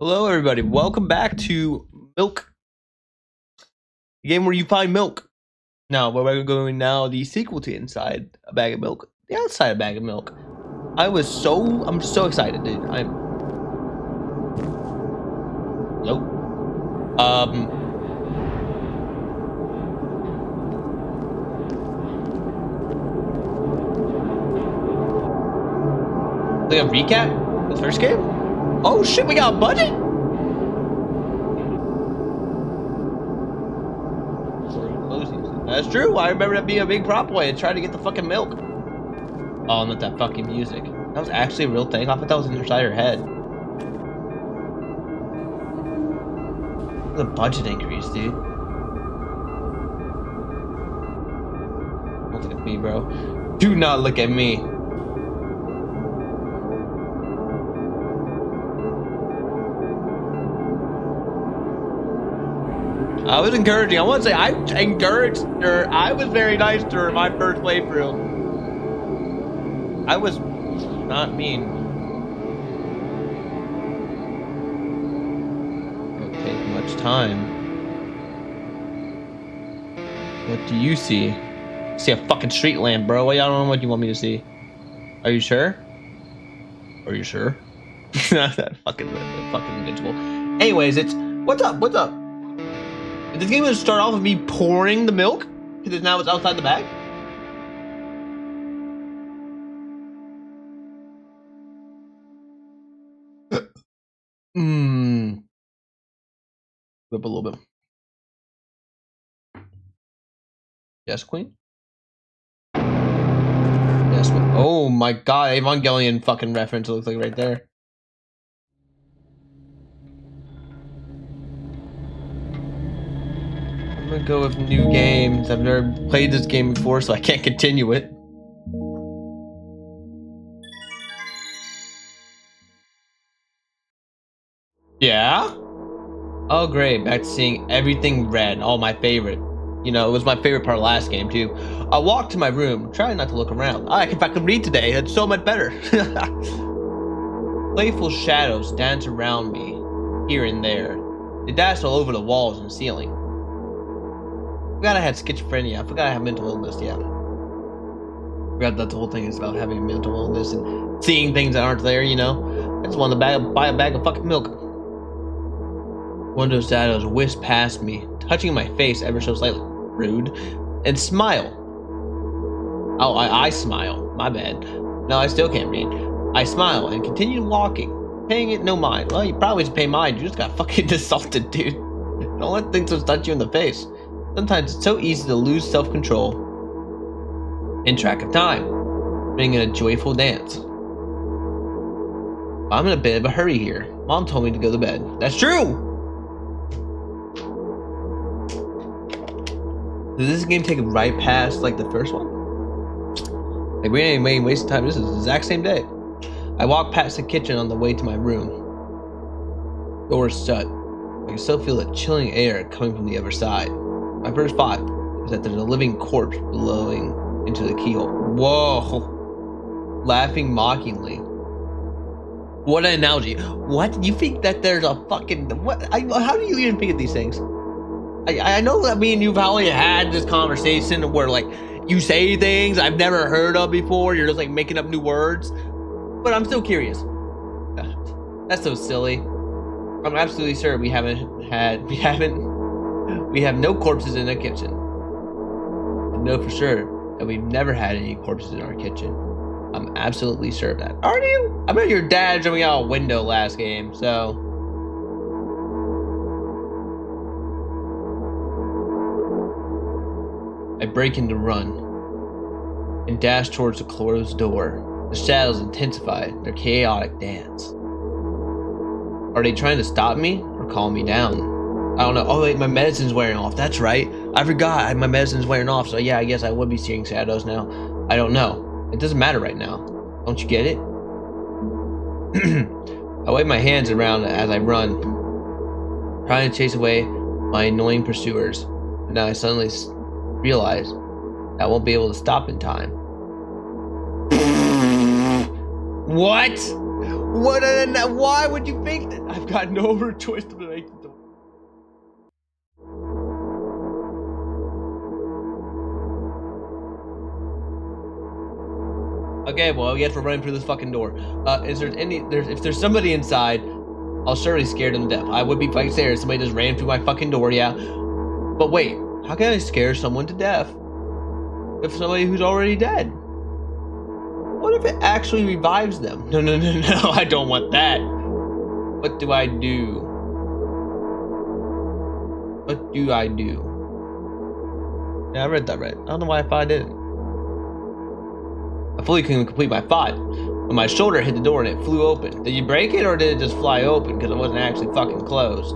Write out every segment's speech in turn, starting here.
Hello, everybody. Welcome back to Milk, the game where you find milk. Now, where we're going now, the sequel to Inside a Bag of Milk, the Outside a Bag of Milk. I'm so excited, dude. Nope. Like a recap? The first game? Oh shit, we got a budget? That's true. I remember that being a big prop point and trying to get the fucking milk. Oh, not that fucking music. That was actually a real thing. I thought that was inside her head. The budget increase, dude. Don't look at me, bro. Do not look at me. I was encouraging. I want to say I encouraged her. I was very nice to her my first playthrough. I was not mean. Don't take much time. What do you see? See a fucking street lamp, bro. I don't know what you want me to see. Are you sure? Are you sure? That fucking invincible. Anyways, what's up? What's up? This game would start off with me pouring the milk because now it's outside the bag. Whip a little bit. Yes, queen. Yes. Oh my god, Evangelion fucking reference looks like right there. I'm gonna go with new games. I've never played this game before, so I can't continue it. Yeah? Oh great, back to seeing everything red. Oh, my favorite. You know, it was my favorite part of last game too. I walked to my room, trying not to look around. I can fucking read today, it's so much better. Playful shadows dance around me, here and there. They dash all over the walls and ceiling. I forgot I had schizophrenia. I forgot I had mental illness, yeah. I forgot that the whole thing is about having mental illness and seeing things that aren't there, you know? I just wanted to buy a bag of fucking milk. One of those shadows whisked past me, touching my face ever so slightly. Rude. And smile. Oh, I smile. My bad. No, I still can't read. I smile and continue walking, paying it no mind. Well, you probably should pay mind. You just got fucking assaulted, dude. Don't let things just touch you in the face. Sometimes it's so easy to lose self-control and track of time, being in a joyful dance. I'm in a bit of a hurry here. Mom told me to go to bed. That's true! Does this game take it right past like the first one? Like we ain't wasting time. This is the exact same day. I walk past the kitchen on the way to my room. Door is shut. I can still feel the chilling air coming from the other side. My first thought is that there's a living corpse blowing into the keyhole. Whoa! Laughing mockingly. What an analogy. What? You think that there's a fucking... What? How do you even think of these things? I know that me and you probably had this conversation where, like, you say things I've never heard of before. You're just, like, making up new words. But I'm still curious. That's so silly. I'm absolutely sure we have no corpses in the kitchen. I know for sure that we've never had any corpses in our kitchen. I'm absolutely sure of that. Aren't you? I bet your dad jumping out a window last game, so... I break into run and dash towards the closed door. The shadows intensify their chaotic dance. Are they trying to stop me or calm me down? I don't know. Oh wait, my medicine's wearing off. That's right. I forgot my medicine's wearing off. So yeah, I guess I would be seeing shadows now. I don't know. It doesn't matter right now. Don't you get it? I wave my hands around as I run, trying to chase away my annoying pursuers. But now I suddenly realize that I won't be able to stop in time. What? What? Why would you think that? I've got no other choice to make the door. Okay, well, I guess we're running through this fucking door. Is there if there's somebody inside, I'll surely scare them to death. I would be fucking scared if somebody just ran through my fucking door, yeah. But wait, how can I scare someone to death? If somebody who's already dead? What if it actually revives them? No, I don't want that. What do I do? What do I do? Yeah, I read that right. I don't know why I thought I didn't. I fully couldn't complete my thought when my shoulder hit the door and it flew open. Did you break it or did it just fly open because it wasn't actually fucking closed?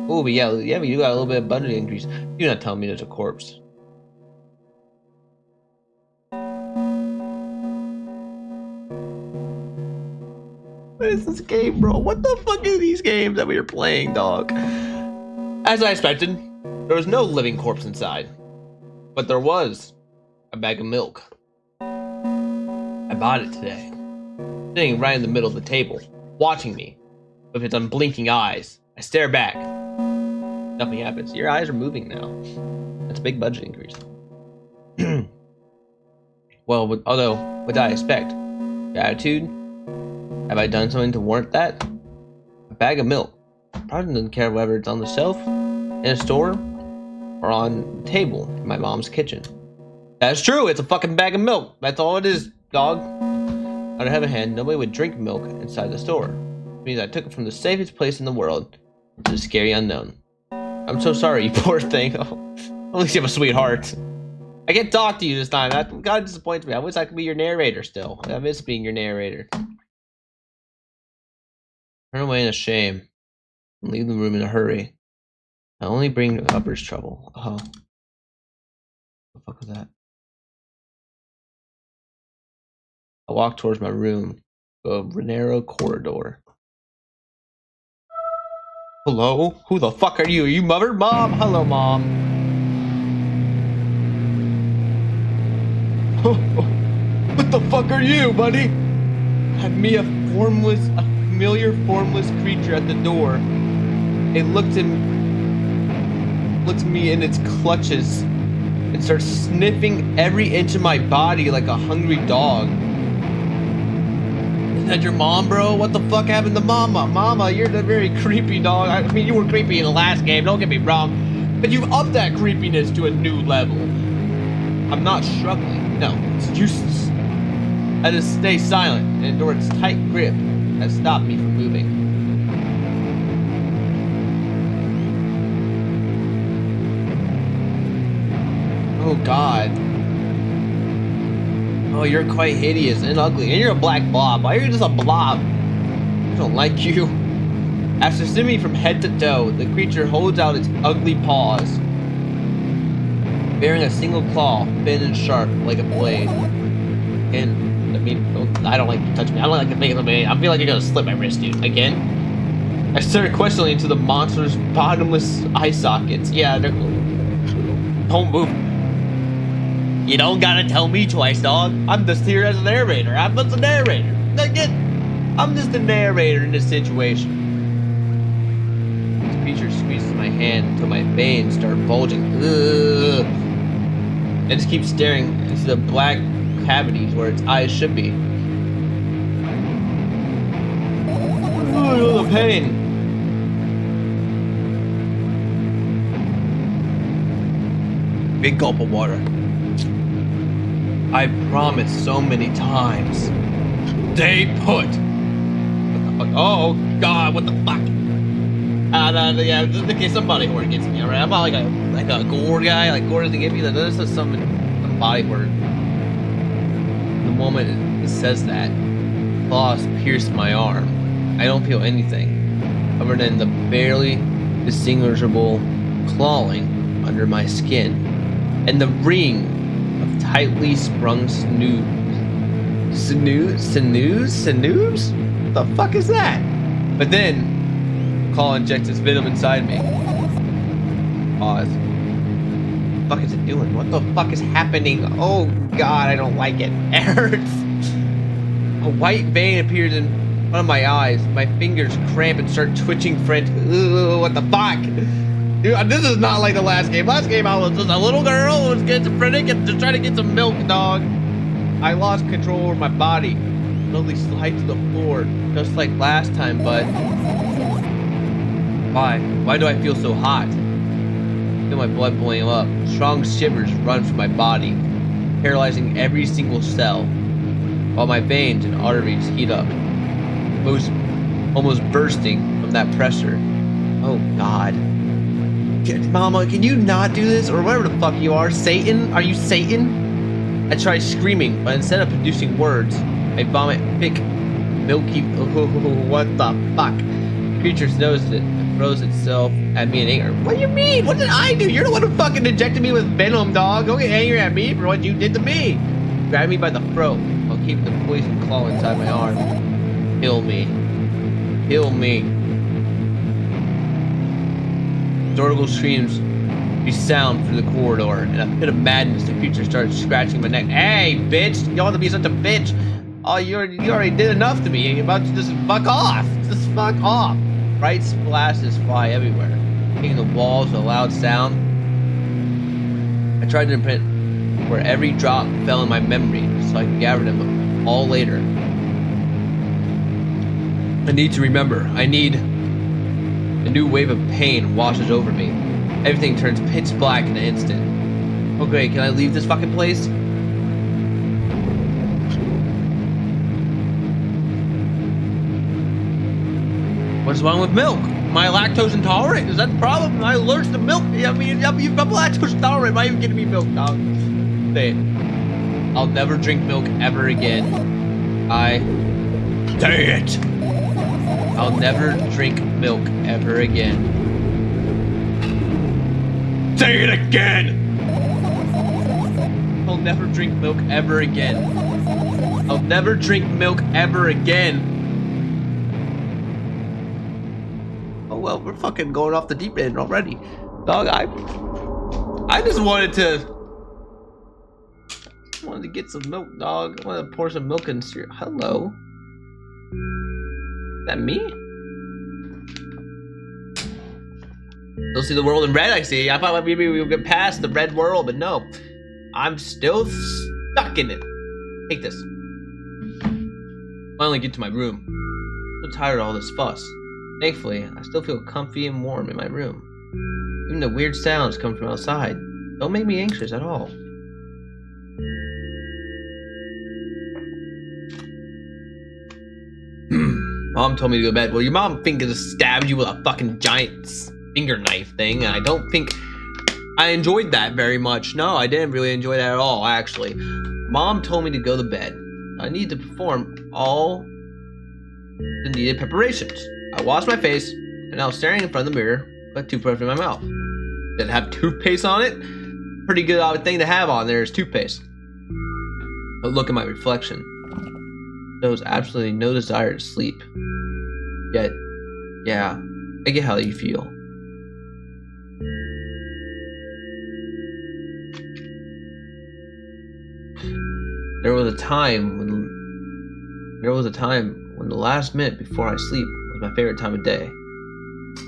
Oh, but yeah, but you got a little bit of budget increase. You're not telling me there's a corpse. What is this game, bro? What the fuck are these games that we are playing, dog? As I expected, there was no living corpse inside, but there was a bag of milk. I bought it today, sitting right in the middle of the table, watching me with its unblinking eyes. I stare back. Nothing happens. Your eyes are moving now. That's a big budget increase. Well, what did I expect? Gratitude? Have I done something to warrant that? A bag of milk. Probably doesn't care whether it's on the shelf, in a store, or on the table in my mom's kitchen. That's true, it's a fucking bag of milk. That's all it is, dog. On the other hand, nobody would drink milk inside the store. Which means I took it from the safest place in the world to the scary unknown. I'm so sorry, you poor thing. Oh, at least you have a sweet heart. I can't talk to you this time. That God disappoints me. I wish I could be your narrator still. I miss being your narrator. Turn away in a shame and leave the room in a hurry. I only bring others trouble. Oh. What the fuck was that? I walk towards my room, a narrow corridor. Hello? Who the fuck are you? Are you mother? Mom? Hello, Mom. What the fuck are you, buddy? Had me a familiar formless creature at the door. It looked at me in its clutches and starts sniffing every inch of my body like a hungry dog. Is that your mom, bro? What the fuck happened to Mama? Mama, you're the very creepy dog. I mean, you were creepy in the last game, don't get me wrong, but you've upped that creepiness to a new level. I'm not struggling. No, it's useless. I just stay silent and endure its tight grip that stopped me from moving. Oh God. Oh, you're quite hideous and ugly, and you're a black blob. Why are you just a blob? I don't like you. After sniffing me from head to toe, the creature holds out its ugly paws, bearing a single claw, thin and sharp like a blade. And I mean, I don't like to touch me. I don't like to make it. I feel like you're gonna slip my wrist, dude. Again. I started questioning into the monster's bottomless eye sockets. Yeah, they're. Don't move. You don't gotta tell me twice, dog. I'm just here as a narrator. I'm just a narrator. I'm just a narrator in this situation. This creature squeezes my hand until my veins start bulging. Ugh. I just keep staring into the black cavities where its eyes should be. Ugh, the pain. Big gulp of water. I promised so many times. Stay put. What the fuck? Oh God! What the fuck? Yeah, just in case some body horror gets me. Alright, I'm not like a gore guy. Like gore doesn't get me. This is some body horror. The moment it says that, claws pierce my arm. I don't feel anything other than the barely distinguishable clawing under my skin and the ring of tightly sprung sinews. What the fuck is that? But then, claw injects its venom inside me. Pause. the fuck is it doing? What the fuck is happening? Oh god, I don't like it. It hurts. A white vein appears in front of my eyes. My fingers cramp and start twitching frantically. Ooh, what the fuck? Dude, this is not like the last game. Last game I was just a little girl who was schizophrenic and just trying to get some milk, dog. I lost control over my body. Slowly slide to the floor, just like last time, but why? Why do I feel so hot? I feel my blood boiling up. Strong shivers run through my body, paralyzing every single cell, while my veins and arteries heat up, almost bursting from that pressure. Oh God. Mama, can you not do this? Or whatever the fuck you are. Satan? Are you Satan? I try screaming, but instead of producing words, I vomit thick, milky. Oh, what the fuck? The creature noticed it and throws itself at me in anger. What do you mean? What did I do? You're the one who fucking injected me with venom, dog. Don't get angry at me for what you did to me. Grab me by the throat while keeping the poison claw inside my arm. Kill me. Kill me. Dorgal screams resound through the corridor. In a fit of madness, the creature starts scratching my neck. Hey, bitch! You ought to be such a bitch! Oh, you already did enough to me. You're about to just fuck off! Just fuck off! Bright splashes fly everywhere, hitting the walls with a loud sound. I tried to print where every drop fell in my memory so I could gather them all later. I need to remember. I need... A new wave of pain washes over me. Everything turns pitch black in an instant. Okay, can I leave this fucking place? What's wrong with milk? Am I lactose intolerant? Is that the problem? Am I allergic to milk? I mean, I'm lactose intolerant. Why are you giving me milk, dog? Say it. I'll never drink milk ever again. Say it! I'll never drink milk ever again. Say it again! I'll never drink milk ever again. I'll never drink milk ever again. Oh well, we're fucking going off the deep end already. Dog, I just wanted to get some milk, dog. I wanted to pour some milk in cereal. Hello? Is that me? Still see the world in red, I see. I thought maybe we would get past the red world, but no. I'm still stuck in it. Take this. Finally get to my room. I'm so tired of all this fuss. Thankfully, I still feel comfy and warm in my room. Even the weird sounds come from outside. Don't make me anxious at all. Mom told me to go to bed. Well, your mom thinks just stabbed you with a fucking giant finger knife thing, and I don't think I enjoyed that very much. No, I didn't really enjoy that at all, actually. Mom told me to go to bed. I need to perform all the needed preparations. I washed my face, and I was staring in front of the mirror with a toothbrush in my mouth. Did it have toothpaste on it? Pretty good thing to have on there is toothpaste. But look at my reflection. There was absolutely no desire to sleep. Yet, yeah, I get how you feel. There was a time when the last minute before I sleep was my favorite time of day.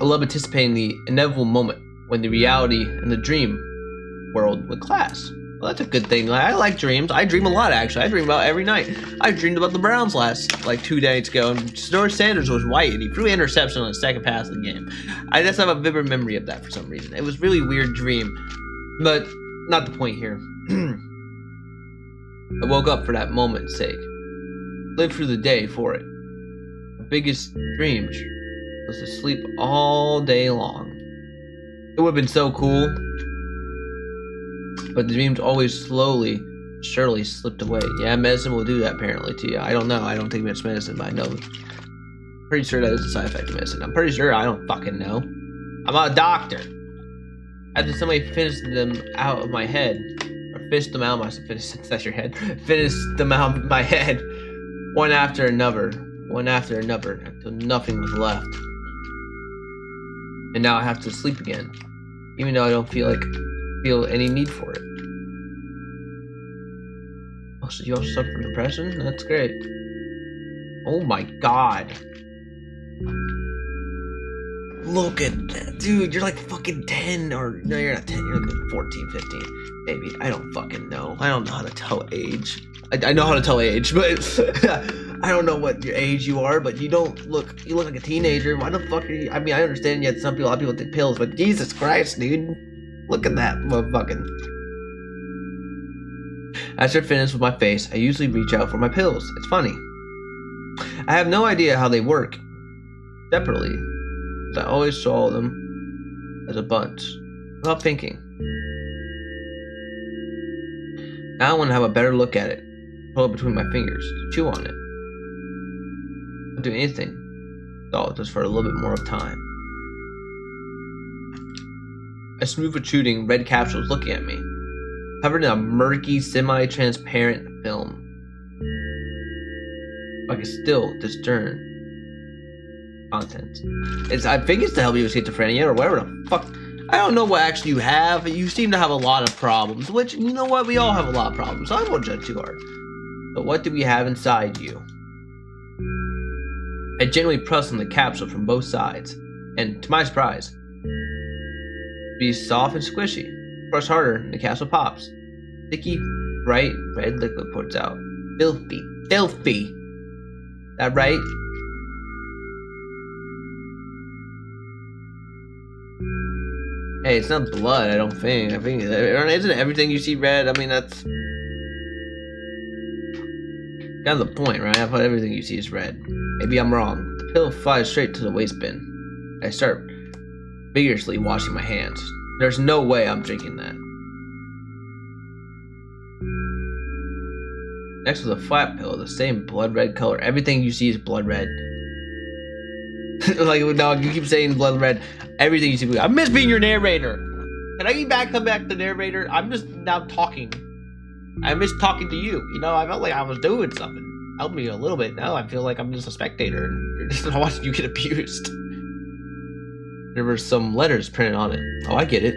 I love anticipating the inevitable moment when the reality and the dream world would clash. Well, that's a good thing. I like dreams. I dream a lot, actually. I dream about every night. I dreamed about the Browns like 2 days ago, and George Sanders was white, and he threw an interception on the second pass of the game. I just have a vivid memory of that for some reason. It was a really weird dream, but not the point here. I woke up for that moment's sake. Lived through the day for it. My biggest dream was to sleep all day long. It would have been so cool. But the dreams always slowly, surely slipped away. Yeah, medicine will do that apparently to you. I don't know. I don't take much medicine, but I know. Pretty sure that is a side effect of medicine. I'm pretty sure. I don't fucking know. I'm not a doctor. After somebody finished them out of my head, or fished them out of my that's your head. Finished them out of my head, one after another, until nothing was left. And now I have to sleep again, even though I don't feel like feel any need for it. Oh, so you also suffer from depression? That's great. Oh my god. Look at that. Dude, you're like fucking 10 or... No, you're not 10. You're like 14, 15. Maybe. I don't fucking know. I don't know how to tell age. I know how to tell age, but... I don't know what your age you are, but you don't look... You look like a teenager. Why the fuck are you... I mean, I understand yet some people... A lot of people take pills, but Jesus Christ, dude. Look at that motherfucking... After I finish with my face, I usually reach out for my pills. It's funny. I have no idea how they work separately, because I always swallow them as a bunch, without thinking. Now I want to have a better look at it. Pull it between my fingers, chew on it. Don't do anything. So just for a little bit more of time. I smooth protruding red capsules looking at me, covered in a murky, semi-transparent film. I can still discern content. I think it's to help you with schizophrenia or whatever the fuck. I don't know what actually you have. You seem to have a lot of problems, which, you know what, we all have a lot of problems, so I won't judge too hard. But what do we have inside you? I gently press on the capsule from both sides, and to my surprise, be soft and squishy. Press harder, and the capsule pops. Sticky, bright red liquid pours out. Filthy, filthy. That right? Hey, it's not blood, I don't think. I think, isn't everything you see red? I mean, that's kind of the point, right? I thought everything you see is red. Maybe I'm wrong. The pill flies straight to the waste bin. I start vigorously washing my hands. There's no way I'm drinking that. Next was a flat pill, the same blood red color. Everything you see is blood red. Like, dog, you keep saying blood red. Everything you see. I miss being your narrator. Can I come back to narrator? I'm just now talking. I miss talking to you. You know, I felt like I was doing something. Help me a little bit. Now I feel like I'm just a spectator and you're just watching you get abused. There were some letters printed on it. Oh, I get it.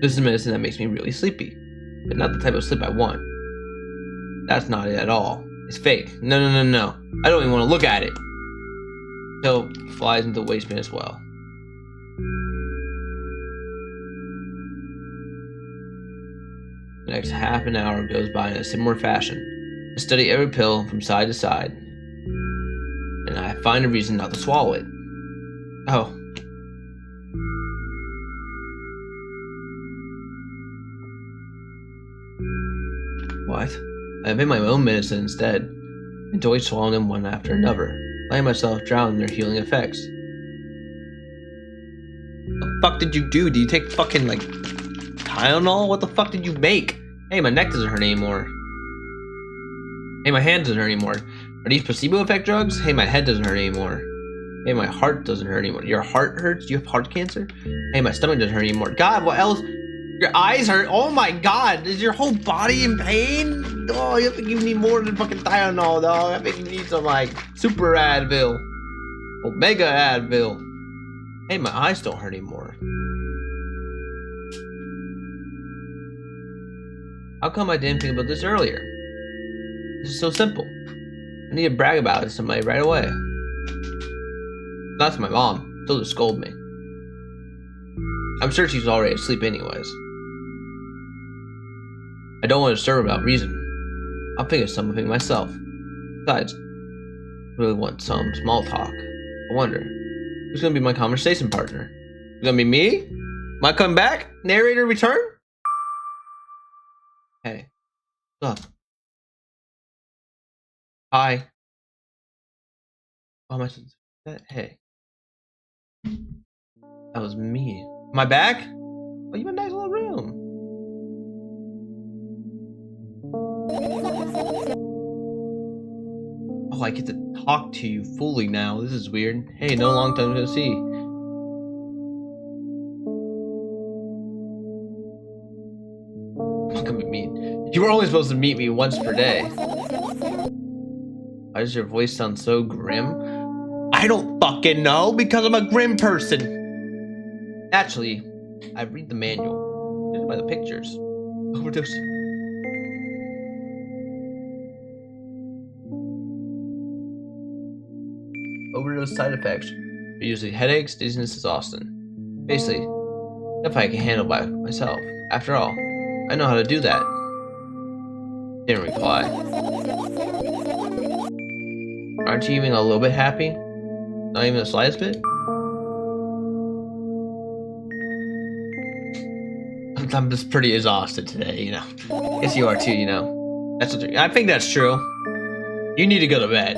This is medicine that makes me really sleepy, but not the type of sleep I want. That's not it at all. It's fake. No. I don't even want to look at it. Pill flies into the waste bin as well. The next half an hour goes by in a similar fashion. I study every pill from side to side, and I find a reason not to swallow it. Oh. What? I made my own medicine instead. Enjoy swallowing them one after another, letting myself drown in their healing effects. What the fuck did you do? Did you take fucking, like, Tylenol? What the fuck did you make? Hey, my neck doesn't hurt anymore. Hey, my hand doesn't hurt anymore. Are these placebo effect drugs? Hey, my head doesn't hurt anymore. Hey, my heart doesn't hurt anymore. Your heart hurts? Do you have heart cancer? Hey, my stomach doesn't hurt anymore. God, what else? Your eyes hurt? Oh my god, is your whole body in pain? Oh, you think you need more than fucking Tylenol, dog. I think you need some, like, super Advil. Omega Advil. Hey, my eyes don't hurt anymore. How come I didn't think about this earlier? This is so simple. I need to brag about it to somebody right away. Not to my mom. She'll just scold me. I'm sure she's already asleep anyways. I don't want to disturb her without reason. I'll think of something myself. Besides, I really want some small talk. I wonder, who's gonna be my conversation partner? It's gonna be me? Am I coming back? Narrator return? Hey, what's up? Hi. Oh, am I supposed to say that? Hey. That was me. Am I back? Oh, you have a nice little room. Oh, I get to talk to you fully now. This is weird. Hey, no long time to see. Look at me. You were only supposed to meet me once per day. Why does your voice sound so grim? I don't fucking know, because I'm a grim person. Naturally, I read the manual. Judging by the pictures. Overdose. Overdose side effects are usually headaches, dizziness, exhaustion. Basically, stuff I can handle by myself. After all, I know how to do that. Didn't reply. Aren't you even a little bit happy? Not even the slightest bit? I'm just pretty exhausted today, you know. Guess you are too, you know. That's what I think that's true. You need to go to bed.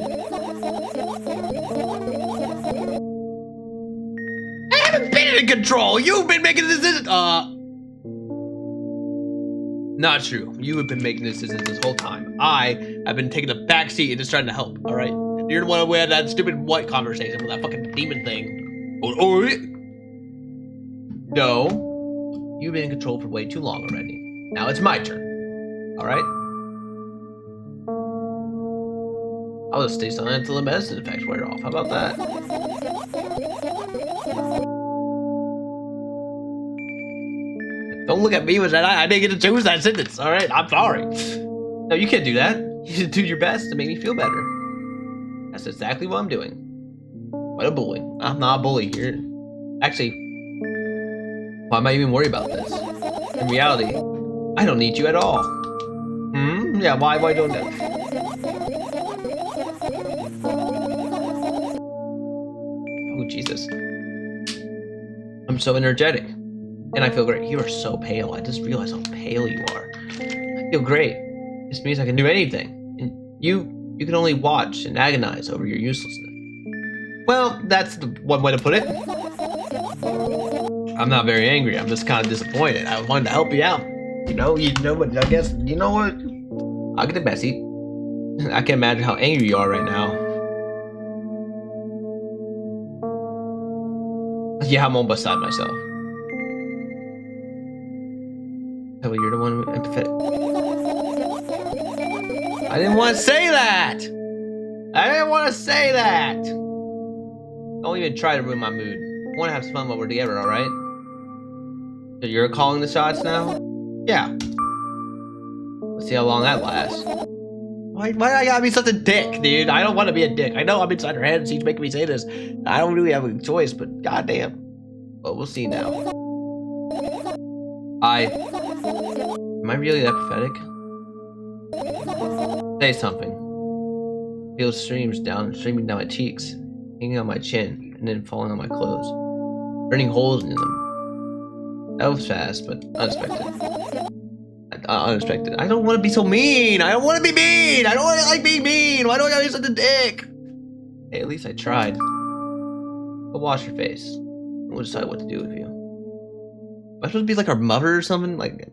I haven't been in control. You've been making decisions. Not true. You have been making decisions this whole time. I have been taking a back seat and just trying to help. All right. You're the one who had that stupid white conversation with that fucking demon thing. No. You've been in control for way too long already. Now it's my turn. Alright? I'll just stay silent until the medicine effects wear off. How about that? Don't look at me with that. I didn't get to choose that sentence. Alright? I'm sorry. No, you can't do that. You should do your best to make me feel better. That's exactly what I'm doing. What a bully. I'm not a bully here. Actually, why am I even worried about this? In reality, I don't need you at all. Yeah, why don't I? Oh, Jesus. I'm so energetic. And I feel great. You are so pale. I just realized how pale you are. I feel great. This means I can do anything. And you can only watch and agonize over your uselessness. Well, that's the one way to put it. I'm not very angry. I'm just kind of disappointed. I wanted to help you out. You know what? I guess, you know what? I'll get the best seat. I can't imagine how angry you are right now. Yeah, I'm all beside myself. Oh, you're the one who empathetic. I didn't want to say that! I didn't want to say that! Don't even try to ruin my mood. I want to have fun while we're together, alright? So you're calling the shots now? Yeah. Let's see how long that lasts. Why I gotta be such a dick, dude? I don't want to be a dick. I know I'm inside her head and she's making me say this. I don't really have a choice, but goddamn. But we'll see now. Am I really that pathetic? Say something. Feel streaming down my cheeks, hanging on my chin, and then falling on my clothes, burning holes in them. That was fast, but unexpected. Unexpected. I don't want to be so mean. I don't want to be mean. I don't want to like being mean. Why do I gotta be such a dick? Hey, at least I tried. Go wash your face. We'll decide what to do with you. Am I supposed to be like our mother or something? Like.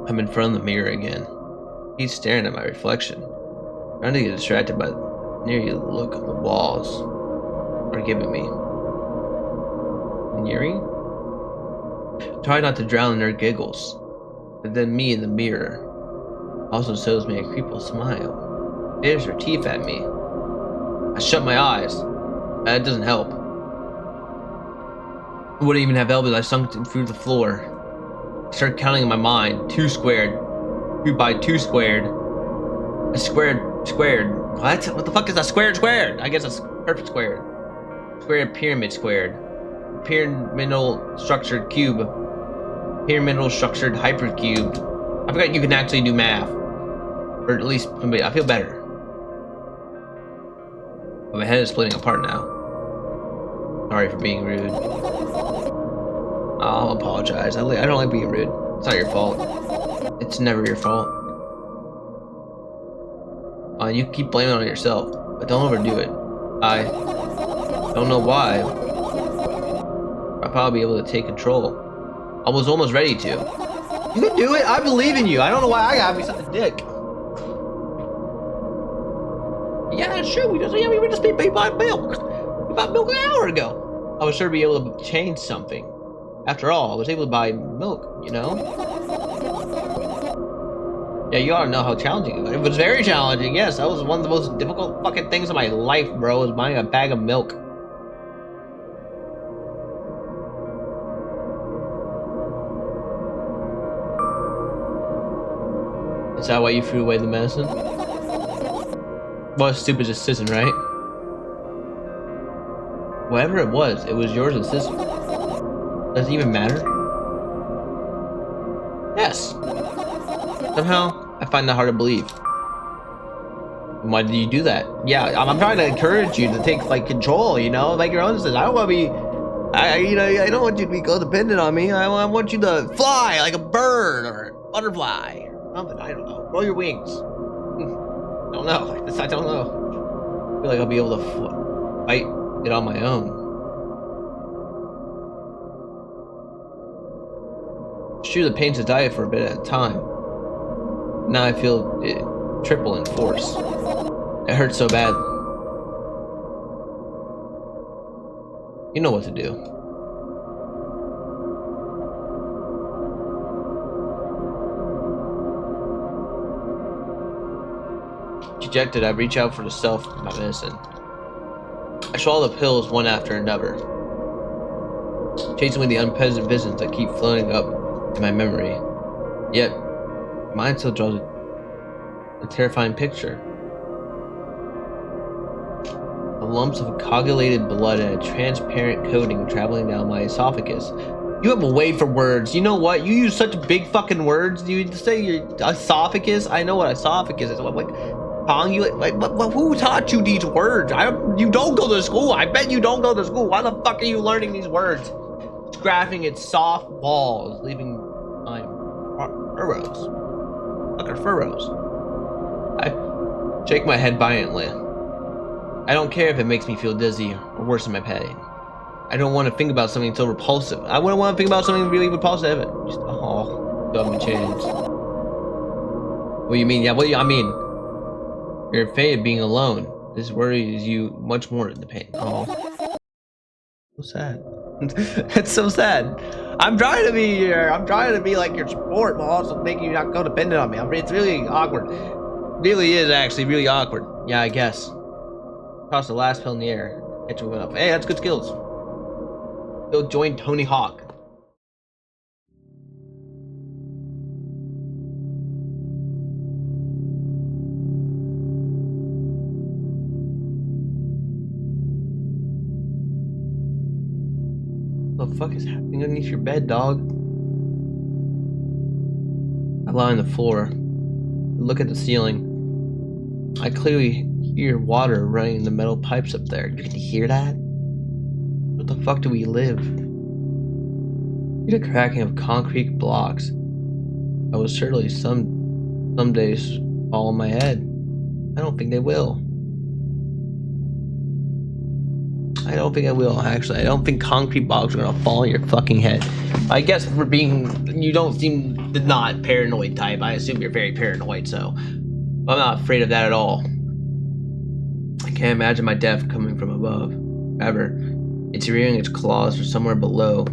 I'm in front of the mirror again. He's staring at my reflection, trying to get distracted by the near look of the walls are giving me. Neri? Try not to drown in her giggles, but then me in the mirror also shows me a creepy smile. Stares her teeth at me. I shut my eyes. That doesn't help. It wouldn't even have helped as I sunk through the floor. I started counting in my mind. 2 squared. 2 by 2 squared. A squared. What? What the fuck is a squared? I guess it's perfect squared. Squared pyramid squared. Pyramidal structured cube. Pyramidal structured hypercube. I forgot you can actually do math. Or at least, I feel better. But my head is splitting apart now. Sorry for being rude. I'll apologize. I don't like being rude. It's not your fault. It's never your fault. You keep blaming it on yourself, but don't overdo it. I don't know why. I'll probably be able to take control. I was almost ready to. You can do it. I believe in you. I don't know why I gotta be such a dick. Yeah, sure. We just bought milk. We bought milk an hour ago. I was sure to be able to change something. After all, I was able to buy milk, you know? Yeah, you ought to know how challenging it was. It was very challenging, yes. That was one of the most difficult fucking things in my life, bro, was buying a bag of milk. Is that why you threw away the medicine? Well, stupid decision, right? Whatever it was yours decision. Does it even matter? Yes. Somehow, I find that hard to believe. Why did you do that? Yeah, I'm trying to encourage you to take like control, you know, make your own decisions. I don't want to be, I don't want you to be codependent on me. I want you to fly like a bird or a butterfly or something. I don't know. Grow your wings. I don't know. I don't know. I feel like I'll be able to fight it on my own. Sure, the pain's a diet for a bit at a time. Now I feel it triple in force. It hurts so bad. You know what to do. Dejected, I reach out for the self of my medicine. I swallow the pills one after another, chasing away the unpleasant visions that keep floating up in my memory. Yet, mine still draws a terrifying picture. The lumps of coagulated blood and a transparent coating traveling down my esophagus. You have a way for words. You know what? You use such big fucking words. You say your esophagus. I know what esophagus is. Like, who taught you these words? You don't go to school. I bet you don't go to school. Why the fuck are you learning these words? Scratching its soft walls, leaving furrows. Look at furrows. I shake my head violently. I don't care if it makes me feel dizzy or worse in my pain. I don't want to think about something so repulsive. I wouldn't want to think about something really repulsive. Just, oh, dumb chance. What do you mean? Yeah, what do you, I mean? You're afraid of being alone. This worries you much more than the pain. Oh. So sad. It's so sad. I'm trying to be here. I'm trying to be like your support while also making you not codependent on me. It's really awkward. It really is actually really awkward. Yeah, I guess. Toss the last pill in the air. Catch him up. Hey, that's good skills. Go join Tony Hawk. What the fuck is happening underneath your bed, dog? I lie on the floor. Look at the ceiling. I clearly hear water running in the metal pipes up there. You can hear that? Where the fuck do we live? Hear the cracking of concrete blocks. I will certainly some days fall on my head. I don't think they will. I don't think I will, actually. I don't think concrete blocks are gonna fall on your fucking head. I guess you don't seem the not paranoid type. I assume you're very paranoid, so I'm not afraid of that at all. I can't imagine my death coming from above. However, it's rearing its claws from somewhere below,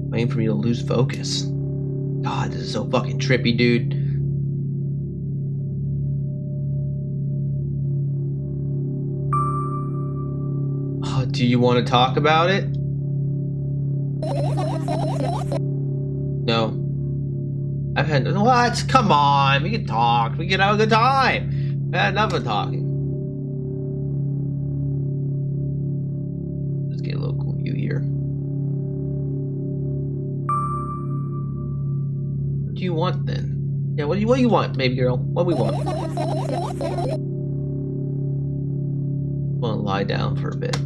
waiting for me to lose focus. God, this is so fucking trippy, dude. Oh, do you want to talk about it? No. I've had what? Come on, we can talk. We can have a good time. I had enough of talking. Let's get a local view here. What do you want then? Yeah, what do you want, baby girl? What do we want? I want to lie down for a bit. I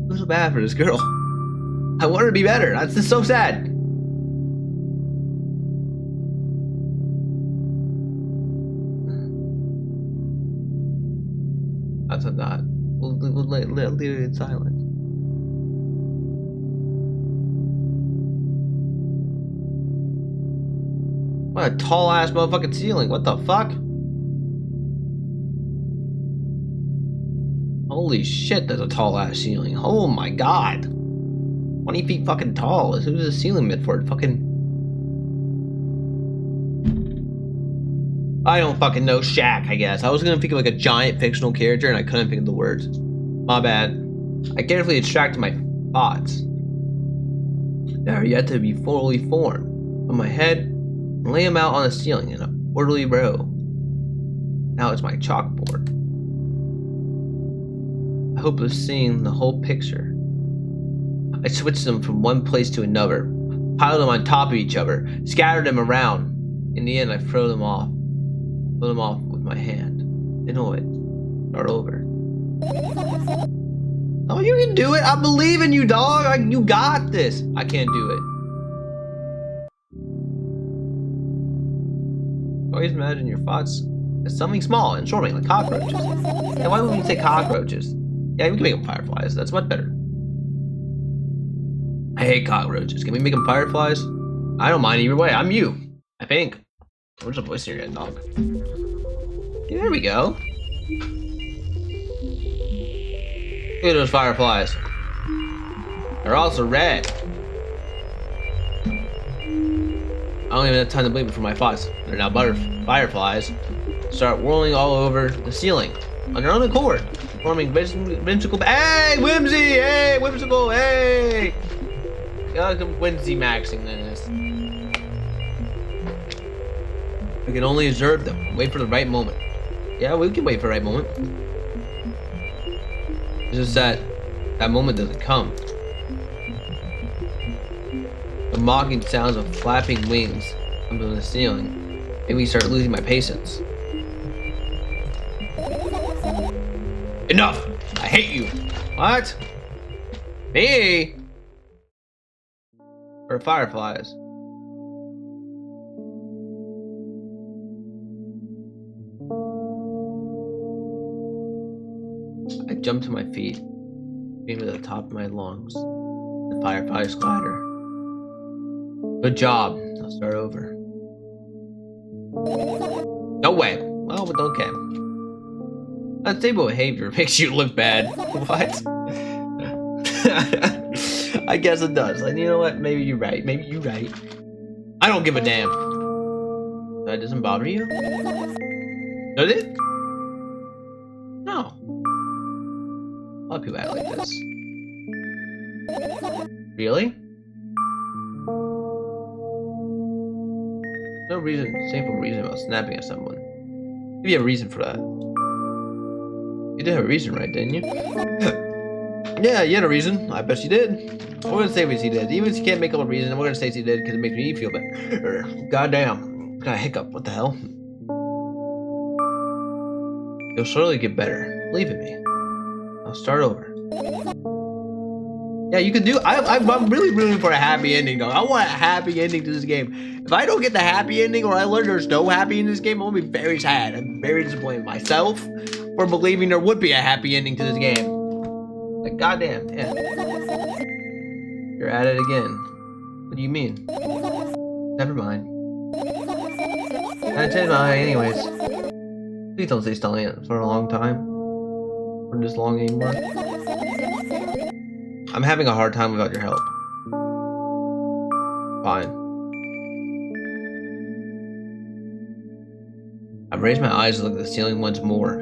feel so bad for this girl. I want her to be better. That's just so sad. That's not. We'll leave it in silence. What a tall ass motherfucking ceiling. What the fuck? Holy shit, that's a tall ass ceiling. Oh my god. 20 feet fucking tall. Who's the ceiling meant for? Fucking. I don't fucking know. Shaq, I guess. I was gonna think of like a giant fictional character and I couldn't think of the words. My bad. I carefully extracted my thoughts. They are yet to be fully formed. On my head, and lay them out on the ceiling in a orderly row. Now it's my chalkboard. I hope of seeing the whole picture. I switched them from one place to another, piled them on top of each other, scattered them around. In the end, I throw them off with my hand. You know it. Start over. Oh, you can do it. I believe in you, dog. You got this. I can't do it. Always imagine your thoughts as something small and charming, like cockroaches. And why would we say cockroaches? Yeah, we can make them fireflies. That's much better. I hate cockroaches. Can we make them fireflies? I don't mind either way. I'm you. I think. Where's the voice in your head, dog? Yeah, there we go. Look at those fireflies. They're also red. I don't even have time to blink before my thoughts. They're now fireflies. Start whirling all over the ceiling on their own accord, forming whimsical. Hey, Whimsy! Hey, whimsical! Hey! Got some Whimsy maxing this. We can only observe them. Wait for the right moment. Yeah, we can wait for the right moment. It's just that moment doesn't come. The mocking sounds of flapping wings under the ceiling made me start losing my patience. Enough! I hate you! What? Me? Or fireflies? I jumped to my feet, screaming at the top of my lungs. The fireflies clatter. Good job. I'll start over. No way. Well, but okay. Unstable behavior makes you look bad. What? I guess it does. Like, you know what? Maybe you're right. Maybe you're right. I don't give a damn. That doesn't bother you? Does it? No. A lot of people act like this. Really? No reason, simple reason about snapping at someone. Maybe you have a reason for that. You did have a reason, right, didn't you? Yeah, you had a reason. I bet you did. We're gonna say he did. Even if you can't make up a reason, we're gonna say he did because it makes me feel better. Goddamn. Got a hiccup. What the hell? You'll surely get better. Believe in me. I'll start over. Yeah, you can do. I'm really rooting for a happy ending, though. I want a happy ending to this game. If I don't get the happy ending, or I learn there's no happy in this game, I'm gonna be very sad. I'm very disappointed in myself for believing there would be a happy ending to this game. Like, goddamn, yeah. You're at it again. What do you mean? Never mind. I changed my mind anyways. Please don't stay stalling for a long time. Or this long anymore. I'm having a hard time without your help. Fine. I've raised my eyes to look at the ceiling once more.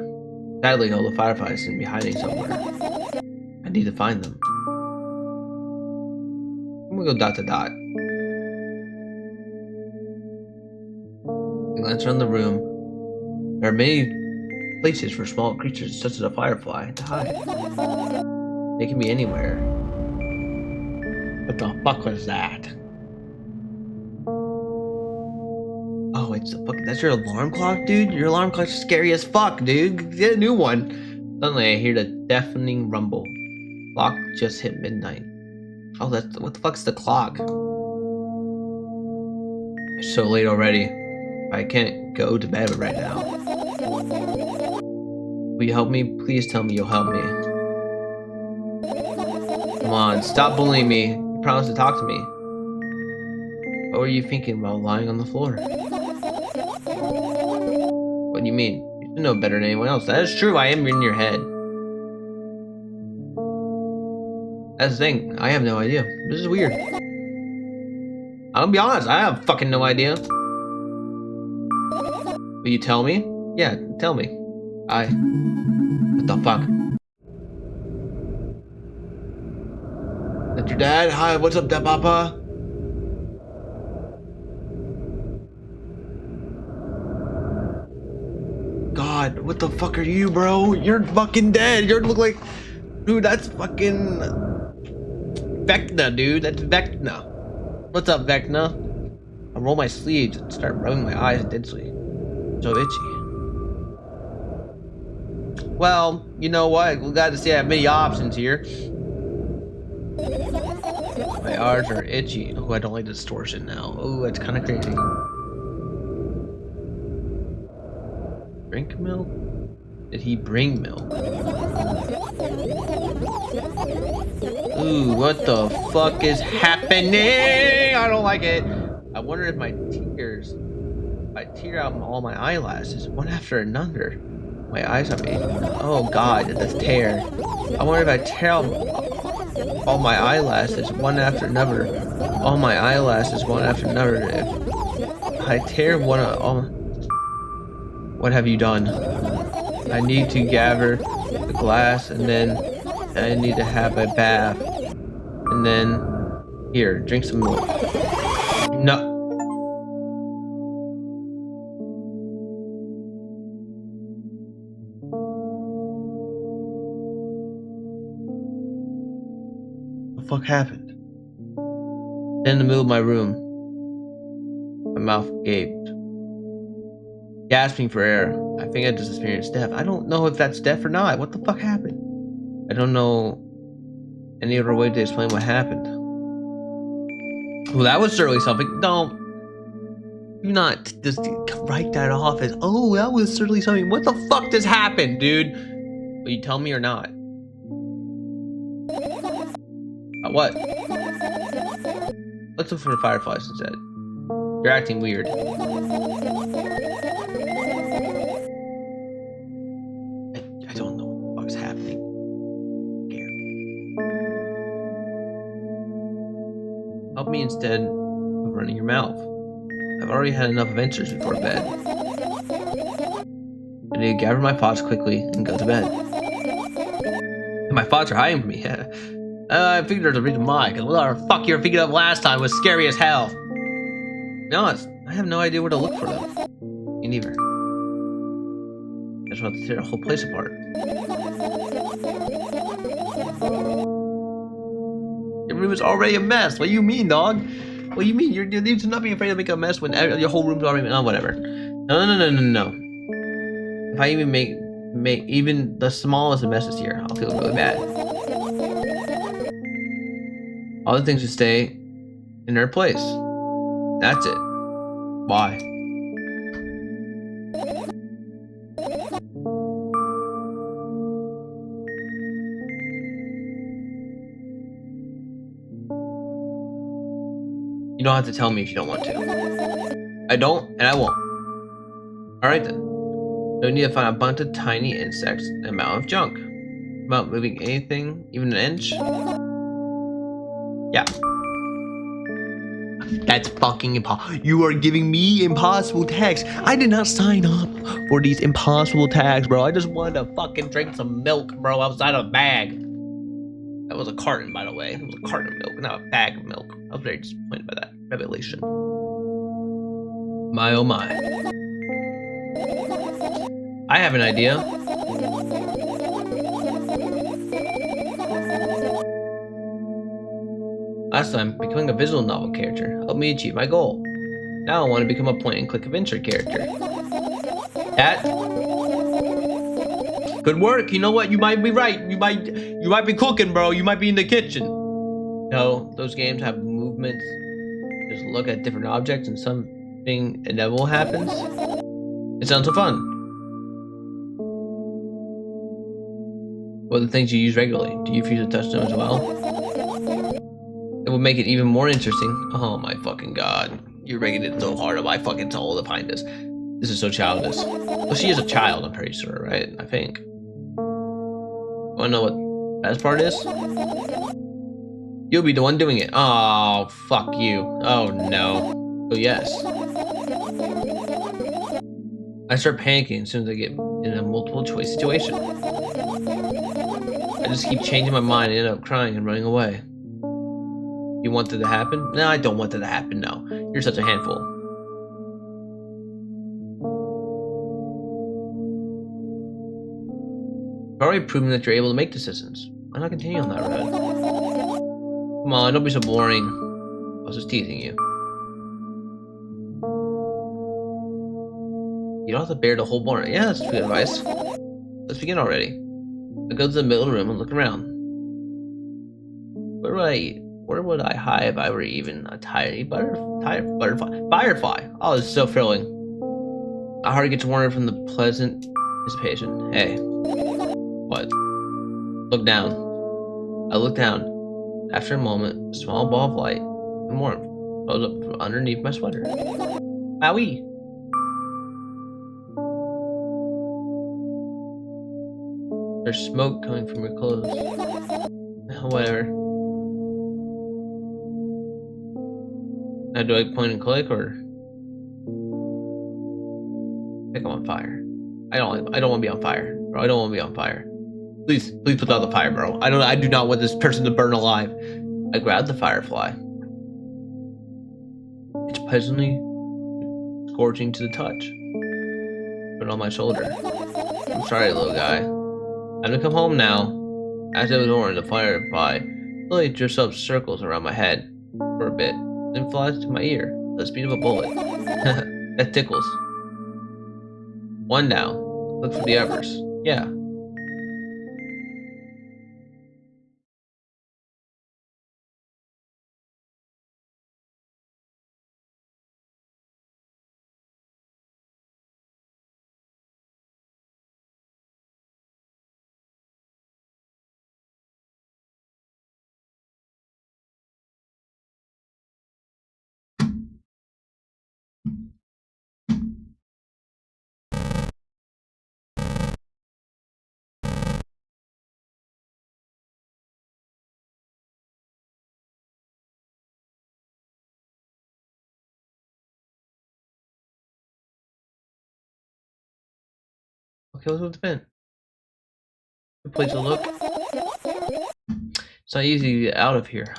Sadly, all the fireflies seem to be hiding somewhere. I need to find them. I'm gonna go dot to dot. I glance around the room. There are many places for small creatures such as a firefly to hide. They can be anywhere. What the fuck was that? Oh, it's a fuck. That's your alarm clock, dude? Your alarm clock's scary as fuck, dude. Get a new one. Suddenly, I hear the deafening rumble. Clock just hit midnight. Oh, that's what the fuck's the clock? It's so late already. I can't go to bed right now. Will you help me? Please tell me you'll help me. Come on, stop bullying me. You promised to talk to me. What were you thinking while lying on the floor? What do you mean? You should know better than anyone else. That is true, I am in your head. That's the thing. I have no idea. This is weird. I'll be honest. I have fucking no idea. Will you tell me? Yeah, tell me. What the fuck? That's your dad? Hi, what's up, Dad Papa? God, what the fuck are you, bro? You're fucking dead. You look like... Dude, that's fucking... Vecna, dude. That's Vecna. What's up, Vecna? I roll my sleeves and start rubbing my eyes intensely. So itchy. Well, you know what? We got to see I have many options here. My eyes are itchy. Oh, I don't like the distortion now. Oh, that's kind of crazy. Drink milk? Did he bring milk? Ooh, what the fuck is happening? I don't like it. I wonder if my tears... If I tear out all my eyelashes, one after another. My eyes are itching. Oh god, it's a tear. I wonder if I tear out all my eyelashes, one after another. All my eyelashes, one after another. If I tear one of all... What have you done? I need to gather the glass, and then I need to have a bath. And then... Here, drink some milk. No. What the fuck happened? In the middle of my room. My mouth gaped. Gasping for air. I think I just experienced death. I don't know if that's death or not. What the fuck happened? I don't know any other way to explain what happened. Well, that was certainly something. Don't. Do not just write that off as, oh, that was certainly something. What the fuck just happened, dude? Will you tell me or not? What? Let's look for the fireflies instead. You're acting weird. I don't know what the fuck's happening. Here. Help me instead of running your mouth. I've already had enough adventures before bed. I need to gather my thoughts quickly and go to bed. And my thoughts are hiding from me. I figured there's a reason why, because what the fuck you were thinking of last time was scary as hell. To be honest, I have no idea where to look for them. Me neither. I just want to tear the whole place apart. Your room is already a mess. What do you mean, dog? What do you mean? You need to not be afraid to make a mess when your whole room's already... Oh, whatever. No. If I even make even the smallest of messes here, I'll feel really bad. All the things should stay in their place. That's it. Why? You don't have to tell me if you don't want to. I don't, and I won't. Alright then. You need to find a bunch of tiny insects and a mountain of junk. About moving anything, even an inch? Yeah. That's fucking impossible. You are giving me impossible tags. I did not sign up for these impossible tags, bro. I just wanted to fucking drink some milk, bro, outside of a bag. That was a carton, by the way. It was a carton of milk, not a bag of milk. I was very disappointed by that revelation. My oh my. I have an idea. Last time, becoming a visual novel character helped me achieve my goal. Now I want to become a point-and-click adventure character. That... Good work. You know what? You might be right. You might be cooking, bro. You might be in the kitchen. No, those games have movements. Just look at different objects and something inevitable happens. It sounds so fun. What are the things you use regularly? Do you use a touchstone as well? It would make it even more interesting. Oh my fucking god. You're making it so hard on my fucking soul to find this. This is so childish. Well, she is a child, I'm pretty sure, right? I think. Wanna know what the best part is? You'll be the one doing it. Oh, fuck you. Oh, no. Oh, yes. I start panicking as soon as I get in a multiple choice situation. I just keep changing my mind and end up crying and running away. You want that to happen? No, I don't want that to happen, no. You're such a handful. You've already proven that you're able to make decisions. Why not continue on that road? Come on, don't be so boring. I was just teasing you. You don't have to bear the whole barn. Yeah, that's good advice. Let's begin already. I go to the middle of the room and look around. Where would I hide if I were even a tiny butterfly? Firefly! Oh, this is so thrilling. My heart gets warmer from the pleasant anticipation. Hey. What? Look down. I look down. After a moment, a small ball of light and warmth rose up from underneath my sweater. Owie! There's smoke coming from your clothes. Whatever. Now do I point and click or I think I'm on fire? I don't want to be on fire, bro. I don't want to be on fire. Please put out the fire, bro. I do not want this person to burn alive. I grab the firefly. It's pleasantly scorching to the touch. Put it on my shoulder. I'm sorry, little guy. I'm gonna come home now. As I was ordering, the firefly slowly drifts up circles around my head for a bit, then flies to my ear at the speed of a bullet. That tickles. One down. Look for the others. Yeah. Okay, let's move the pen. Good place to look. It's not easy to get out of here.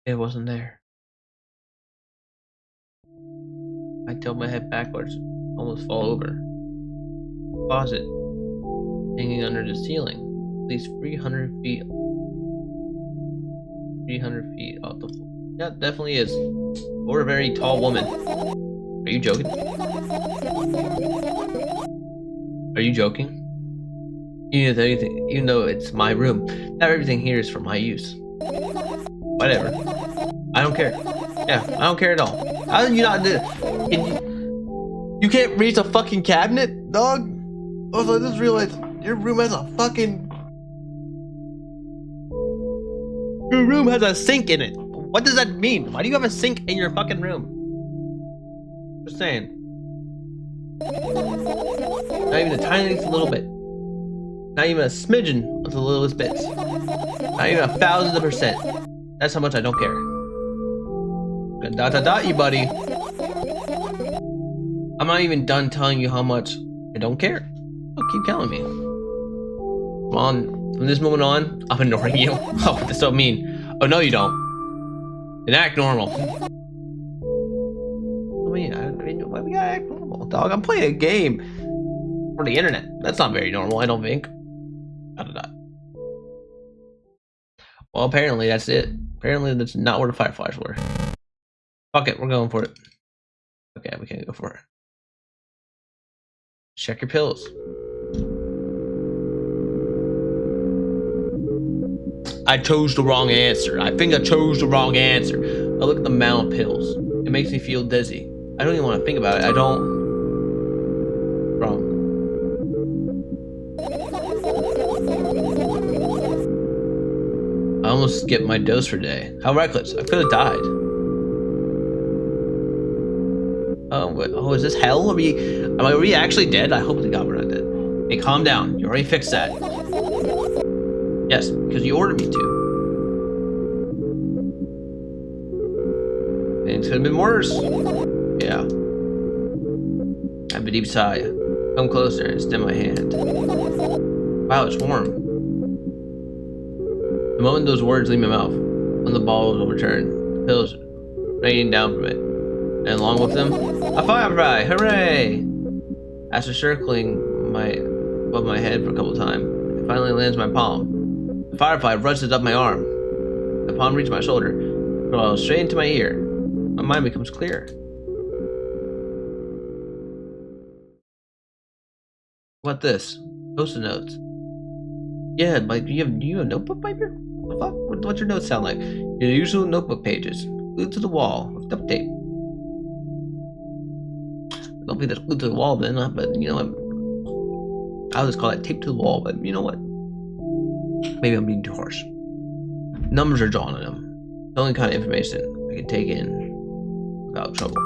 It wasn't there. I tilt my head backwards, almost fall over. Closet, hanging under the ceiling, at least 300 feet. 300 feet off the floor. Yeah, it definitely is. Or a very tall woman. Are you joking? Are you joking? Even though it's my room, not everything here is for my use. Whatever. I don't care. Yeah, I don't care at all. How did you not do? You can't reach a fucking cabinet, dog? Also, I just realized your room has a fucking. Your room has a sink in it. What does that mean? Why do you have a sink in your fucking room? Just saying. Not even the tiniest little bit. Not even a smidgen of the littlest bits. Not even 1,000%. That's how much I don't care. Dot you, buddy. I'm not even done telling you how much I don't care. Oh, keep telling me. Come on, from this moment on, I'm ignoring you. Oh, that's so mean. Oh, no, you don't. And act normal. I mean, why we gotta act normal, dog? I'm playing a game for the internet. That's not very normal, I don't think. Well, apparently that's it. Apparently that's not where the fireflies were. Fuck it, we're going for it. Okay, we can't go for it. Check your pills. I chose the wrong answer. I think I chose the wrong answer. I look at the amount of pills. It makes me feel dizzy. I don't even want to think about it. I don't. Wrong. I almost skipped my dose for a day. How reckless. I could have died. Oh, is this hell? Are we actually dead? I hope to God we're not dead. Hey, calm down. You already fixed that. Yes, because you ordered me to. And it's gonna be worse. Yeah. I have a deep sigh. Come closer and extend my hand. Wow, it's warm. The moment those words leave my mouth, when the ball was overturned, the pills raining down from it, and along with them, a firefly! Hooray! After circling above my head for a couple of times, it finally lands my palm. The firefly rushes up my arm. The palm reaches my shoulder, crawls straight into my ear. My mind becomes clear. What this? Post-it notes. Yeah, like do you have a notebook, Piper? What the fuck? What's your notes sound like? Your usual notebook pages, glued to the wall with duct tape. I don't think that's glued to the wall then, but you know what? I'll just call it tape to the wall, but you know what? Maybe I'm being too harsh. Numbers are drawn on them. The only kind of information I can take in without trouble.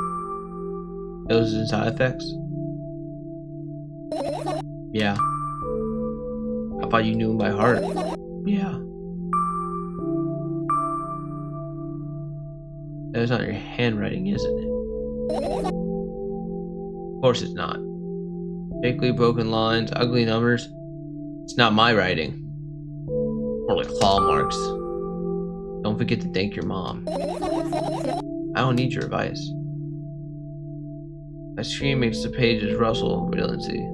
Doses and side effects? Yeah. I thought you knew by heart. Yeah. That's not your handwriting, is it? Of course it's not. Vaguely broken lines, ugly numbers. It's not my writing. More like claw marks. Don't forget to thank your mom. I don't need your advice. My scream makes the pages rustle brilliantly.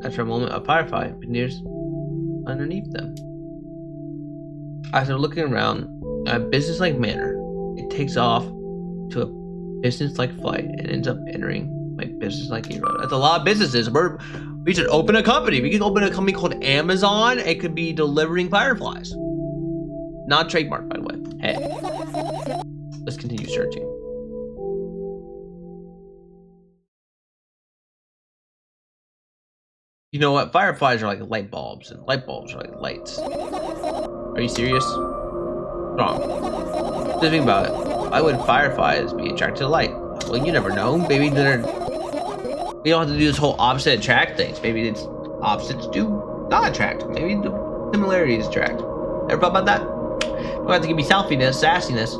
After a moment, a firefly appears underneath them. After looking around in a business-like manner, it takes off to a business-like flight and ends up entering my business-like era. That's a lot of businesses. We should open a company. We could open a company called Amazon. It could be delivering fireflies. Not trademarked, by the way. Hey, let's continue searching. You know what? Fireflies are like light bulbs, and light bulbs are like lights. Are you serious? Wrong. Just think about it. Why would fireflies be attracted to light? Well, you never know. Maybe they're... We don't have to do this whole opposite attract things. Maybe it's opposites do not attract. Maybe the similarities attract. Ever thought about that? You don't have to give me selfiness, sassiness.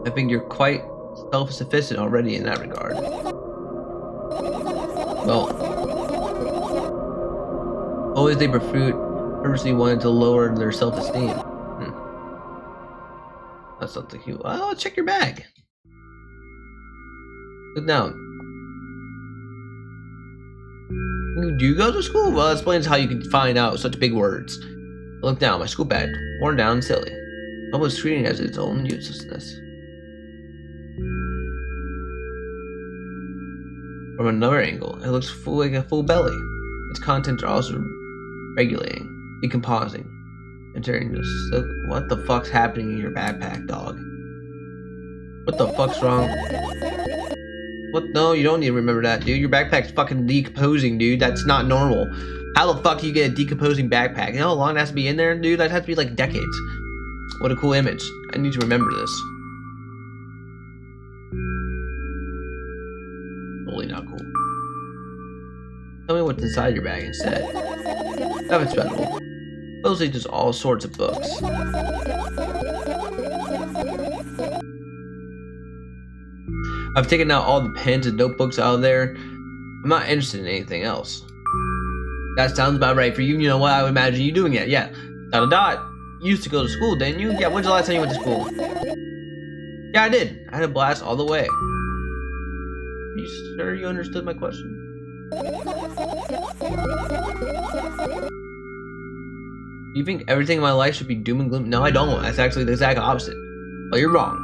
I think you're quite self-sufficient already in that regard. Well... Always they purposely wanted to lower their self-esteem. That's something cute. Oh, check your bag. Look down. Do you go to school? Well, it explains how you can find out such big words. Look down. My school bag, worn down and silly. Almost treating it as its own uselessness. From another angle, it looks like a full belly. Its contents are also regulating, decomposing, and turning to silk. What the fuck's happening in your backpack, dog? What the fuck's wrong? What? No, you don't need to remember that, dude. Your backpack's fucking decomposing, dude. That's not normal. How the fuck do you get a decomposing backpack? You know how long that has to be in there, dude? That has to be like decades. What a cool image. I need to remember this. Totally not cool. Tell me what's inside your bag instead. Nothing special. Mostly just all sorts of books. I've taken out all the pens and notebooks out of there. I'm not interested in anything else. That sounds about right for you. You know what? I would imagine you doing it. Yeah. ... You used to go to school, didn't you? Yeah, when's the last time you went to school? Yeah, I did. I had a blast all the way. Are you sure you understood my question? You think everything in my life should be doom and gloom? No, I don't. That's actually the exact opposite. Well, you're wrong.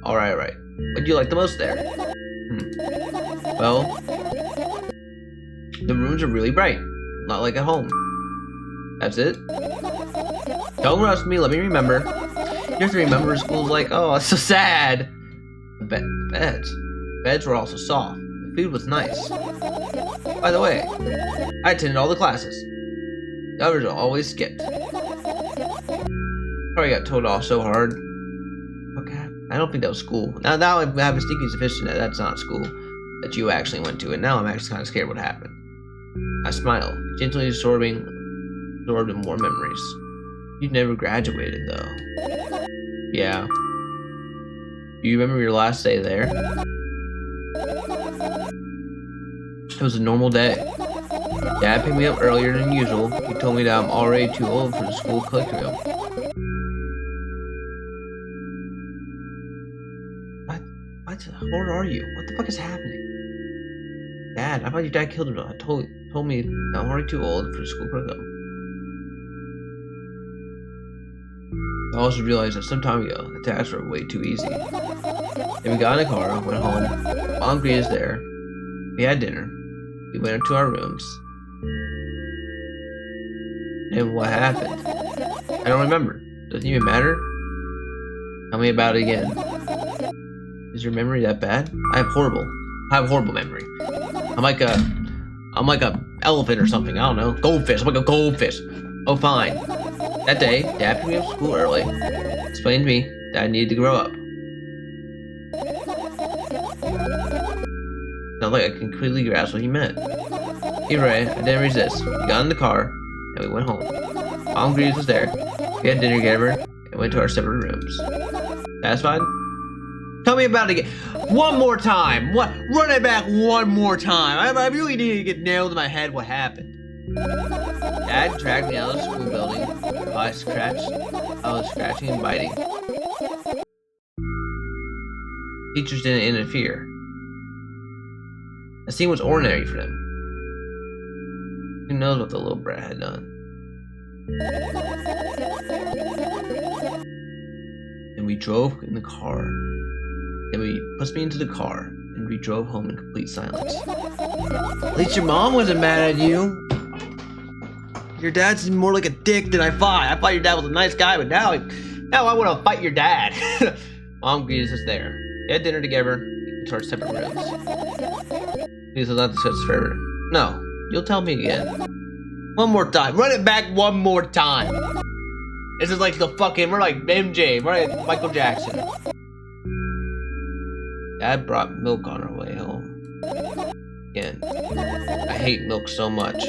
Alright. What do you like the most there? Well, the rooms are really bright. Not like at home. That's it? Don't rush me, let me remember. You have to remember school's like, oh, it's so sad. The beds were also soft. The food was nice. By the way, I attended all the classes. The others are always skipped. Probably got told off so hard. I don't think that was school. Now I have a sneaky suspicion that that's not school that you actually went to, and now I'm actually kind of scared what happened. I smile, gently absorbed in more memories. You never graduated, though. Yeah. Do you remember your last day there? It was a normal day. Dad picked me up earlier than usual. He told me that I'm already too old for the school curriculum. What? How old are you? What the fuck is happening? Dad, I thought your dad killed him. Told me that I'm already too old for the school curriculum. I also realized that some time ago, the tasks were way too easy. Then we got in the car, went home. Mom greeted us there. We had dinner. We went up to our rooms. And what happened? I don't remember. Doesn't even matter. Tell me about it again. Is your memory that bad? I have horrible memory. I'm like a elephant or something. I don't know. Goldfish. I'm like a goldfish. Oh, fine. That day, Dad picked me up to school early. Explained to me that I needed to grow up. Not like I completely grasped what he meant. Either way, I didn't resist. We got in the car and we went home. Mom greeted us there. We had dinner together and went to our separate rooms. Satisfied? Tell me about it again. One more time. What? Run it back one more time. I really need to get nailed in my head what happened. Dad dragged me out of the school building. I was scratching and biting. Teachers didn't interfere. The scene was ordinary for them. Who knows what the little brat had done? Then we drove in the car. Then we pushed me into the car, and we drove home in complete silence. At least your mom wasn't mad at you. Your dad's more like a dick than I thought. I thought your dad was a nice guy, but now I want to fight your dad. Mom greeted us there. We had dinner together into our separate rooms. Please let's not discuss further. No, you'll tell me again. One more time. Run it back one more time. This is like we're like MJ, we're like Michael Jackson. Dad brought milk on our way home. Again, I hate milk so much.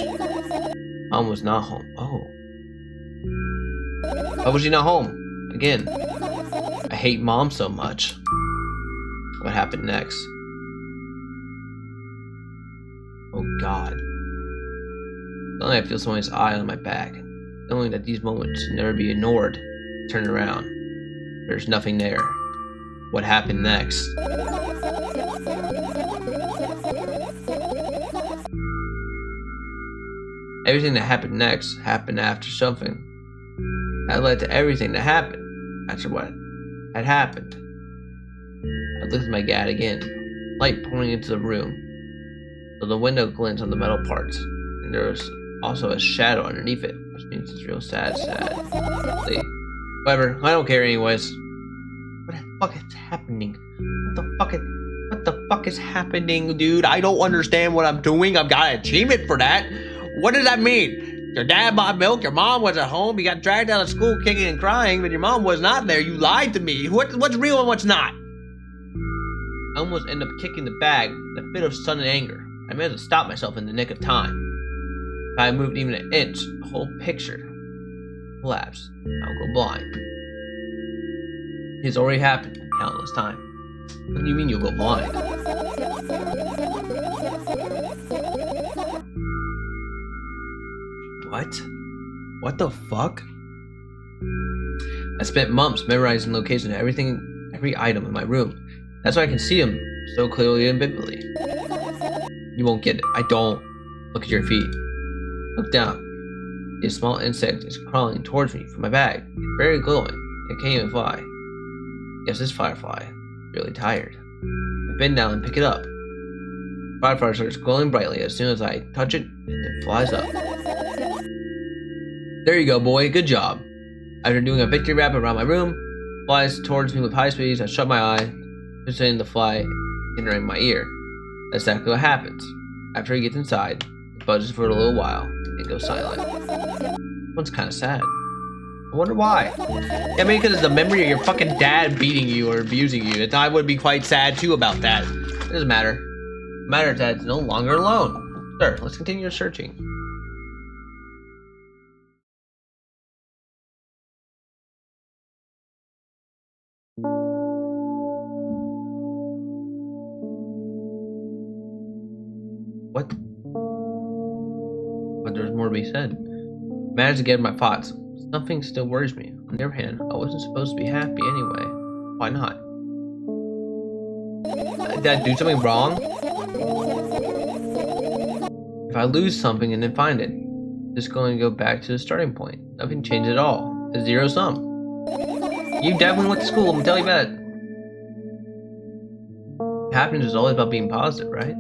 Mom was not home. Oh. Why was she not home? Again, I hate Mom so much. What happened next? Oh God. Suddenly I feel someone's eye on my back, knowing that these moments should never be ignored. Turn around. There's nothing there. What happened next? Everything that happened next happened after something. That led to everything that happened after what had happened. I looked at my dad again, light pouring into the room. So the window glints on the metal parts, and there was also a shadow underneath it, which means it's real sad. Whatever, I don't care anyways. What the fuck is happening? What the fuck is happening, dude? I don't understand what I'm doing. I've got an achievement for that. What does that mean? Your dad bought milk, your mom was at home, you got dragged out of school kicking and crying, but your mom was not there. You lied to me. What's real and what's not? I almost end up kicking the bag in a fit of sudden anger. I managed to stop myself in the nick of time. If I had moved even an inch, the whole picture collapsed. I'll go blind. It's already happened countless times. What do you mean you'll go blind? What? What the fuck? I spent months memorizing the location of every item in my room. That's why I can see them so clearly and vividly. You won't get it. I don't. Look at your feet. Look down. A small insect is crawling towards me from my bag. It's very glowing. It can't even fly. Guess this firefly is really tired. I bend down and pick it up. The firefly starts glowing brightly. As soon as I touch it, it flies up. There you go, boy. Good job. After doing a victory rap around my room, it flies towards me with high speed. I shut my eye, listening to the fly entering my ear. That's exactly what happens. After he gets inside, it buzzes for a little while, and goes silent. One's kind of sad. I wonder why. Yeah, maybe because it's the memory of your fucking dad beating you or abusing you. I would be quite sad too about that. It doesn't matter. It matters that it's no longer alone. Sure, let's continue searching. What? But there's more to be said. I managed to get my thoughts. Something still worries me. On the other hand, I wasn't supposed to be happy anyway. Why not? Did I do something wrong? If I lose something and then find it, it's just going to go back to the starting point. Nothing changed at all. It's zero sum. You definitely went to school, I'm gonna tell you that. Happiness is always about being positive, right?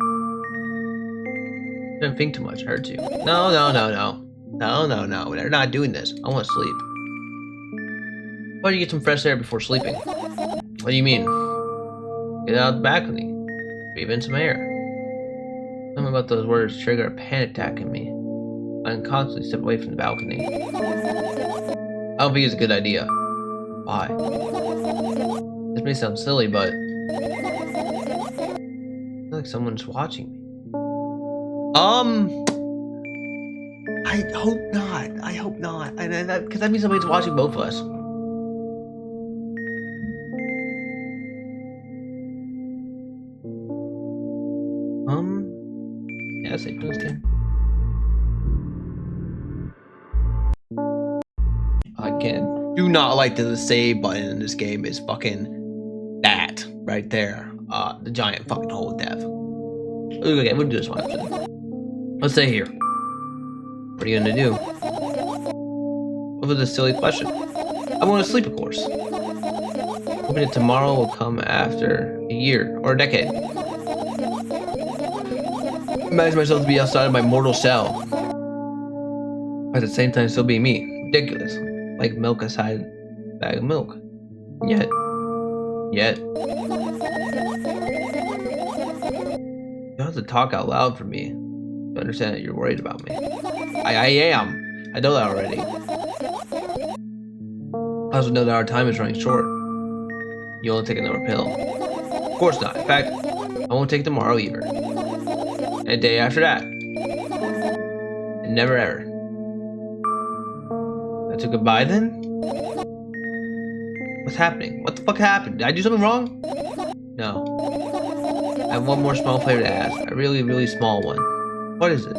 Don't think too much, hurts you. No. No, we're not doing this. I want to sleep. Why don't you get some fresh air before sleeping? What do you mean? Get out of the balcony. Breathe in some air. Something about those words trigger a panic attack in me. I unconsciously step away from the balcony. I don't think it's a good idea. Why? This may sound silly, but I feel like someone's watching me. I hope not. I hope not. Because that means somebody's watching both of us. Yeah, save this game. Again, do not like that the save button in this game is fucking that right there. The giant fucking hole of death. Okay, we'll do this one. Let's stay here. What are you gonna do? What was a silly question? I want to sleep, of course. Hoping that tomorrow will come after a year or a decade. Imagine myself to be outside of my mortal shell, but at the same time still be me. Ridiculous. Like milk aside a bag of milk. Yet. You don't have to talk out loud for me to understand that you're worried about me. I am. I know that already. I also know that our time is running short. You only take another pill. Of course not. In fact, I won't take tomorrow either. And a day after that. And never ever. That's a goodbye then? What's happening? What the fuck happened? Did I do something wrong? No. I have one more small favor to ask. A really, really small one. What is it?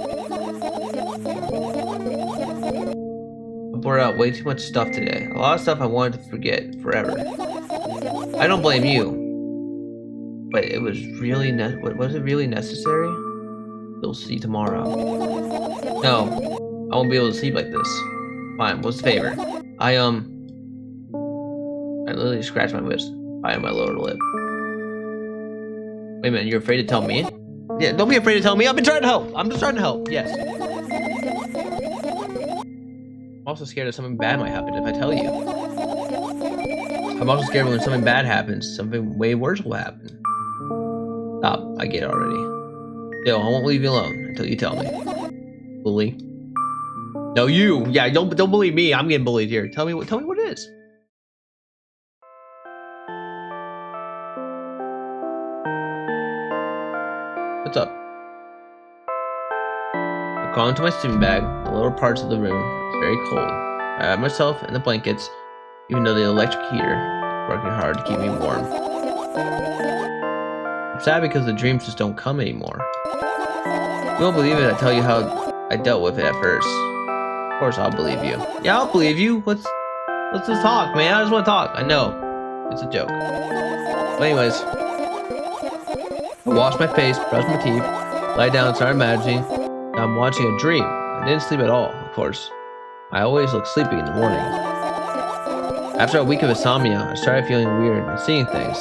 I poured out way too much stuff today. A lot of stuff I wanted to forget forever. I don't blame you. But it was really was it really necessary? You'll see tomorrow. No, I won't be able to sleep like this. Fine, what's the favor? I literally scratched my lips by my lower lip. Wait a minute, you're afraid to tell me? Yeah, don't be afraid to tell me. I've been trying to help. I'm just trying to help. Yes. I'm also scared that something bad might happen if I tell you. I'm also scared when something bad happens, something way worse will happen. Stop. I get it already. Still, I won't leave you alone until you tell me. Bully. No, you. Yeah, don't bully me. I'm getting bullied here. Tell me what it is. What's up? I crawl into my sleeping bag. The lower parts of the room is very cold. I wrap myself in the blankets, even though the electric heater is working hard to keep me warm. I'm sad because the dreams just don't come anymore. You won't believe it. I tell you how I dealt with it at first. Of course, I'll believe you. Yeah, I'll believe you. Let's just talk, man. I just want to talk. I know it's a joke. But anyways, I washed my face, brushed my teeth, lied down, and started imagining that I'm watching a dream. I didn't sleep at all, of course. I always look sleepy in the morning. After a week of insomnia, I started feeling weird and seeing things.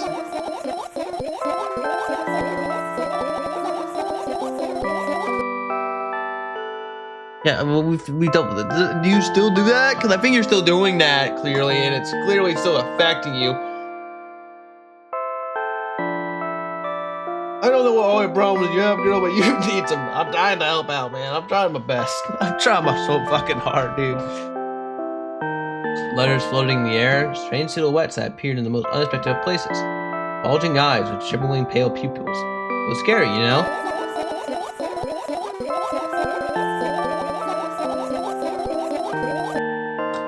Yeah, well, we don't. Do you still do that? Because I think you're still doing that, clearly, and it's clearly still affecting you. I don't know what all your problems you have, girl, but you need some. I'm trying to help out, man. I'm trying my best. I'm trying my so fucking hard, dude. letters floating in the air, strange silhouettes that appeared in the most unexpected of places. Bulging eyes with shriveling pale pupils. It was scary, you know?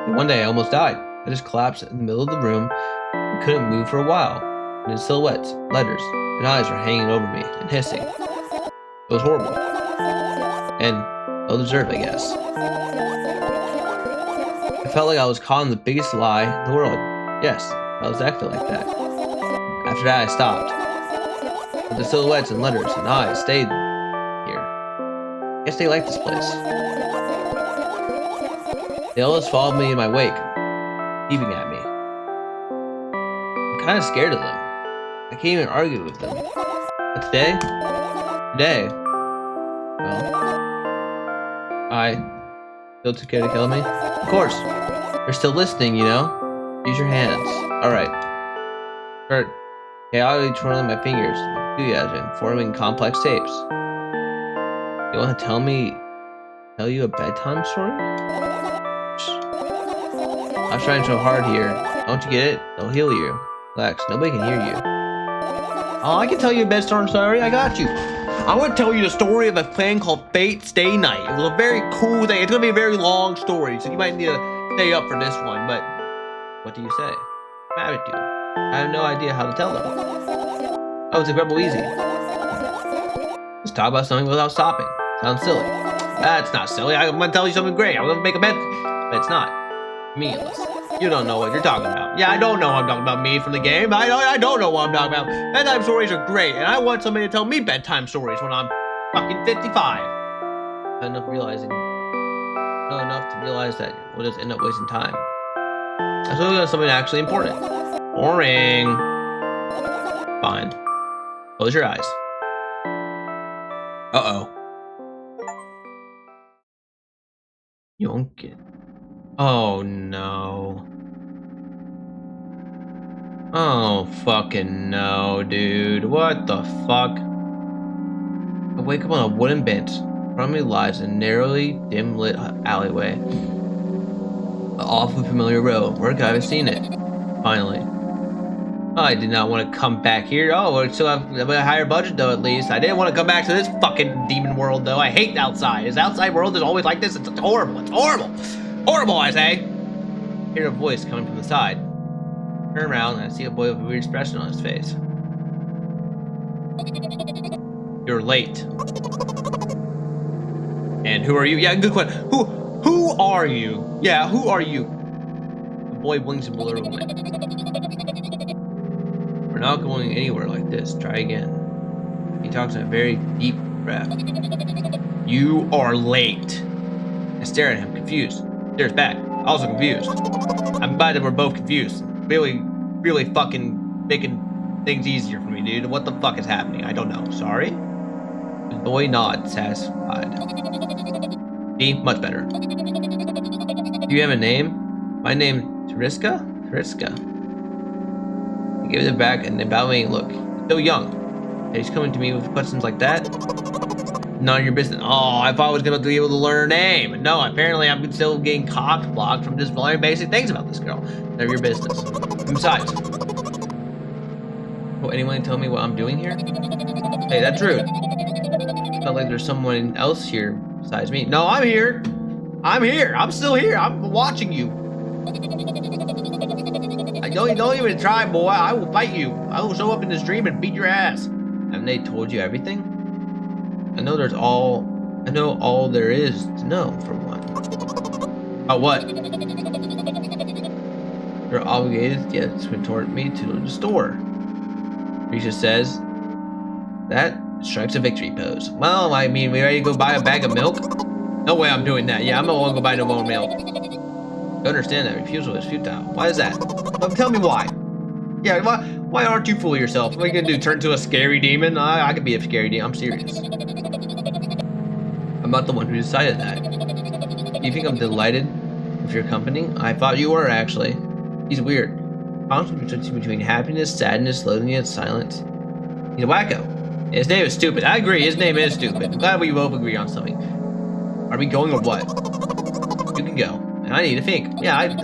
And one day I almost died. I just collapsed in the middle of the room and couldn't move for a while. And the silhouettes, letters, and eyes were hanging over me and hissing. It was horrible. And well-deserved, I guess. I felt like I was caught in the biggest lie in the world. Yes, I was acting like that. After that, I stopped. But the silhouettes and letters and eyes stayed here. I guess they liked this place. They always followed me in my wake, peeping at me. I'm kind of scared of them. I can't even argue with them. But today, well, I still too scared to kill me? Of course. They're still listening, you know? Use your hands. Alright. Start chaotically twirling my fingers with enthusiasm, forming complex shapes. You want to tell you a bedtime story? I'm trying so hard here. Don't you get it? They'll heal you. Relax, nobody can hear you. Oh, I can tell you a bedtime story. I got you. I want to tell you the story of a thing called Fate Stay Night. It was a very cool thing. It's going to be a very long story, so you might need to stay up for this one, but what do you say? I'm happy to. I have no idea how to tell them. Oh, it's incredible easy. Just talk about something without stopping. Sounds silly. That's not silly. I'm going to tell you something great. I'm going to make a bed. But it's not. Meaningless. You don't know what you're talking about. Yeah, I don't know I'm talking about me from the game. I don't know what I'm talking about. Bedtime stories are great, and I want somebody to tell me bedtime stories when I'm fucking 55. Not enough to realize that we'll just end up wasting time. I was looking at something actually important. Boring. Fine. Close your eyes. Uh-oh. You won't get... Oh, no. Oh, fucking no, dude. What the fuck? I wake up on a wooden bench. In front of me lies a narrowly, dim-lit alleyway. An awfully familiar road. Where could I have seen it? Finally. I did not want to come back here. Oh, we still have a higher budget, though, at least. I didn't want to come back to this fucking demon world, though. I hate outside. This outside world is always like this. It's horrible. It's horrible. Horrible, I say. I hear a voice coming from the side. I turn around and I see a boy with a weird expression on his face. You're late. And who are you? Yeah, good question. Who are you? Yeah, who are you? The boy blinks and blurs away. We're not going anywhere like this. Try again. He talks in a very deep breath. You are late. I stare at him, confused. Stares back, also confused. I'm glad that we're both confused. Really fucking making things easier for me, dude. What the fuck is happening? I don't know. Sorry? The boy nods, satisfied. See? Much better. Do you have a name? My name, Triska? Triska. I give it back and evaluating look. He's so young. And he's coming to me with questions like that? None of your business. Oh, I thought I was going to be able to learn her name. No, apparently I'm still getting cock-blocked from just learning basic things about this girl. None of your business. And besides, will anyone tell me what I'm doing here? Hey, that's rude. Felt like there's someone else here besides me. No, I'm here. I'm here. I'm still here. I'm watching you. Don't even try, boy. I will fight you. I will show up in this dream and beat your ass. Haven't they told you everything? I know all there is to know, for one. Oh, what? You're obligated to escort me to the store. Risha says. That strikes a victory pose. Well, I mean, we ready to go buy a bag of milk? No way I'm doing that. Yeah, I'm not going to go buy no more milk. I understand that refusal is futile. Why is that? Well, tell me why. Yeah, why aren't you fooling yourself? What are you going to do, turn into a scary demon? I could be a scary demon. I'm serious. I'm not the one who decided that. Do you think I'm delighted with your company? I thought you were, actually. He's weird. Constantly between happiness, sadness, loneliness, and silence. He's a wacko. His name is stupid. I agree, his name is stupid. I'm glad we both agree on something. Are we going or what? You can go. I need to think. Yeah, you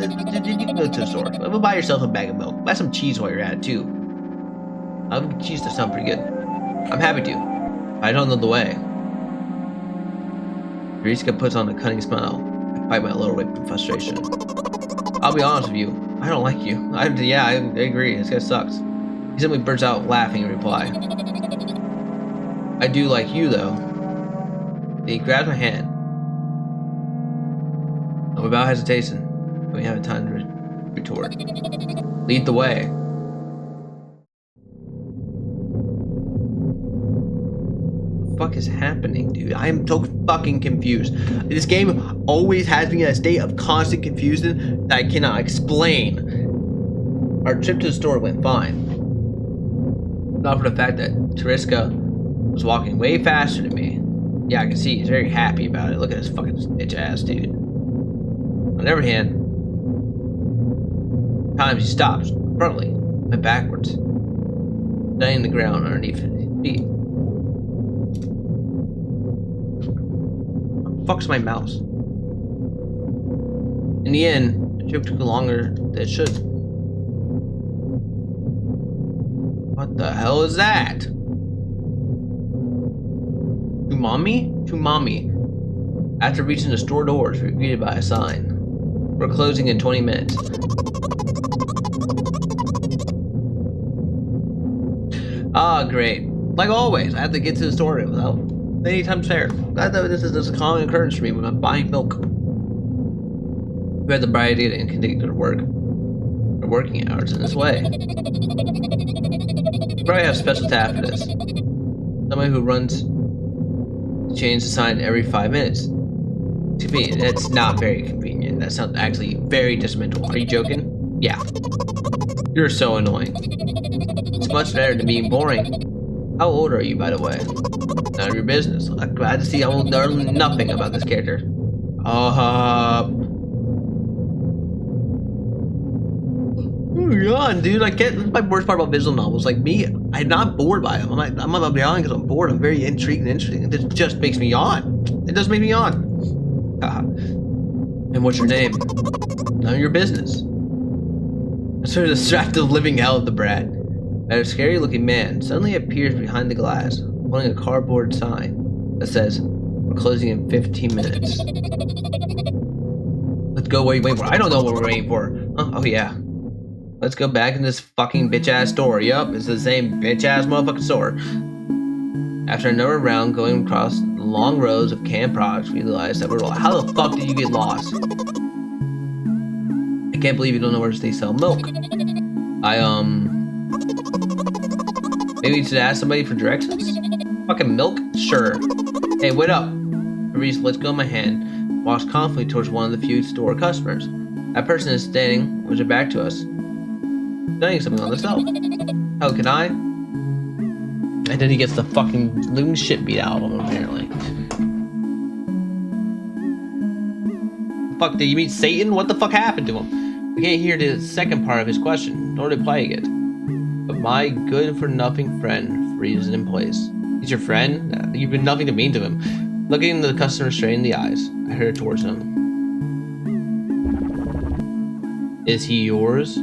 can go to the store. We'll buy yourself a bag of milk. Buy some cheese while you're at it, too. Cheese does sound pretty good. I'm happy to. I don't know the way. Teresa puts on a cunning smile. I bite my lower lip in frustration. I'll be honest with you. I don't like you. I agree. This guy sucks. He simply bursts out laughing in reply. I do like you, though. Then he grabs my hand. Without hesitation, we have time to retort. Lead the way. What the fuck is happening, dude? I am so fucking confused. This game always has me in a state of constant confusion that I cannot explain. Our trip to the store went fine. Not for the fact that Teresa was walking way faster than me. Yeah, I can see he's very happy about it. Look at this fucking bitch ass, dude. On the other hand, times he stops abruptly, went backwards, studying the ground underneath his feet. What the fuck's my mouse? In the end, the trip took longer than it should. What the hell is that? To mommy? To mommy. After reaching the store doors, we were greeted by a sign. We're closing in 20 minutes. Ah, great. Like always, I have to get to the store without any time spare. Glad that this is a common occurrence for me when I'm buying milk. We had the bright idea to continue to work. Our working hours in this way. We probably have special staff for this. Somebody who runs change the sign every 5 minutes. Convenient. That's not very convenient. That sounds actually very detrimental. Are you joking? Yeah. You're so annoying. It's much better than being boring. How old are you, by the way? None of your business. I'm glad to see I will learn nothing about this character. God, dude, I can't. That's my worst part about visual novels. Like me, I'm not bored by them. I'm not beyond because I'm bored. I'm very intrigued and interesting. It just makes me yawn. It does make me yawn. And what's your name? None of your business. I sort of distracted the living hell of the brat. A scary-looking man suddenly appears behind the glass, holding a cardboard sign that says, "We're closing in 15 minutes." Let's go. What are you waiting for? I don't know what we're waiting for. Oh yeah. Let's go back in this fucking bitch-ass store. Yup, it's the same bitch-ass motherfucking store. After another round going across the long rows of canned products, we realized that we're lost. How the fuck did you get lost? I can't believe you don't know where they sell milk. Maybe you should ask somebody for directions? Fucking milk? Sure. Hey, wait up. Reese lets go of my hand, walks confidently towards one of the few store customers. That person is standing with their back to us, studying something on the shelf. How can I? And then he gets the fucking loon shit beat out of him, apparently. Fuck, did you meet Satan? What the fuck happened to him? I can't hear the second part of his question, nor did playing it. But my good-for-nothing friend freezes in place. He's your friend? You've been nothing to mean to him. Looking the customer straight in the eyes, I heard towards him. Is he yours?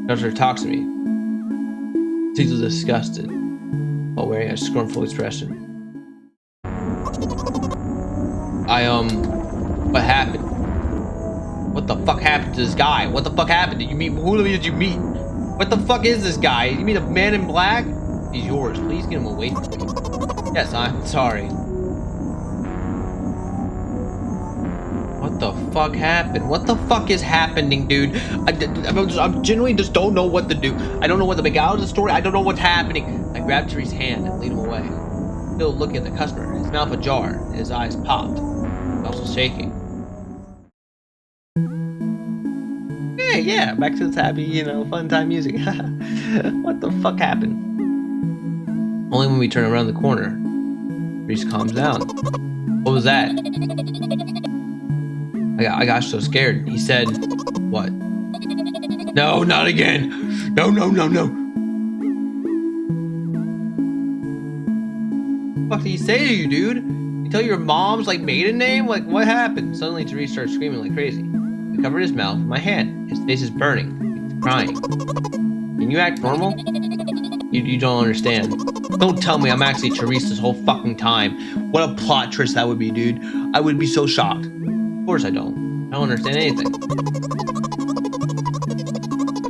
Customer talks to me. Seems disgusted, while wearing a scornful expression. What happened? What the fuck happened to this guy? What the fuck happened? Did you meet? Who did you meet? What the fuck is this guy? You mean a man in black? He's yours. Please get him away from me. Yes, I'm sorry. What the fuck happened? What the fuck is happening, dude? I genuinely just don't know what to do. I don't know what to make out of the story. I don't know what's happening. I grabbed Teresa's hand and lead him away. Still looking at the customer, his mouth ajar, and his eyes popped, also shaking. Hey, yeah, back to this happy, fun time music. What the fuck happened? Only when we turn around the corner, Reese calms down. What was that? I got so scared. He said, what? No, not again. No. What the fuck did he say to you, dude? Did tell your mom's like maiden name? Like what happened? Suddenly Therese starts screaming like crazy. I covered his mouth with my hand. His face is burning. He's crying. Can you act normal? You don't understand. Don't tell me I'm actually Therese this whole fucking time. What a plot twist that would be, dude. I would be so shocked. Of course I don't. I don't understand anything.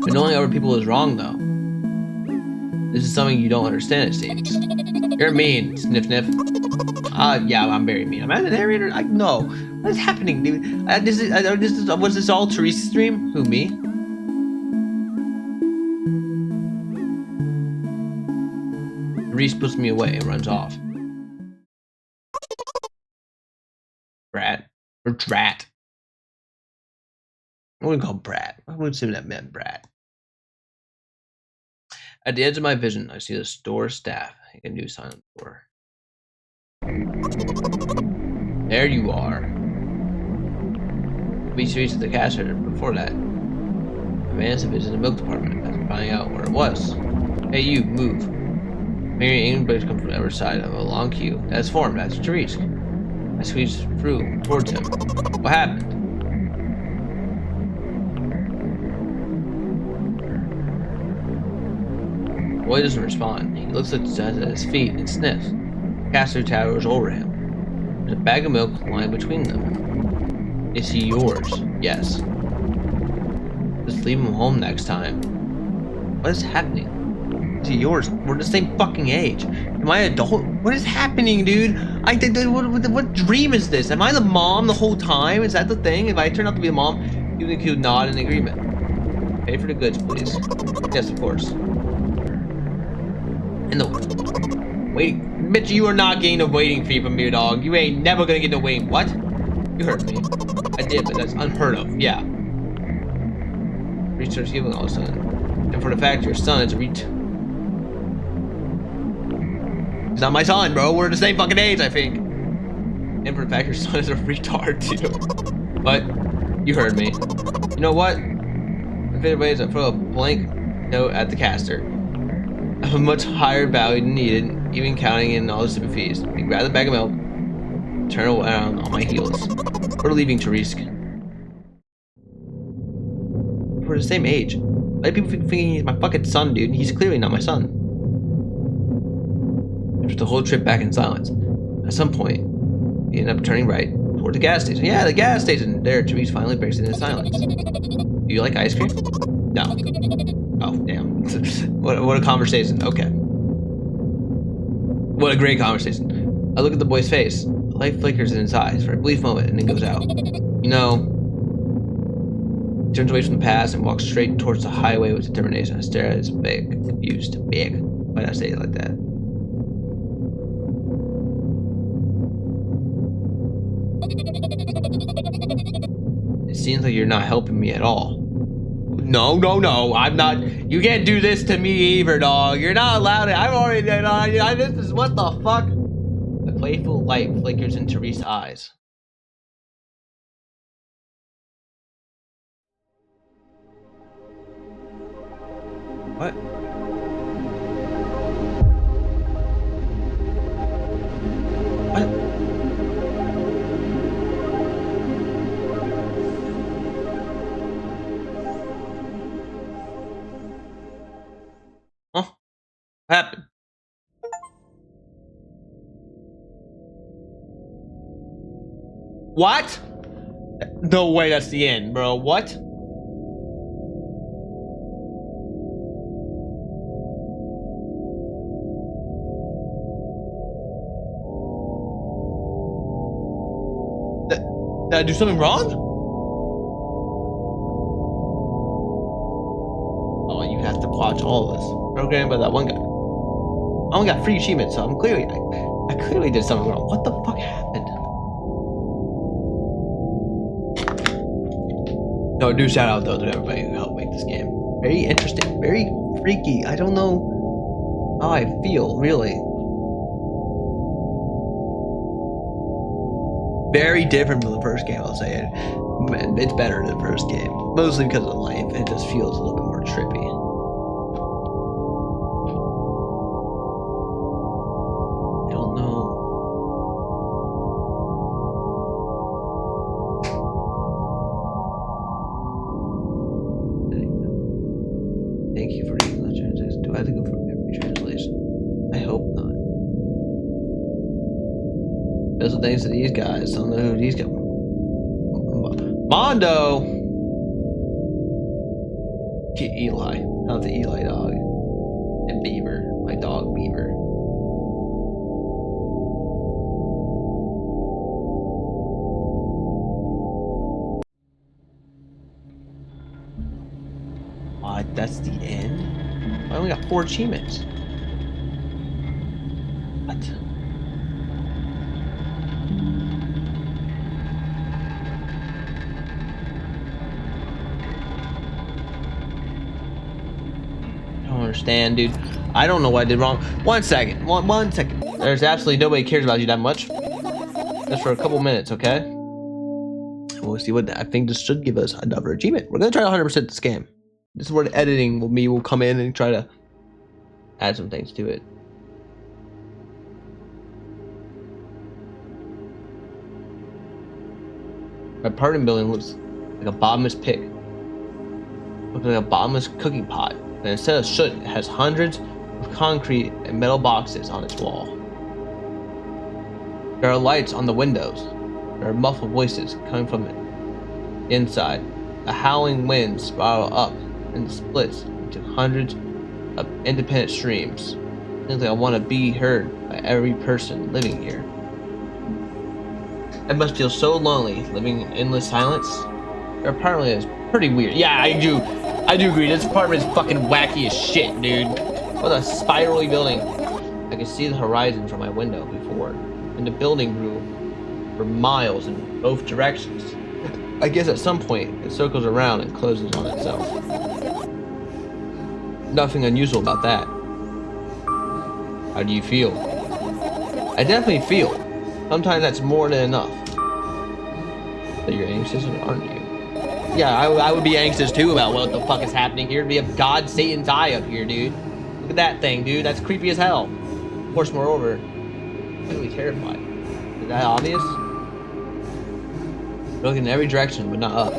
But knowing other people is wrong, though. This is something you don't understand, it seems. You're mean, sniff sniff. Yeah, I'm very mean. Am I the narrator? No. What is happening, dude? Was this all Therese's dream? Who, me? Therese puts me away and runs off. Brat. Or Drat. I wouldn't call Brat. I would assume that meant Brat. At the edge of my vision, I see the store staff. I can do silent door. There you are. We reached the cash register before that. I managed to visit the milk department after finding out where it was. Hey, you, move. Mary English comes from the other side of a long queue that has formed. That's Therese. I squeezed through towards him. What happened? The boy doesn't respond. He looks at his feet and sniffs. The caster towers over him. There's a bag of milk lying between them. Is he yours? Yes. Just leave him home next time. What is happening? Is he yours? We're the same fucking age. Am I adult? What is happening, dude? What dream is this? Am I the mom the whole time? Is that the thing? If I turn out to be the mom, you think he would nod in agreement. Pay for the goods, please. Yes, of course. And the wait, bitch, you are not getting a waiting fee from me, dog. You ain't never gonna get no waiting. What? You heard me. I did, but that's unheard of. Yeah. Research giving all of a sudden. And for the fact your son is a He's not my son, bro. We're the same fucking age, I think. And for the fact your son is a retard too. But you heard me. You know what? The favorite way is I throw a blank note at the caster. Of a much higher value than needed, even counting in all the stupid fees. I grab the bag of milk, turn around on my heels. We're leaving Therese. We're the same age. Why do people thinking he's my fucking son, dude? He's clearly not my son. After the whole trip back in silence, at some point, we end up turning right toward the gas station. Yeah, the gas station! There, Therese finally breaks into silence. Do you like ice cream? No. Oh, damn. What a conversation. Okay. What a great conversation. I look at the boy's face. The light flickers in his eyes for a brief moment and then goes out. You know, he turns away from the past and walks straight towards the highway with determination. I stare at his big, confused, big. Why did I say it like that? It seems like you're not helping me at all. No, I'm not. You can't do this to me either, dog. You're not allowed to. I've already done. This is what the fuck? A playful light flickers in Therese's eyes. What? What? Huh? What happened? What? No way, that's the end, bro. What? Did I do something wrong? Oh, you have to watch all of this. Programmed by that one guy. I only got free achievements, so I clearly did something wrong. What the fuck happened? No, do shout out though to everybody who helped make this game. Very interesting, very freaky. I don't know how I feel, really. Very different from the first game, I'll say it. It's better than the first game. Mostly because of the life. It just feels a little bit more trippy. I don't know. Thank you for reading the translation. Do I have to go for every translation? I hope not. Special thanks to these guys. I don't know who these guys. Mondo. Eli. Not the Eli dog. And Beaver. My dog Beaver. What? That's the end? I only got 4 achievements. What? I don't understand, dude. I don't know what I did wrong. One second. One second. There's absolutely nobody cares about you that much. Just for a couple minutes, okay? We'll see what I think this should give us another achievement. We're gonna try 100% this game. This is where the editing will come in and try to add some things to it. My apartment building looks like a bottomless pit. Looks like a bottomless cooking pot. And instead of soot, it has hundreds of concrete and metal boxes on its wall. There are lights on the windows. There are muffled voices coming from it. Inside, a howling wind spirals up and splits into hundreds of independent streams. Seems like I want to be heard by every person living here. I must feel so lonely living in endless silence. Their apartment is pretty weird. Yeah, I do agree. This apartment is fucking wacky as shit, dude. What a spirally building. I could see the horizon from my window before, and the building grew for miles in both directions. I guess at some point it circles around and closes on itself. Nothing unusual about that. How do you feel? I definitely feel. Sometimes that's more than enough. But you're anxious, aren't you? Yeah, I would be anxious too about what the fuck is happening here. It'd be a God Satan's eye up here, dude. Look at that thing, dude. That's creepy as hell. Of course, moreover, I'm really terrified. Is that obvious? Look in every direction, but not up.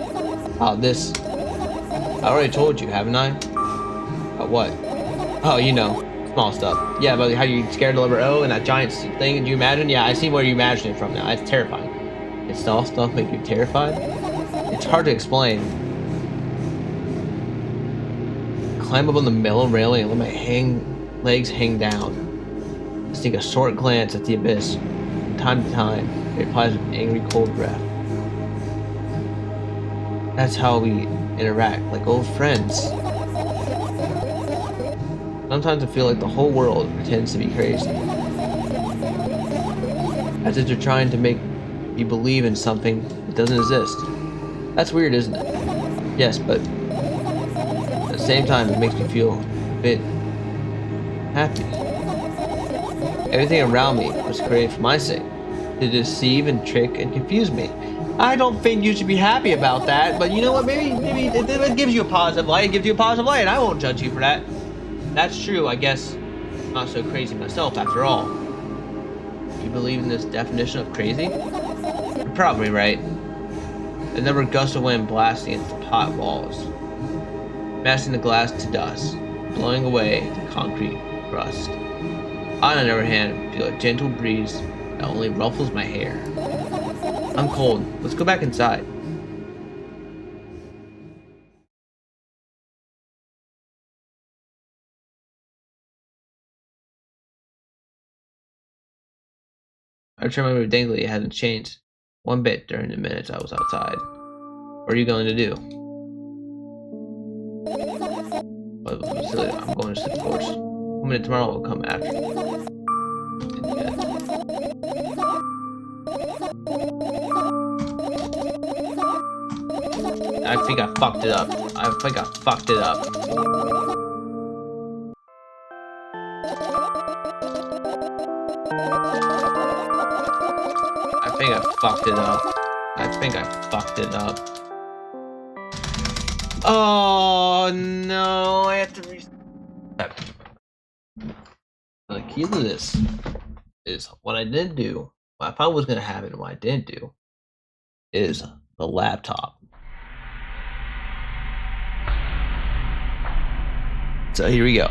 Oh, this. I already told you, haven't I? About what? Oh, you know, small stuff. Yeah, but how you scared the letter O and that giant thing, did you imagine? Yeah, I see where you imagine it from now. It's terrifying. It's small stuff make you terrified? It's hard to explain. Climb up on the metal railing and let my legs hang down. I sneak a short glance at the abyss. From time to time, it replies with angry, cold breath. That's how we interact, like old friends. Sometimes I feel like the whole world pretends to be crazy. As if they're trying to make you believe in something that doesn't exist. That's weird, isn't it? Yes, but at the same time, it makes me feel a bit happy. Everything around me was created for my sake, to deceive and trick and confuse me. I don't think you should be happy about that, but you know what? Maybe it gives you a positive light. It gives you a positive light, and I won't judge you for that. That's true, I guess. I'm not so crazy myself, after all. You believe in this definition of crazy? You're probably right. Another gust of wind blasting against the pot walls, smashing the glass to dust, blowing away the concrete crust. I, on the other hand, feel a gentle breeze that only ruffles my hair. I'm cold. Let's go back inside. I turned my mood daily. It hasn't changed one bit during the minutes I was outside. What are you going to do? I'm going to sleep, of course. 1 minute tomorrow will come after. I think I fucked it up. I think I fucked it up. I think I fucked it up. I think I fucked it up. Oh no, I have to reset. The key to this is what I didn't do. What I thought was going to happen and what I didn't do is the laptop. So here we go.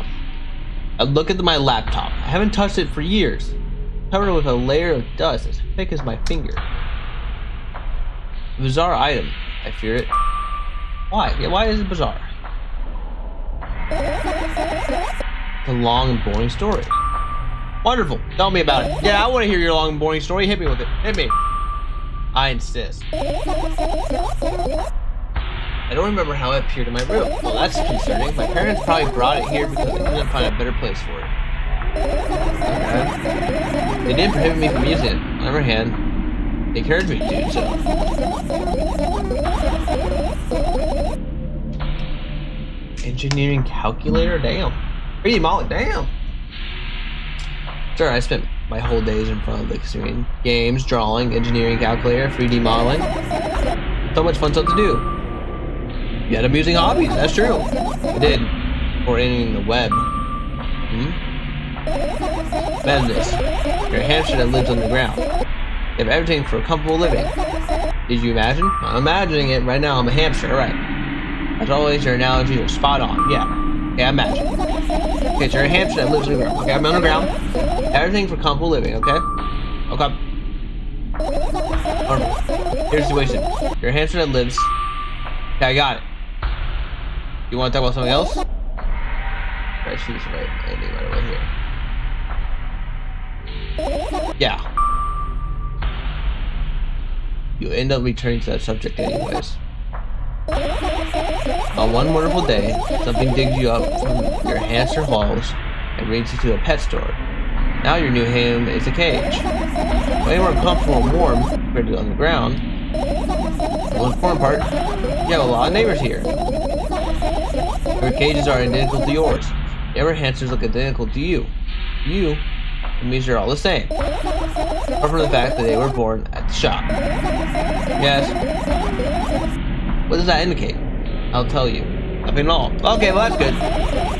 I look at my laptop. I haven't touched it for years. Covered with a layer of dust as thick as my finger. A bizarre item. I fear it. Why? Yeah, why is it bizarre? It's a long and boring story. Wonderful. Tell me about it. Yeah, I want to hear your long and boring story. Hit me with it. Hit me. I insist. I don't remember how it appeared in my room. Well, that's concerning. My parents probably brought it here because they couldn't find a better place for it. Okay. They didn't prohibit me from using it. On the other hand, they encouraged me to do so. Engineering calculator? Damn. 3D modeling? Damn. Sure, I spent my whole days in front of the screen. Games, drawing, engineering calculator, 3D modeling. So much fun stuff to do. You had amusing hobbies, that's true. I did. Before entering the web. Imagine this. You're a hamster that lives on the ground. You have everything for a comfortable living. Did you imagine? I'm imagining it right now. I'm a hamster, alright. As always, your analogies are spot on. Yeah. Okay, I imagine. Okay, so you're a hamster that lives on the ground. Okay, I'm on the ground. Everything for comfortable living, okay? Okay. Normal. Here's the situation. You're a hamster that lives... Okay, I got it. You want to talk about something else? Right, choose the right ending right over here. Yeah. You end up returning to that subject anyways. On one wonderful day, something digs you up from your hamster halls and brings you to a pet store. Now your new home is a cage. Way more comfortable and warm compared to on the ground. The most important part, you have a lot of neighbors here. Their cages are identical to yours. The other hamsters look identical to you. It means you're all the same. Apart from the fact that they were born at the shop. Yes. What does that indicate? I'll tell you. Nothing at all. Okay, well that's good.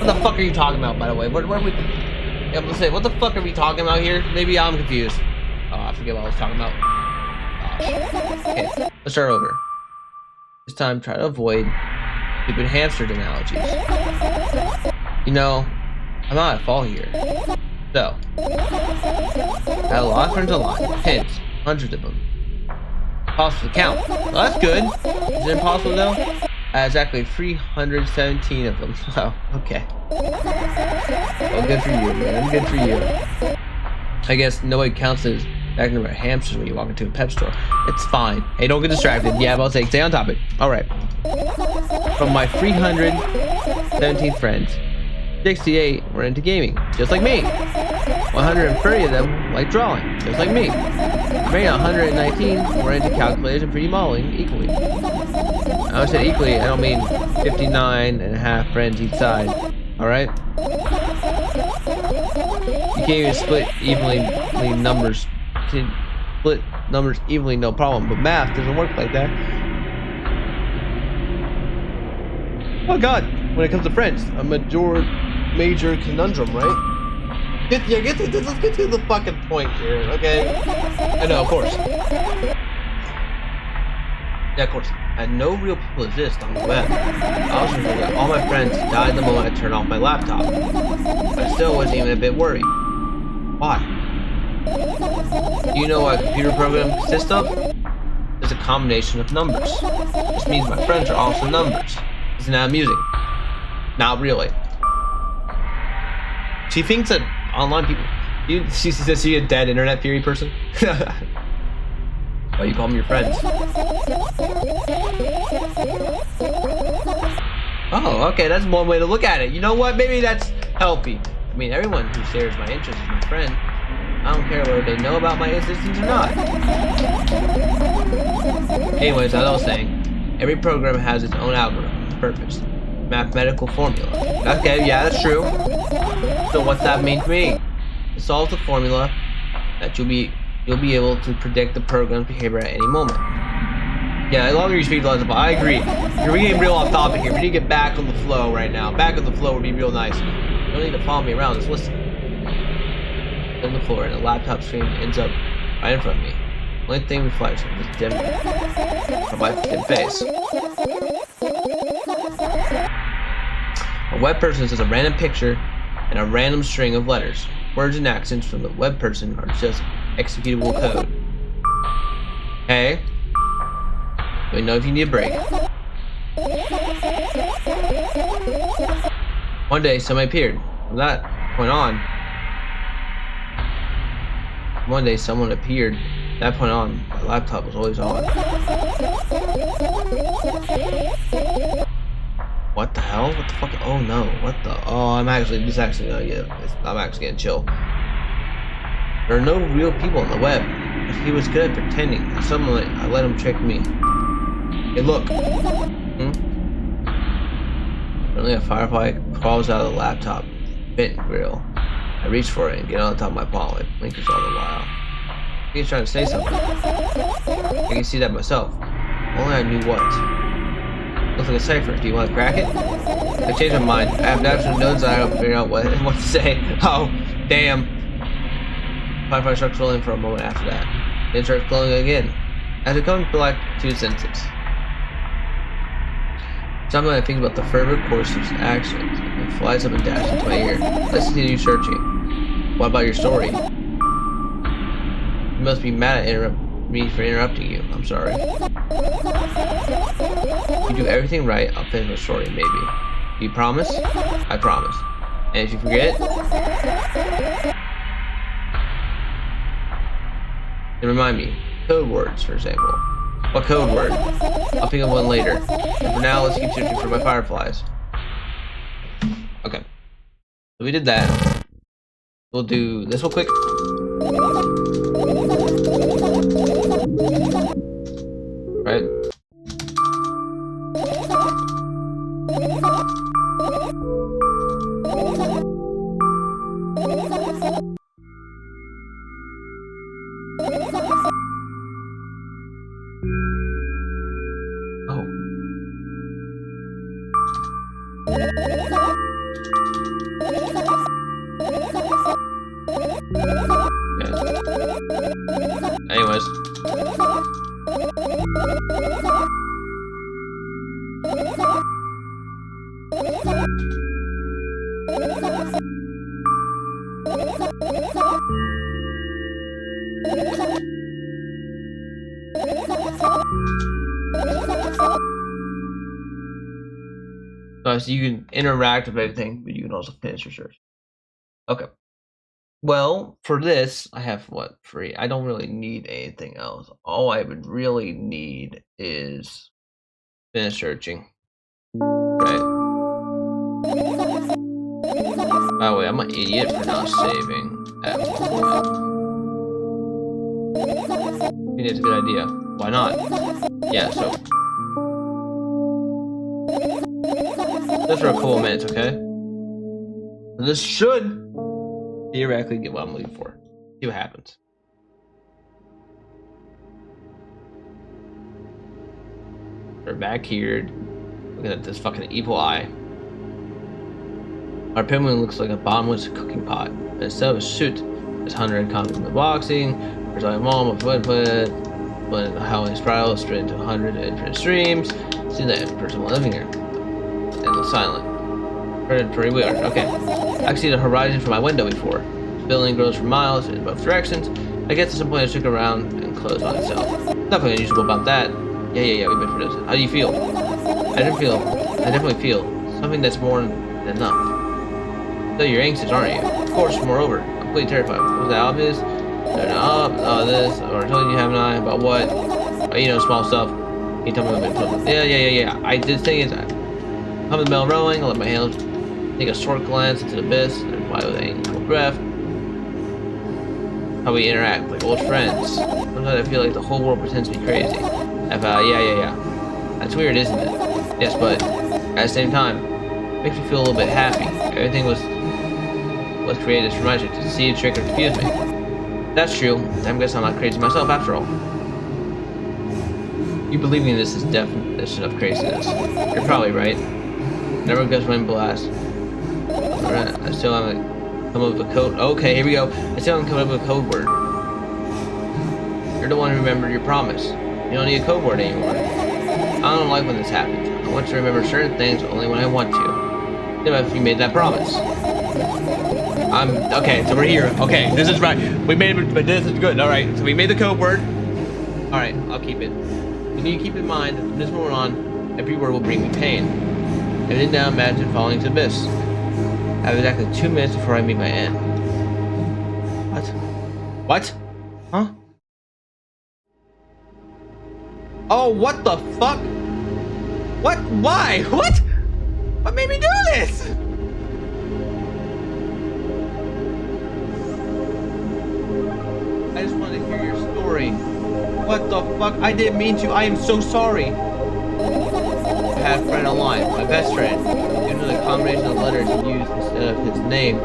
What the fuck are you talking about, by the way? What are we... Yeah, I'm gonna say, what the fuck are we talking about here? Maybe I'm confused. Oh, I forget what I was talking about. Gosh. Okay, let's start over. This time, try to avoid stupid hamster analogies. You know, I'm not at fault here. So, I had a lot of friends online. Tens, hundreds of them. Impossible to count. Well, that's good. Is it impossible though? I had exactly 317 of them. Oh, okay. Well, good for you, man. Good for you. I guess nobody counts as acting about hamsters when you walk into a pet store. It's fine. Hey, don't get distracted. Yeah, but I'll say, stay on topic. Alright. From my 317 friends, 68 were into gaming, just like me. 130 of them like drawing, just like me. Maybe 119 were into calculators and 3D modeling equally. I would say equally, I don't mean 59 and a half friends each side. Alright? You can't even split evenly numbers. You can split numbers evenly, no problem, but math doesn't work like that. Oh god, when it comes to friends, a major conundrum, right? Let's get to the fucking point here, okay? I know, of course. Yeah, of course. And no real people exist on the web. I also know that all my friends died the moment I turned off my laptop. But I still wasn't even a bit worried. Why? Do you know what a computer program consists of? It's a combination of numbers. This means my friends are also numbers. Isn't that amusing? Not really. She thinks that online people... She says she's a dead internet theory person? Why you call them your friends? Oh, okay, that's one way to look at it. You know what? Maybe that's healthy. I mean, everyone who shares my interests is my friend. I don't care whether they know about my existence or not. Anyways, as I was saying, every program has its own algorithm, purpose, mathematical formula. Okay, yeah, that's true. So what's that mean to me? It solves the formula that you'll be able to predict the program's behavior at any moment. Yeah, the longer you speak, the less I agree. We're getting real off topic here. We need to get back on the flow right now. Back on the flow would be real nice. You don't need to follow me around, just listen. On the floor, and the laptop screen ends up right in front of me. The only thing reflects is dim from my dim face. A web person is just a random picture and a random string of letters. Words and accents from the web person are just executable code. Okay? Let me know if you need a break. One day, somebody appeared. From that point on, one day someone appeared. From that point on, my laptop was always on. What the hell? What the fuck? Oh no! What the? Oh, I'm actually getting chill. There are no real people on the web, but he was good at pretending. Suddenly, I let him trick me. Hey, look. Suddenly, a firefly crawls out of the laptop vent grill. I reach for it and get on top of my palm. It blinkers all the while. I think he's trying to say something. I can see that myself. Only I knew what. Looks like a cipher. Do you want to crack it? I changed my mind. I have absolute no desire to figure out what to say. Oh, damn. Firefly starts glowing for a moment after that. Then starts glowing again. As it comes back to its senses. Sometimes I think about the further course of actions and it flies up and dashes into my ear. Let's continue searching. What about your story? You must be mad at me for interrupting you. I'm sorry. If you do everything right, I'll finish my story, maybe. Do you promise? I promise. And if you forget, then remind me. Code words, for example. What code word? I'll think of one later. And for now, let's keep searching for my fireflies. Okay. So we did that. We'll do this real quick. Right? Oh. Yeah. Anyways. So you can interact with everything, but you can also finish your search. Okay. Well, for this, I have what? Free. I don't really need anything else. All I would really need is finish searching. Right. By the way, I'm an idiot for not saving at one point. I think it's a good idea. Why not? Yeah, so. Just for a couple of minutes, okay? And this should theoretically get what I'm looking for. See what happens. We're back here. Looking at this fucking evil eye. Our penguin looks like a bottomless cooking pot. But instead of a suit, this hunter and conflict boxing. There's like a mom of foot, but how his spiral straight into 100 infinite streams. See that person living here. And it's silent. Pretty weird. Okay. I can see the horizon from my window before. The building grows for miles in both directions. I guess at some point it took around and closed on itself. Nothing unusual about that. Yeah, we've been for this. How do you feel? I definitely feel something that's more than enough. So you're anxious, aren't you? Of course, moreover, I'm completely terrified. Was that obvious? This, or I told you have an eye about what? Small stuff. You tell me a bit. Yeah. I did think it's come the bell rolling, I let my hands take a short glance into the abyss, and reply with an angry breath. How we interact like old friends. Sometimes I feel like the whole world pretends to be crazy. Yeah. That's weird, isn't it? Yes, but at the same time, it makes me feel a little bit happy. Everything was created for my to deceive, trick, or confuse me. That's true. I guess I'm not crazy myself after all. You believing in this is definition of craziness. You're probably right. Never guess wind blast. Alright, I still haven't come up with a code. Okay, here we go. I still haven't come up with a code word. You're the one who remembered your promise. You don't need a code word anymore. I don't like when this happens. I want to remember certain things only when I want to. If you made that promise. Okay, so we're here. Okay, this is right. We made it, but this is good. All right, so we made the code word. All right, I'll keep it. You need to keep in mind that from this moment on, every word will bring me pain. If it now, imagine falling to the abyss. I have exactly 2 minutes before I meet my end. What? What? Huh? Oh, what the fuck? What? Why? What? What made me do this? I just want to hear your story. What the fuck? I didn't mean to. I am so sorry. I had a friend online, my best friend. Due to the combination of letters he used instead of his name,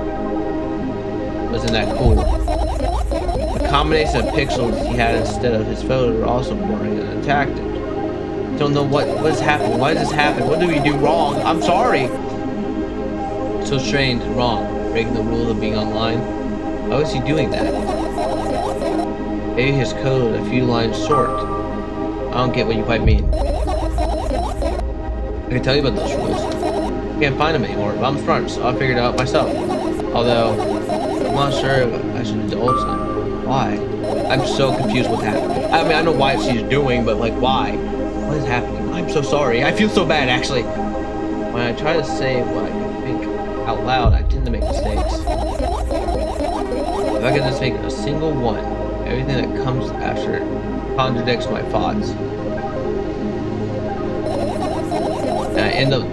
wasn't that cool. The combination of pixels he had instead of his photo were also boring and attacked him. Don't know what is happening. Why does this happen? What did we do wrong? I'm sorry. So strange and wrong, breaking the rules of being online. Why was he doing that? Maybe his code a few lines short. I don't get what you might mean. I can tell you about those rules. I can't find them anymore, but I'm smart, so I figured it out myself. Although, I'm not sure if I should indulge them. Why? I'm so confused what's happening. I mean, I know why she's doing, but like, why? What is happening? I'm so sorry. I feel so bad, actually. When I try to say what I think out loud, I tend to make mistakes. If I can just make a single one, everything that comes after it contradicts my thoughts. And I end up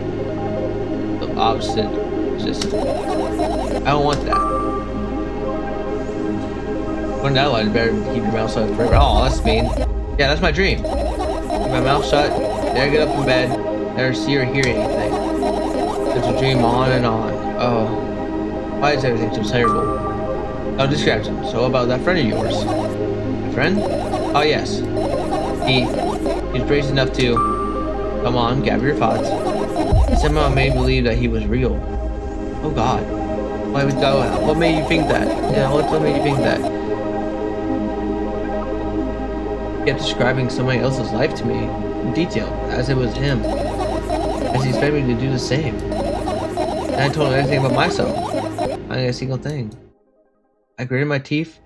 the opposite position. I don't want that. When that line, better keep your mouth shut forever. Oh, that's mean. Yeah, that's my dream. Keep my mouth shut, never get up in bed, never see or hear anything. There's a dream on and on. Oh, why is everything so terrible? No distraction. So about that friend of yours? My friend? Oh yes. He's brave enough to. Come on, gather your thoughts. He somehow made me believe that he was real. Oh God. Why would go? What made you think that? Yeah, what made you think that? He kept describing somebody else's life to me in detail, as it was him, as he expected me to do the same. And I told him everything about myself. Not a single thing. I gritted my teeth,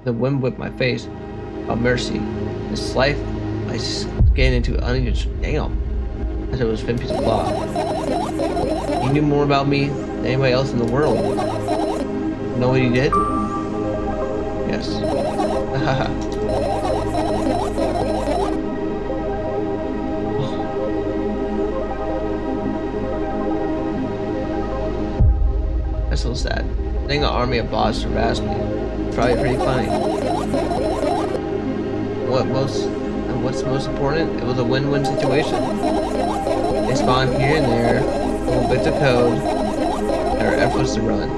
the wind whipped my face. Oh mercy! This life, my skin into uneven. Damn, as it was thin piece of cloth. He knew more about me than anybody else in the world. You know what he did? Yes. That's so sad. Getting an army of bots to harass me. Probably pretty funny. What's most important? It was a win-win situation. They spawned here and there, little bits of code, and our efforts to run.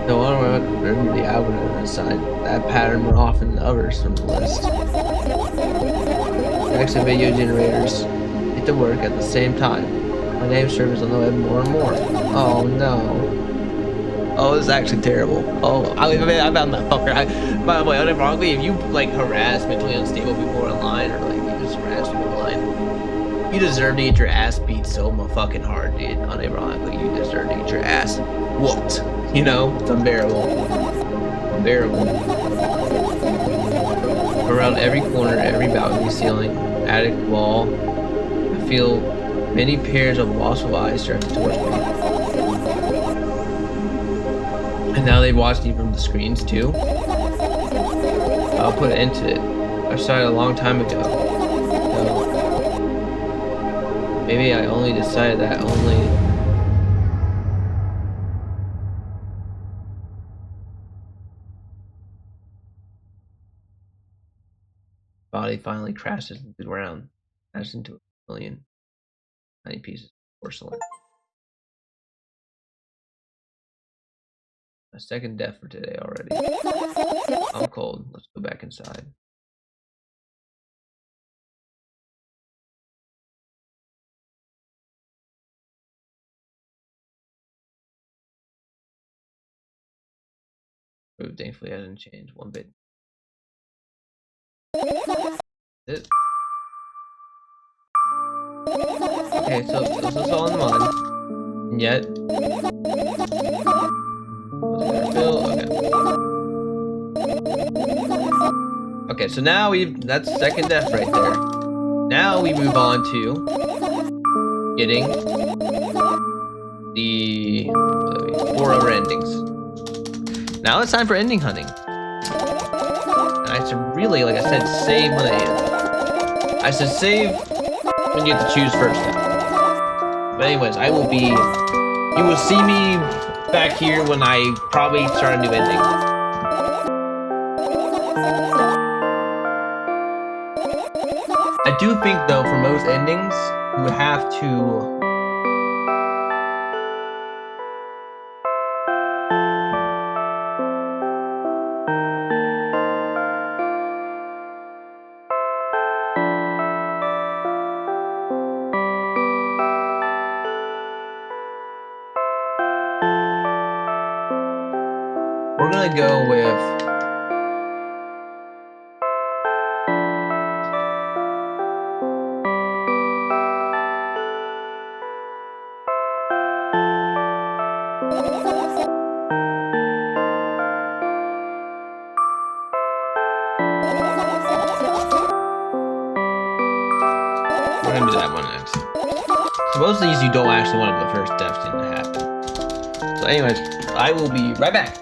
No one will remember the algorithm assigned that pattern more often than others from the list. Next to video generators get to work at the same time. My name surfaces on the web more and more. Oh no. Oh, this is actually terrible. Oh, I found that fucker. By the way, unironically, if you like harass mentally unstable people online, or like you just harass people online, you deserve to get your ass beat so fucking hard, dude. Unironically, you deserve to get your ass whooped. You know, it's unbearable. Unbearable. Around every corner, every balcony, ceiling, attic, wall, I feel many pairs of watchful eyes directed towards me. And now they watch me from the screens too. I'll put an end to it. I started a long time ago. So maybe I only decided that only. Body finally crashes into the ground, crashes into a million tiny pieces of porcelain. My second death for today already. I'm cold. Let's go back inside. Food thankfully hasn't changed one bit. It. Okay, so this is all in mud. yet. Okay. Okay, so now that's second death right there. Now we move on to getting the 4 other endings. Now it's time for ending hunting. And I should really, like I said, save when I should save when you get to choose first. But anyways, you will see me back here when I probably start a new ending. I do think though, for most endings, you have to we're gonna go with we're gonna do that one next. So most of these you don't actually want the first death thing to happen. So anyways, I will be right back.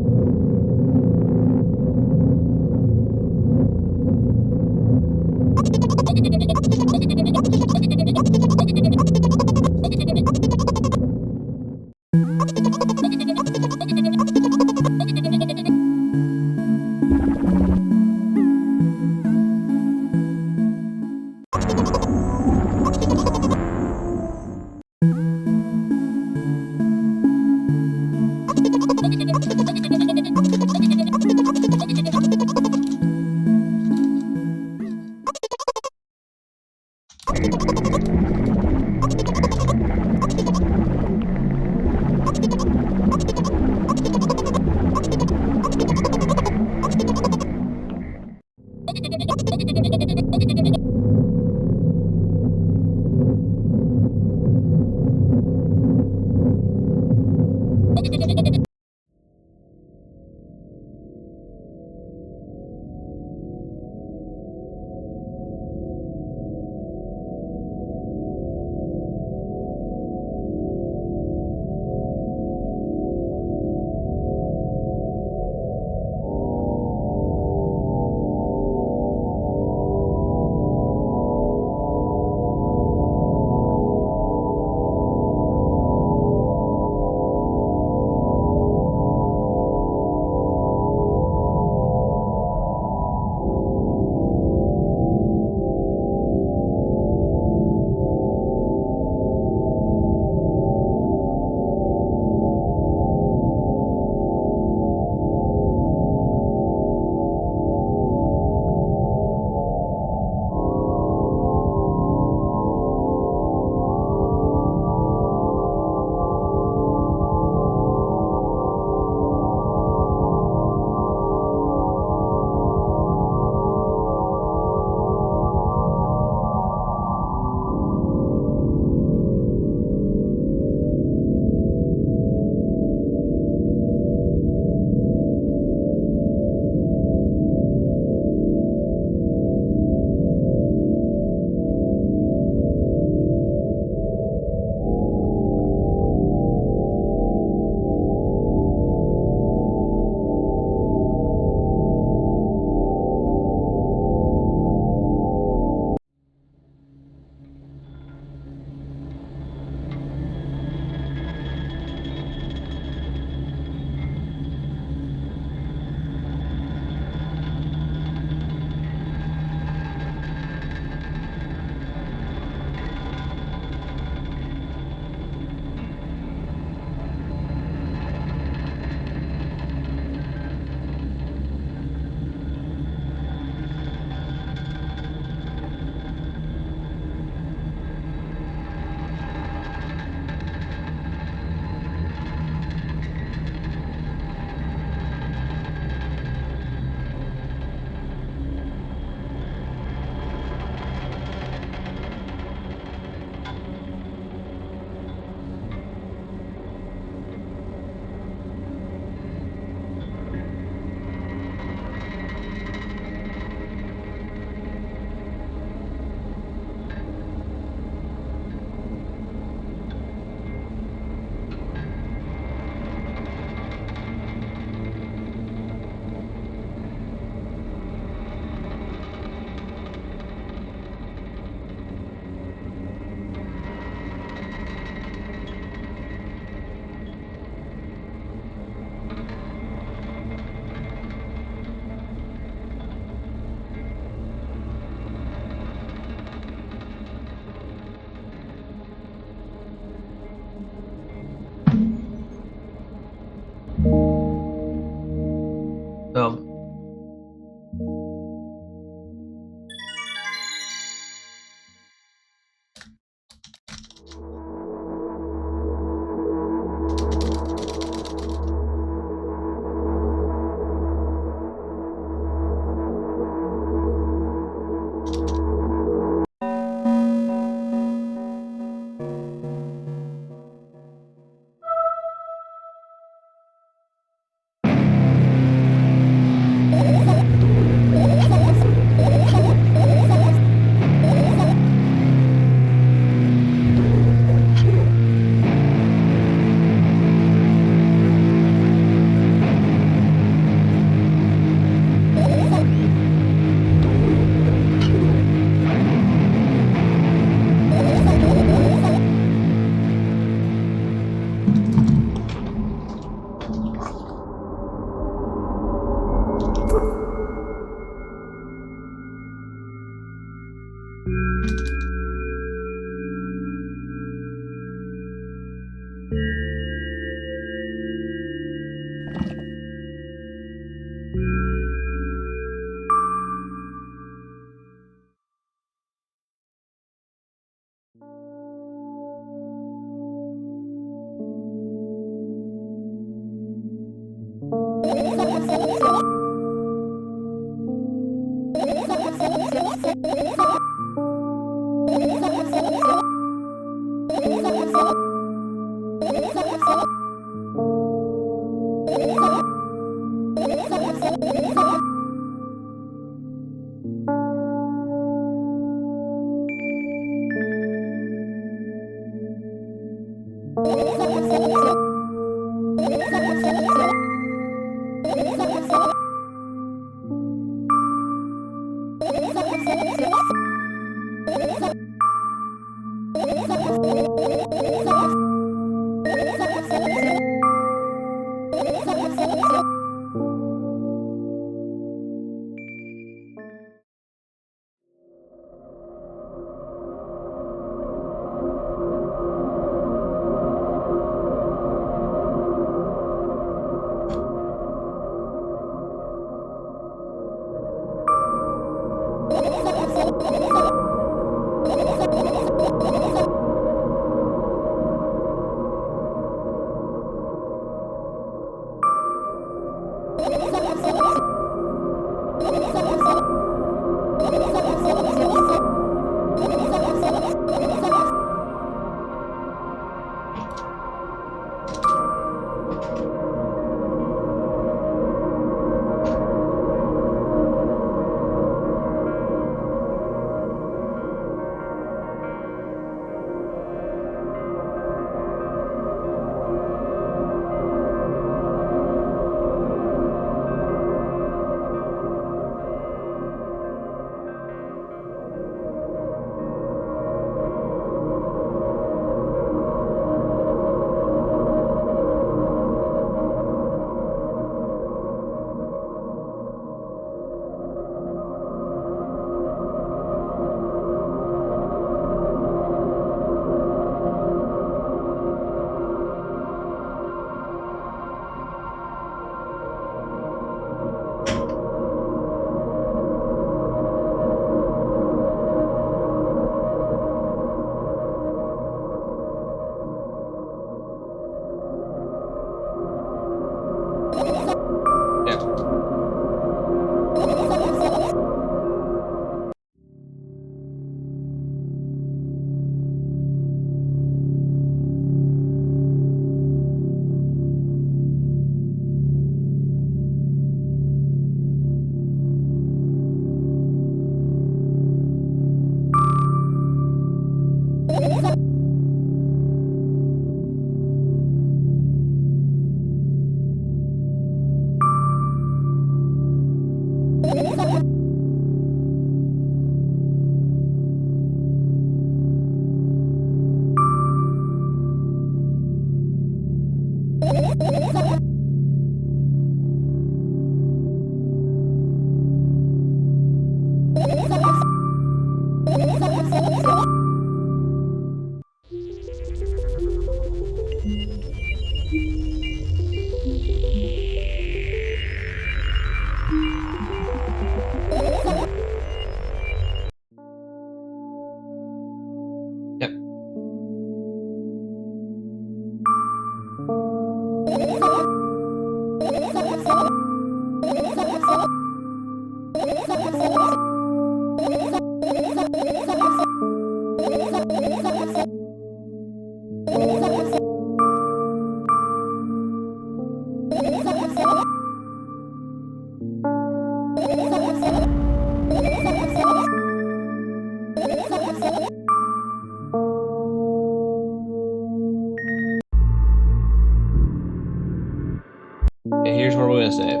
Here's what we're gonna say.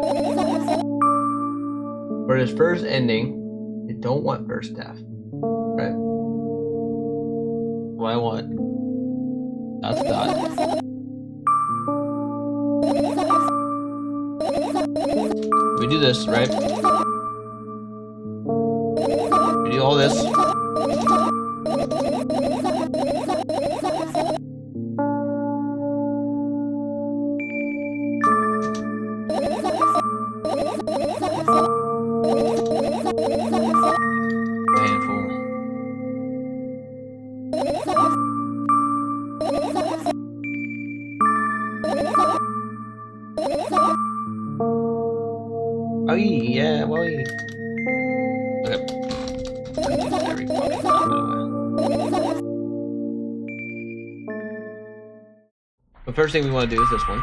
For this first ending, I don't want first death. Right? What I want. That's that. We do this, right? We do all this. Oh yeah, well okay. Every fucking time, by the way. The first thing we want to do is this one.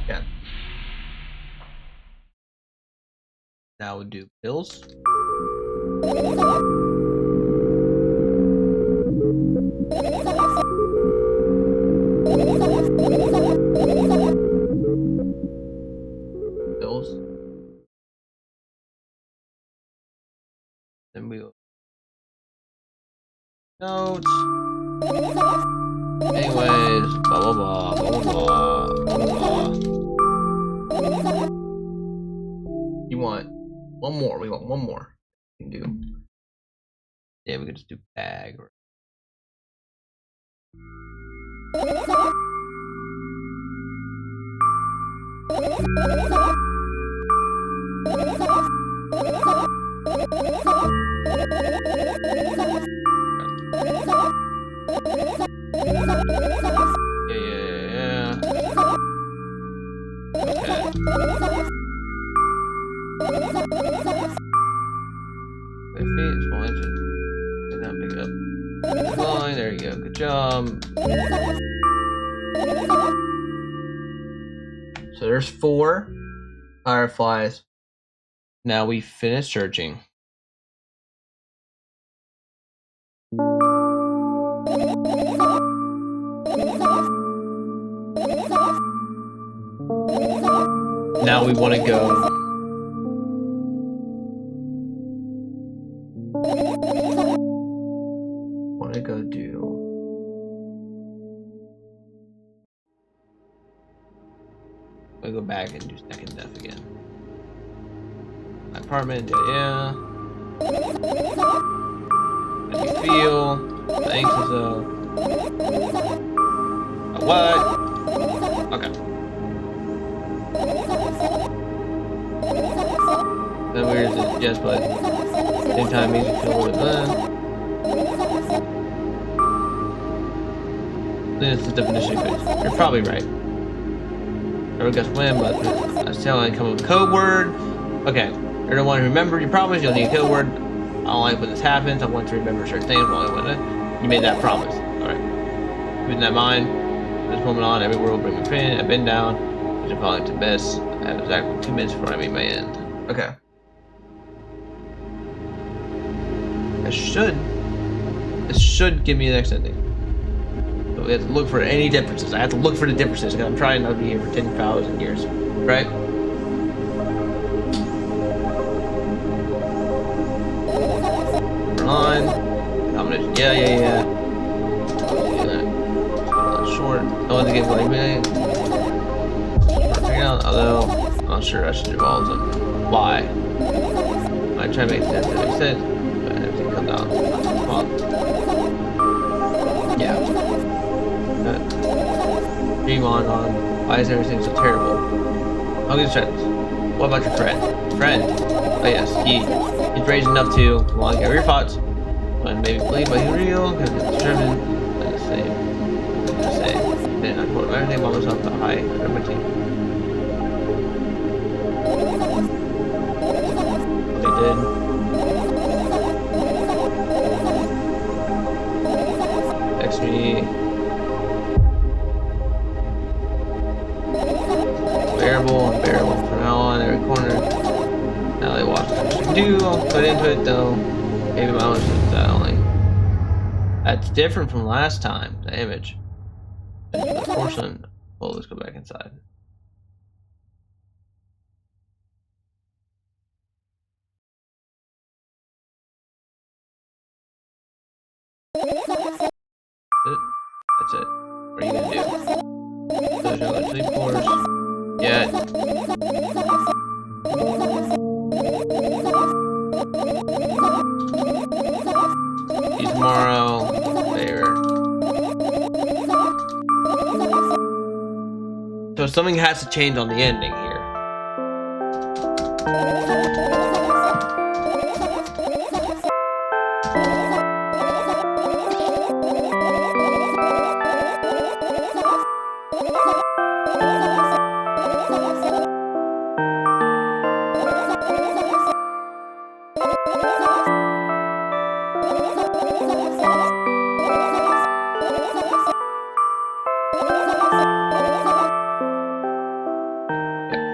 Yeah. Now we'll do pills. Pills. Then we'll notes. Anyways, blah blah blah blah blah blah blah. You want one more? We want one more. We can do. Yeah, we can just do bag or. Yeah. Okay. My feet, small engine. And now pick it up. Fine, there you go. Good job. So there's 4 fireflies. Now we finish searching. Now we want to go. Want to go do. I go back and do second death again. My apartment, yeah. How do you feel? Anxious what? Okay. Then where is it? Yes, but same time makes you feel a little bit then it's the definition of good. You're probably right. Never guess when, but I still like come up with a code word. Okay. You're the one who remember your problems, you'll need a code word. I don't like when this happens. I want to remember certain things while I want it. You made that promise. Alright. Keeping that in mind, from this moment on, every word will bring me pain. I've been down. I'm falling to best. I have exactly 2 minutes before I meet my end. Okay. This should give me the next ending. So we have to look for any differences. I have to look for the differences because I'm trying not to be here for 10,000 years. Right? On. Combination. Yeah. Short. I want to get like million. Although I'm not sure I should do all of them. Why? I try to make sense. That makes sense. But everything comes down. Well, yeah. Dream on. Why is everything so terrible? How good friends? What about your friend? Oh yes, he's brave enough to want to get your thoughts. But maybe believe, but he's real because it's determined. But the same. Then I quote everything about myself to high. do put into it though. Maybe my own that only. That's different from last time. The image. The portion. Well, let's go back inside. That's it. What are you gonna do? There's no sleep force yet. See tomorrow. There. So something has to change on the ending here.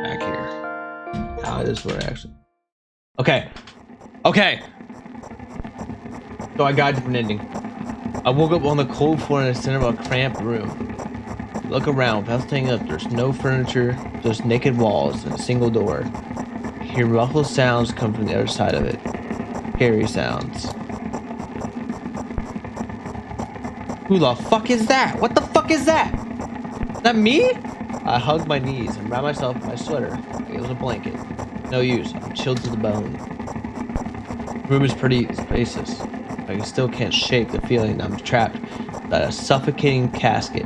Back here. This is where I actually. Okay. So I got a different ending. I woke up on the cold floor in the center of a cramped room. Look around, without staying up. There's no furniture, just naked walls and a single door. I hear muffled sounds come from the other side of it. Scary sounds. Who the fuck is that? What the fuck is that? Is that me? I hugged my knees and wrapped myself in my sweater like it was a blanket. No use. I'm chilled to the bone. The room is pretty spacious. I still can't shake the feeling that I'm trapped by a suffocating casket.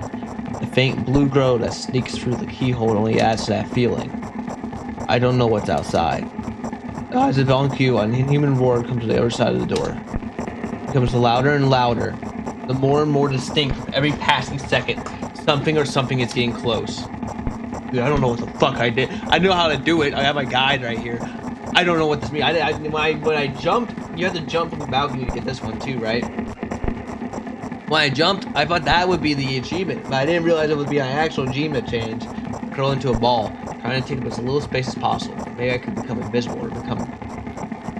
The faint blue glow that sneaks through the keyhole only adds to that feeling. I don't know what's outside. As if on cue, a human roar comes to the other side of the door. It becomes louder and louder, the more and more distinct with every passing second. Something or something is getting close. Dude, I don't know what the fuck I did. I know how to do it. I have my guide right here. I don't know what this means. When I jumped, you have to jump from the balcony to get this one too, right? When I jumped, I thought that would be the achievement, but I didn't realize it would be an actual achievement change. Curl into a ball, trying to take up as little space as possible. Maybe I could become invisible or become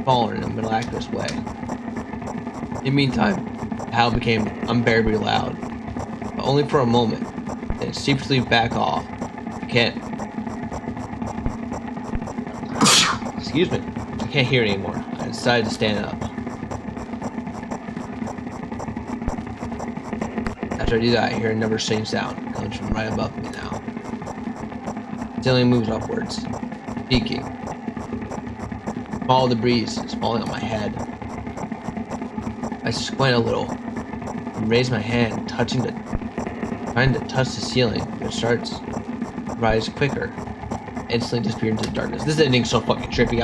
fallen in a miraculous way. In the meantime, Hal became unbearably loud, but only for a moment. Then secretly back off. I can't. Excuse me. I can't hear anymore. I decided to stand up. After I do that, I hear a never-same sound. It comes from right above me now. The ceiling moves upwards, peaking. Follow the breeze. It's falling on my head. I squint a little and raise my hand, trying to touch the ceiling. It starts to rise quicker. Instantly disappear into the darkness. This ending's so fucking trippy.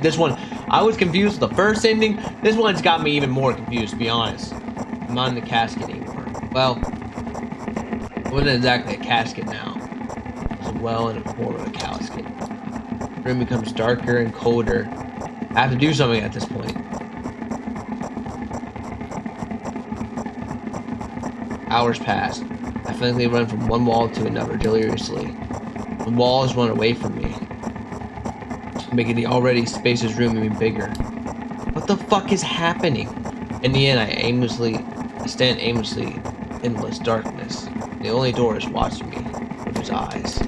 This one, I was confused with the first ending. This one's got me even more confused, to be honest. I'm not in the casket anymore. Well, it wasn't exactly a casket now. It was a well in a form of a casket. The room becomes darker and colder. I have to do something at this point. Hours pass. I frantically run from one wall to another deliriously. The walls run away from me, making the already spacious room even bigger. What the fuck is happening? In the end, I stand aimlessly in endless darkness. The only door is watching me with his eyes.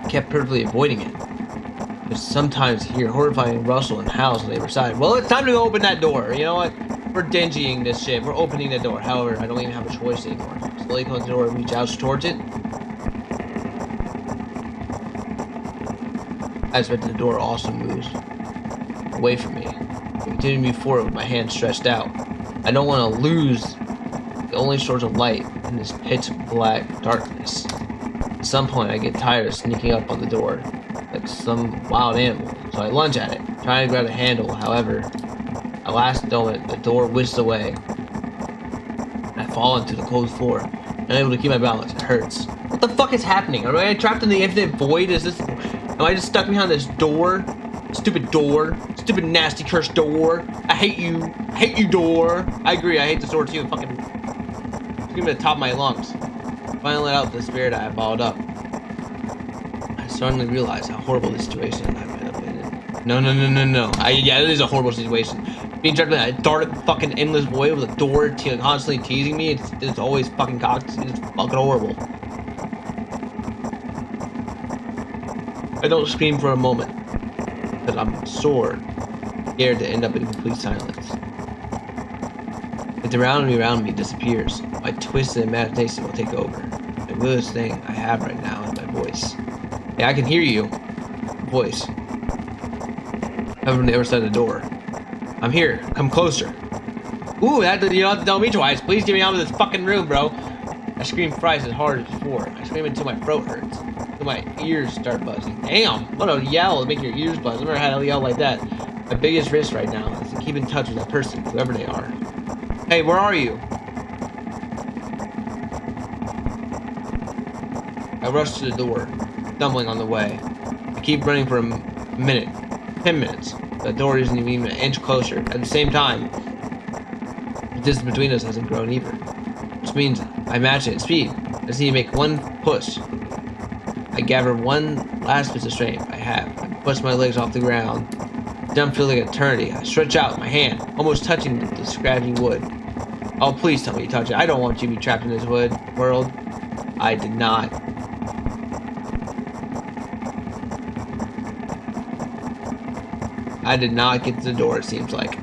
I kept perfectly avoiding it. But sometimes hear horrifying rustle and howls on the other side. Well, it's time to go open that door. You know what? We're dingying this shit. We're opening the door. However, I don't even have a choice anymore. Slowly close the door and reach out towards it. I expect the door also moves away from me. I continue to move forward with my hand stretched out. I don't want to lose the only source of light in this pitch black darkness. At some point, I get tired of sneaking up on the door like some wild animal, so I lunge at it, trying to grab the handle. However, at last moment, the door whizzes away. I fall into the cold floor, unable to keep my balance. It hurts. What the fuck is happening? Am I trapped in the infinite void? Am I just stuck behind this door? Stupid door. Stupid nasty cursed door. I hate you. I hate you, door. I agree, I hate this door too. Fucking scream at the top of my lungs. Finally let out the spirit I had bottled up. I suddenly realized how horrible the situation I might have been in. No, no, no, no, no. Yeah, it is a horrible situation. Being trapped in a dark, fucking endless void with a door constantly teasing me. It's always fucking cocked. It's fucking horrible. I don't scream for a moment, because I'm sore, scared to end up in complete silence. If the around me disappears, my twisted imagination will take over. The realest thing I have right now is my voice. Yeah, I can hear you. Voice. Coming from the other side of the door. I'm here. Come closer. Ooh, you don't have to tell me twice. Please get me out of this fucking room, bro. I scream thrice as hard as before. I scream until my throat hurts. Until my ears start buzzing. Damn! What a yell to make your ears buzz. I've never had a yell like that. My biggest risk right now is to keep in touch with that person, whoever they are. Hey, where are you? I rush to the door, stumbling on the way. I keep running for a minute, 10 minutes. The door isn't even an inch closer. At the same time, the distance between us hasn't grown either. Which means I match it at speed. I just need to make one push. I gather one last bit of strength I have. I push my legs off the ground. Jump feels like an eternity. I stretch out my hand, almost touching the scratching wood. Oh, please tell me you touch it. I don't want you to be trapped in this wood world. I did not. I did not get to the door, it seems like.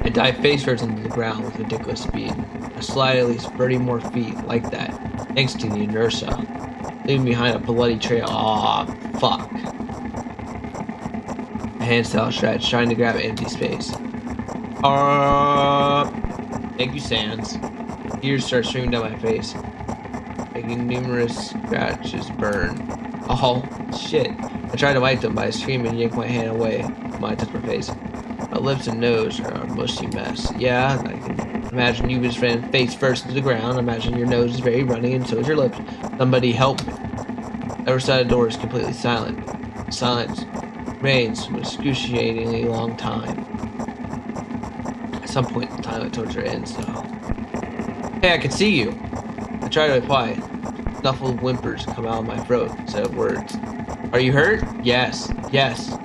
I dive face first into the ground with ridiculous speed. I slide at least 30 more feet like that, thanks to the inertia, leaving behind a bloody trail. Aw, fuck. My hands fell stretched, trying to grab empty space. Thank you, Sans. Tears start streaming down my face, making numerous scratches burn. Oh, shit. I try to wipe them, but I scream and yank my hand away when I touch my face. My lips and nose are a mushy mess. Yeah, I can imagine you just ran face first into the ground. Imagine your nose is very runny and so is your lips. Somebody help me. The other side of the door is completely silent. Silence reigns for an excruciatingly long time. At some point, the time torture ends, though. Hey, I can see you. I try to reply. Snuffled whimpers come out of my throat instead of words. Are you hurt? Yes. Yes.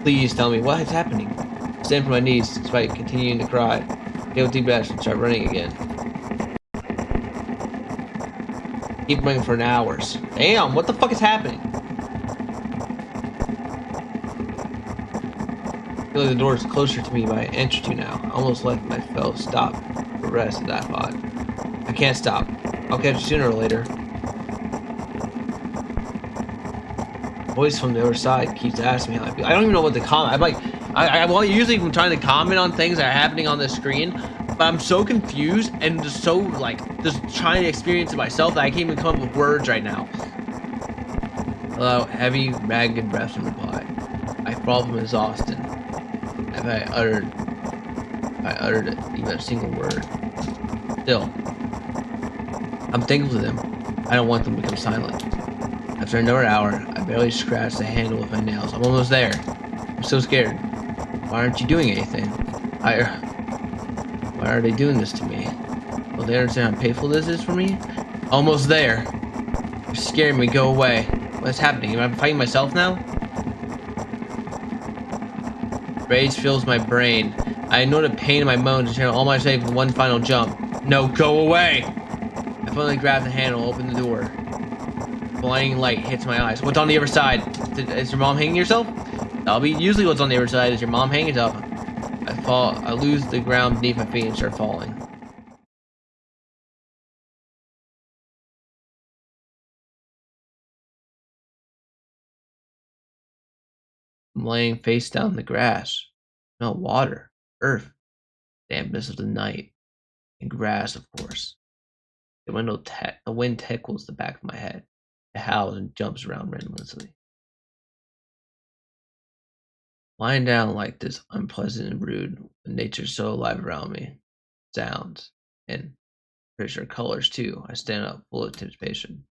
Please tell me what is happening. I stand from my knees despite continuing to cry. Take deep breaths and start running again. Keep running for hours. Damn, what the fuck is happening? I feel like the door is closer to me by an inch or two now. Almost like my fellow stop for rest at that thought. I can't stop. I'll catch you sooner or later. Voice from the other side keeps asking me how I feel. I don't even know what to comment. I'm like, well, usually I'm trying to comment on things that are happening on the screen, but I'm so confused and just so like just trying to experience it myself that I can't even come up with words right now. Hello, heavy, ragged breaths in reply. I fall from exhaustion. Have I uttered even a single word? Still, I'm thankful to them. I don't want them to become silent. After another hour, I barely scratch the handle with my nails. I'm almost there. I'm so scared. Why aren't you doing anything? Why are they doing this to me? Will they understand how painful this is for me? Almost there. You're scaring me. Go away. What's happening? Am I fighting myself now? Rage fills my brain. I know the pain in my bones and channel all my strength in one final jump. No, go away! I finally grab the handle, open the door. Blinding light hits my eyes. What's on the other side? Is your mom hanging herself? That'll be usually what's on the other side. Is your mom hanging herself? I lose the ground beneath my feet and start falling. I'm laying face down in the grass. No water, earth, dampness of the night, and grass, of course. The wind tickles the back of my head. It howls and jumps around relentlessly. Lying down like this, unpleasant and rude, when nature's so alive around me. Sounds, and pretty sure colors too. I stand up, full of anticipation.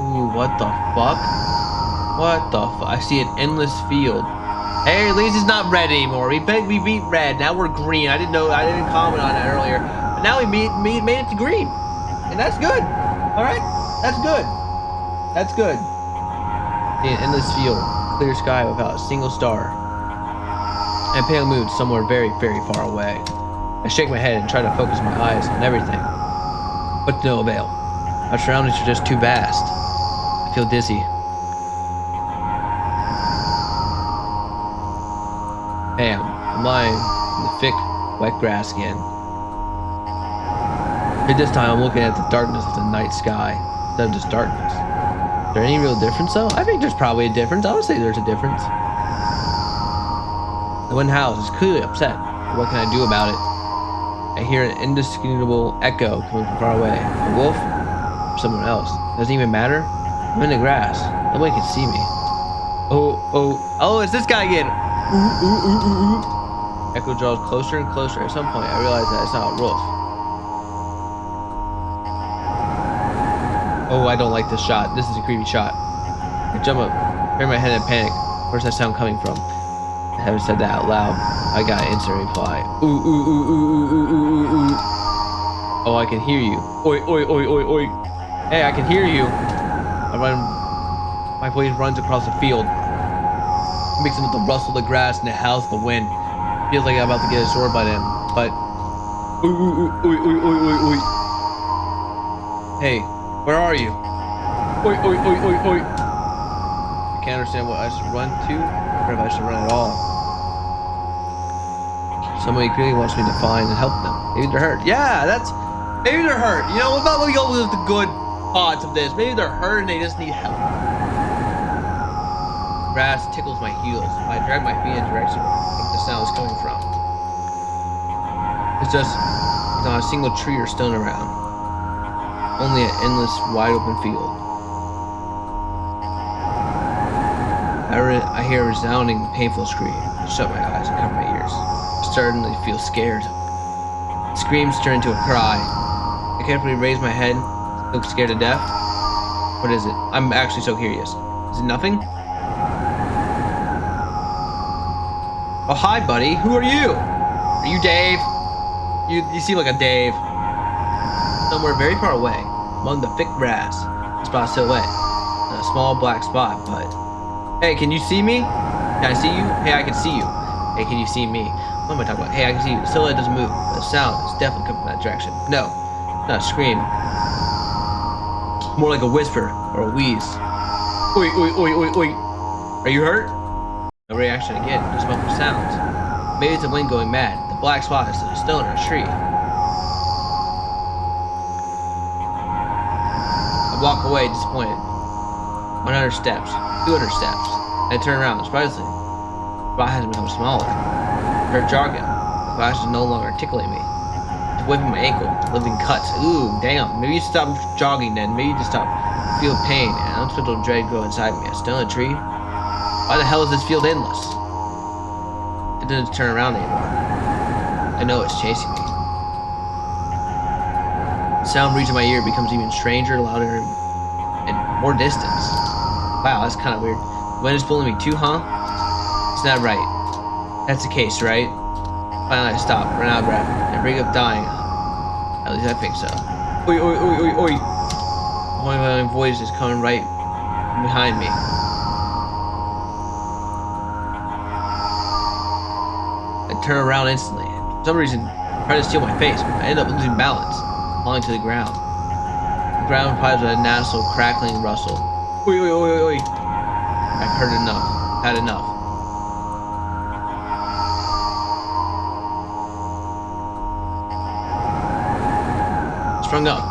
Ooh, what the fuck? What the fuck? I see an endless field. Hey, at least it's not red anymore. We beat red. Now we're green. I didn't know. I didn't comment on it earlier. But now we made it to green, and that's good. All right, that's good. That's good. The endless field, clear sky without a single star, and pale moon somewhere very, very far away. I shake my head and try to focus my eyes on everything, but to no avail. Our surroundings are just too vast. I feel dizzy. Hey, I'm lying in the thick, wet grass again. But this time I'm looking at the darkness of the night sky instead of just darkness. Is there any real difference though? I think there's probably a difference. I would say there's a difference. The one house is clearly upset. What can I do about it? I hear an indistinguishable echo coming from far away. A wolf? Or someone else? Doesn't even matter. I'm in the grass. Nobody can see me. Oh, it's this guy again. Echo draws closer and closer. At some point, I realize that it's not a wolf. Oh, I don't like this shot. This is a creepy shot. I jump up, turn my head in panic. Where's that sound coming from? I haven't said that out loud. I got an instant reply. Ooh. Oh, I can hear you. Oi. Hey, I can hear you. My voice runs across the field, mixing with the rustle of the grass and the howls of the wind. Feels like I'm about to get absorbed by them, but oi. Hey, where are you? Oi. I can't understand what I should run to, or if I should run at all. Somebody clearly wants me to find and help them. Maybe they're hurt. Yeah, maybe they're hurt. You know, what about we go with the good odds of this? Maybe they're hurt and they just need help. Grass tickles my heels. I drag my feet in the direction I think the sound is coming from. There's not a single tree or stone around. Only an endless, wide open field. I hear a resounding, painful scream. I shut my eyes and cover my ears. I suddenly feel scared. The screams turn into a cry. I carefully raise my head, look scared to death. What is it? I'm actually so curious. Is it nothing? Oh, hi, buddy. Who are you? Are you Dave? You seem like a Dave. Somewhere very far away, among the thick grass, I spot a silhouette. A small black spot, but... Hey, can you see me? Can I see you? Hey, I can see you. Hey, can you see me? What am I talking about? Hey, I can see you. The silhouette doesn't move, but the sound is definitely coming from that direction. No, not a scream. More like a whisper or a wheeze. Oi. Are you hurt? No reaction again, just muffled sounds. Maybe it's the wind going mad. The black spot is a stone or a tree. I walk away disappointed. 100 steps, 200 steps. I turn around, surprisingly. The spot has become smaller. I start jogging. The flash is no longer tickling me. It's whipping my ankle, leaving cuts. Ooh, damn. Maybe you stop jogging then. Maybe you just stop. Feel pain and unspeakable dread grow inside me. I still in a tree. Why the hell is this field endless? It doesn't turn around anymore. I know it's chasing me. The sound reaching my ear becomes even stranger, louder, and more distance. Wow, that's kind of weird. The wind is pulling me too, huh? It's not right. That's the case, right? Finally, I stop, run out of breath, and break up dying. At least I think so. Oi. My voice is coming right behind me. I turn around instantly. For some reason, I try to steal my face, but I end up losing balance, falling to the ground. The ground provides with a nasal, crackling rustle. Oi. I've heard enough. Had enough. Sprung up.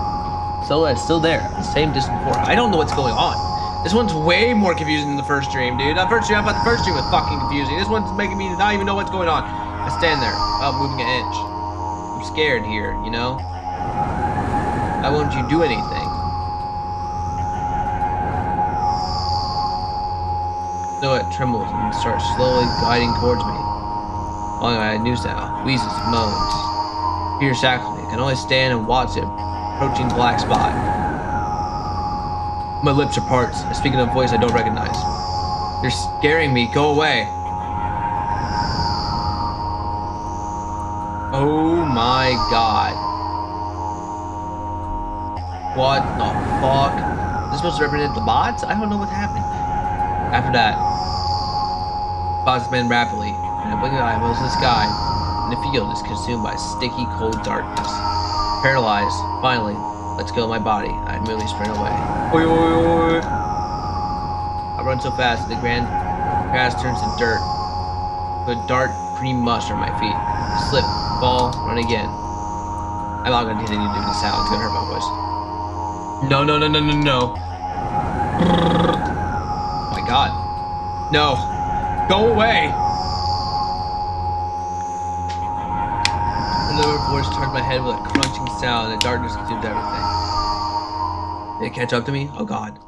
Silhouette's still there, the same distance before. I don't know what's going on. This one's way more confusing than the first stream, dude. I thought the first stream was fucking confusing. This one's making me not even know what's going on. I stand there, without moving an inch. I'm scared here, you know? Why won't you do anything? Silhouette trembles and starts slowly gliding towards me. Following my news now, wheezes and moans. Fear shackles me. I can only stand and watch it approaching black spot. My lips are parched. I speak in a voice I don't recognize. You're scaring me. Go away. Oh my god. What the fuck? Is this supposed to represent the bots? I don't know what happened. After that, bots expand rapidly, and I blink an eye, most of the sky and the field is consumed by sticky, cold darkness. Paralyzed, finally, lets go of my body. I immediately sprint away. Oi, oi, oi. I run so fast that the grass turns to dirt. The dark, green mush on my feet. Slip, fall, run again. I'm not gonna continue doing the sound. It's gonna hurt my voice. No, no, no, no, no, no. Oh my god. No. Go away. Another voice turned my head with a crunching sound, and the darkness consumed everything. Did it catch up to me? Oh god.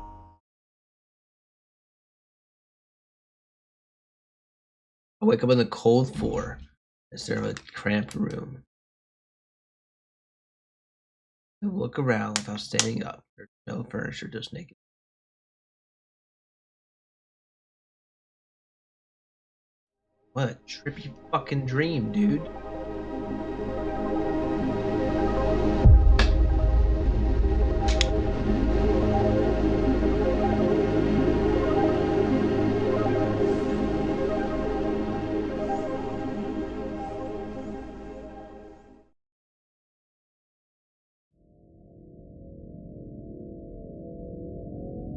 I wake up in the cold floor instead of a cramped room. I look around without standing up. There's no furniture, just naked. What a trippy fucking dream, dude.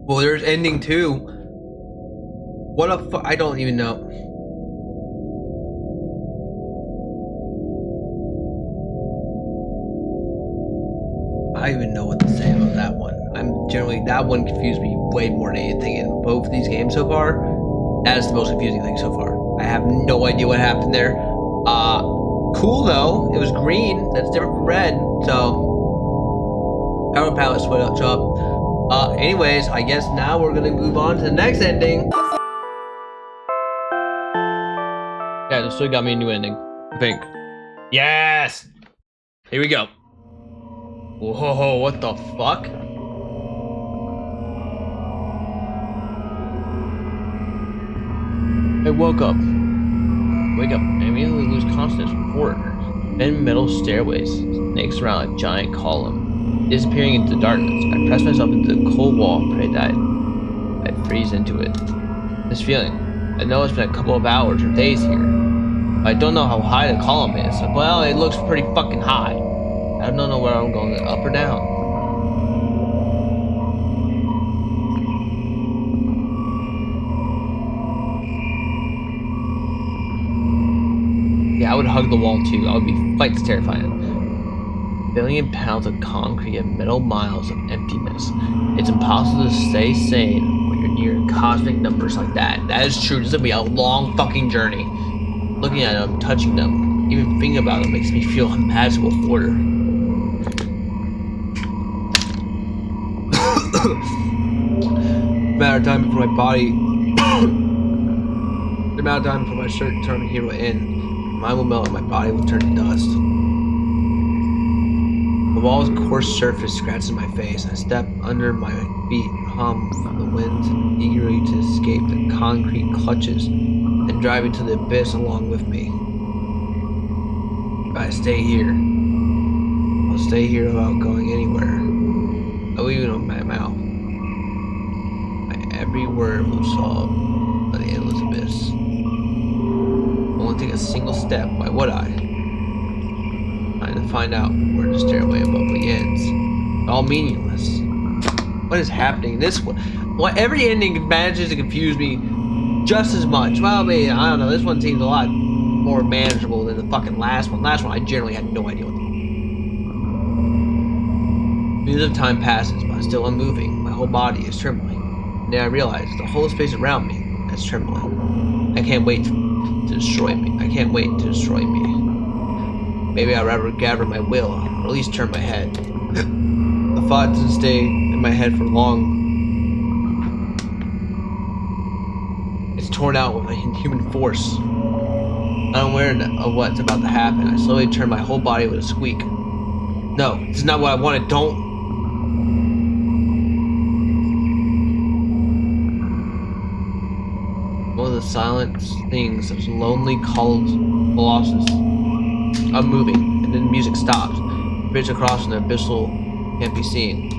Well, there's ending too. What a fuck? I don't even know. I don't even know what to say about that one. That one confused me way more than anything in both of these games so far. That is the most confusing thing so far. I have no idea what happened there. Cool though. It was green. That's different from red. So, power palette switch up. Anyways, I guess now we're gonna move on to the next ending. Yeah, it still got me a new ending, I think. Yes! Here we go. Whoa, what the fuck? I woke up. Wake up and immediately lose consciousness from horror. Then metal stairways, snakes around a giant column. Disappearing into darkness, I press myself into the cold wall and pray that I freeze into it. This feeling, I know it's been a couple of hours or days here. But I don't know how high the column is. Well, it looks pretty fucking high. I don't know where I'm going, up or down. Yeah, I would hug the wall too. I would be quite terrified. A billion pounds of concrete and metal miles of emptiness. It's impossible to stay sane when you're near cosmic numbers like that. That is true. This will be a long fucking journey. Looking at them, touching them, even thinking about them makes me feel unimaginable horror. Matter of time before my body, the amount of time before my shirt turned here will end. Mine will melt and my body will turn to dust. The wall's coarse surface scratches my face. I step under my feet, hum from the wind, eagerly to escape the concrete clutches and drive into the abyss along with me. If I stay here, I'll stay here without going anywhere. I'll even open my mouth. Every word will solve by the endless abyss. Only take a single step. Why would I? Trying to find out where the stairway above begins. All meaningless. What is happening? This one. What every ending manages to confuse me just as much. Well, I mean, I don't know. This one seems a lot more manageable than the fucking last one. Last one, I generally had no idea what. Minutes of time passes, but I'm still unmoving. My whole body is trembling. Then I realize the whole space around me is trembling. I can't wait to destroy me. I can't wait to destroy me. Maybe I'd rather gather my will, or at least turn my head. The thought doesn't stay in my head for long. It's torn out with a inhuman force. Unaware of what's about to happen, I slowly turn my whole body with a squeak. No, this is not what I wanted. Don't. One of the silent things of lonely colossus I'm moving, and then the music stops. Bridge across an abyssal can't be seen.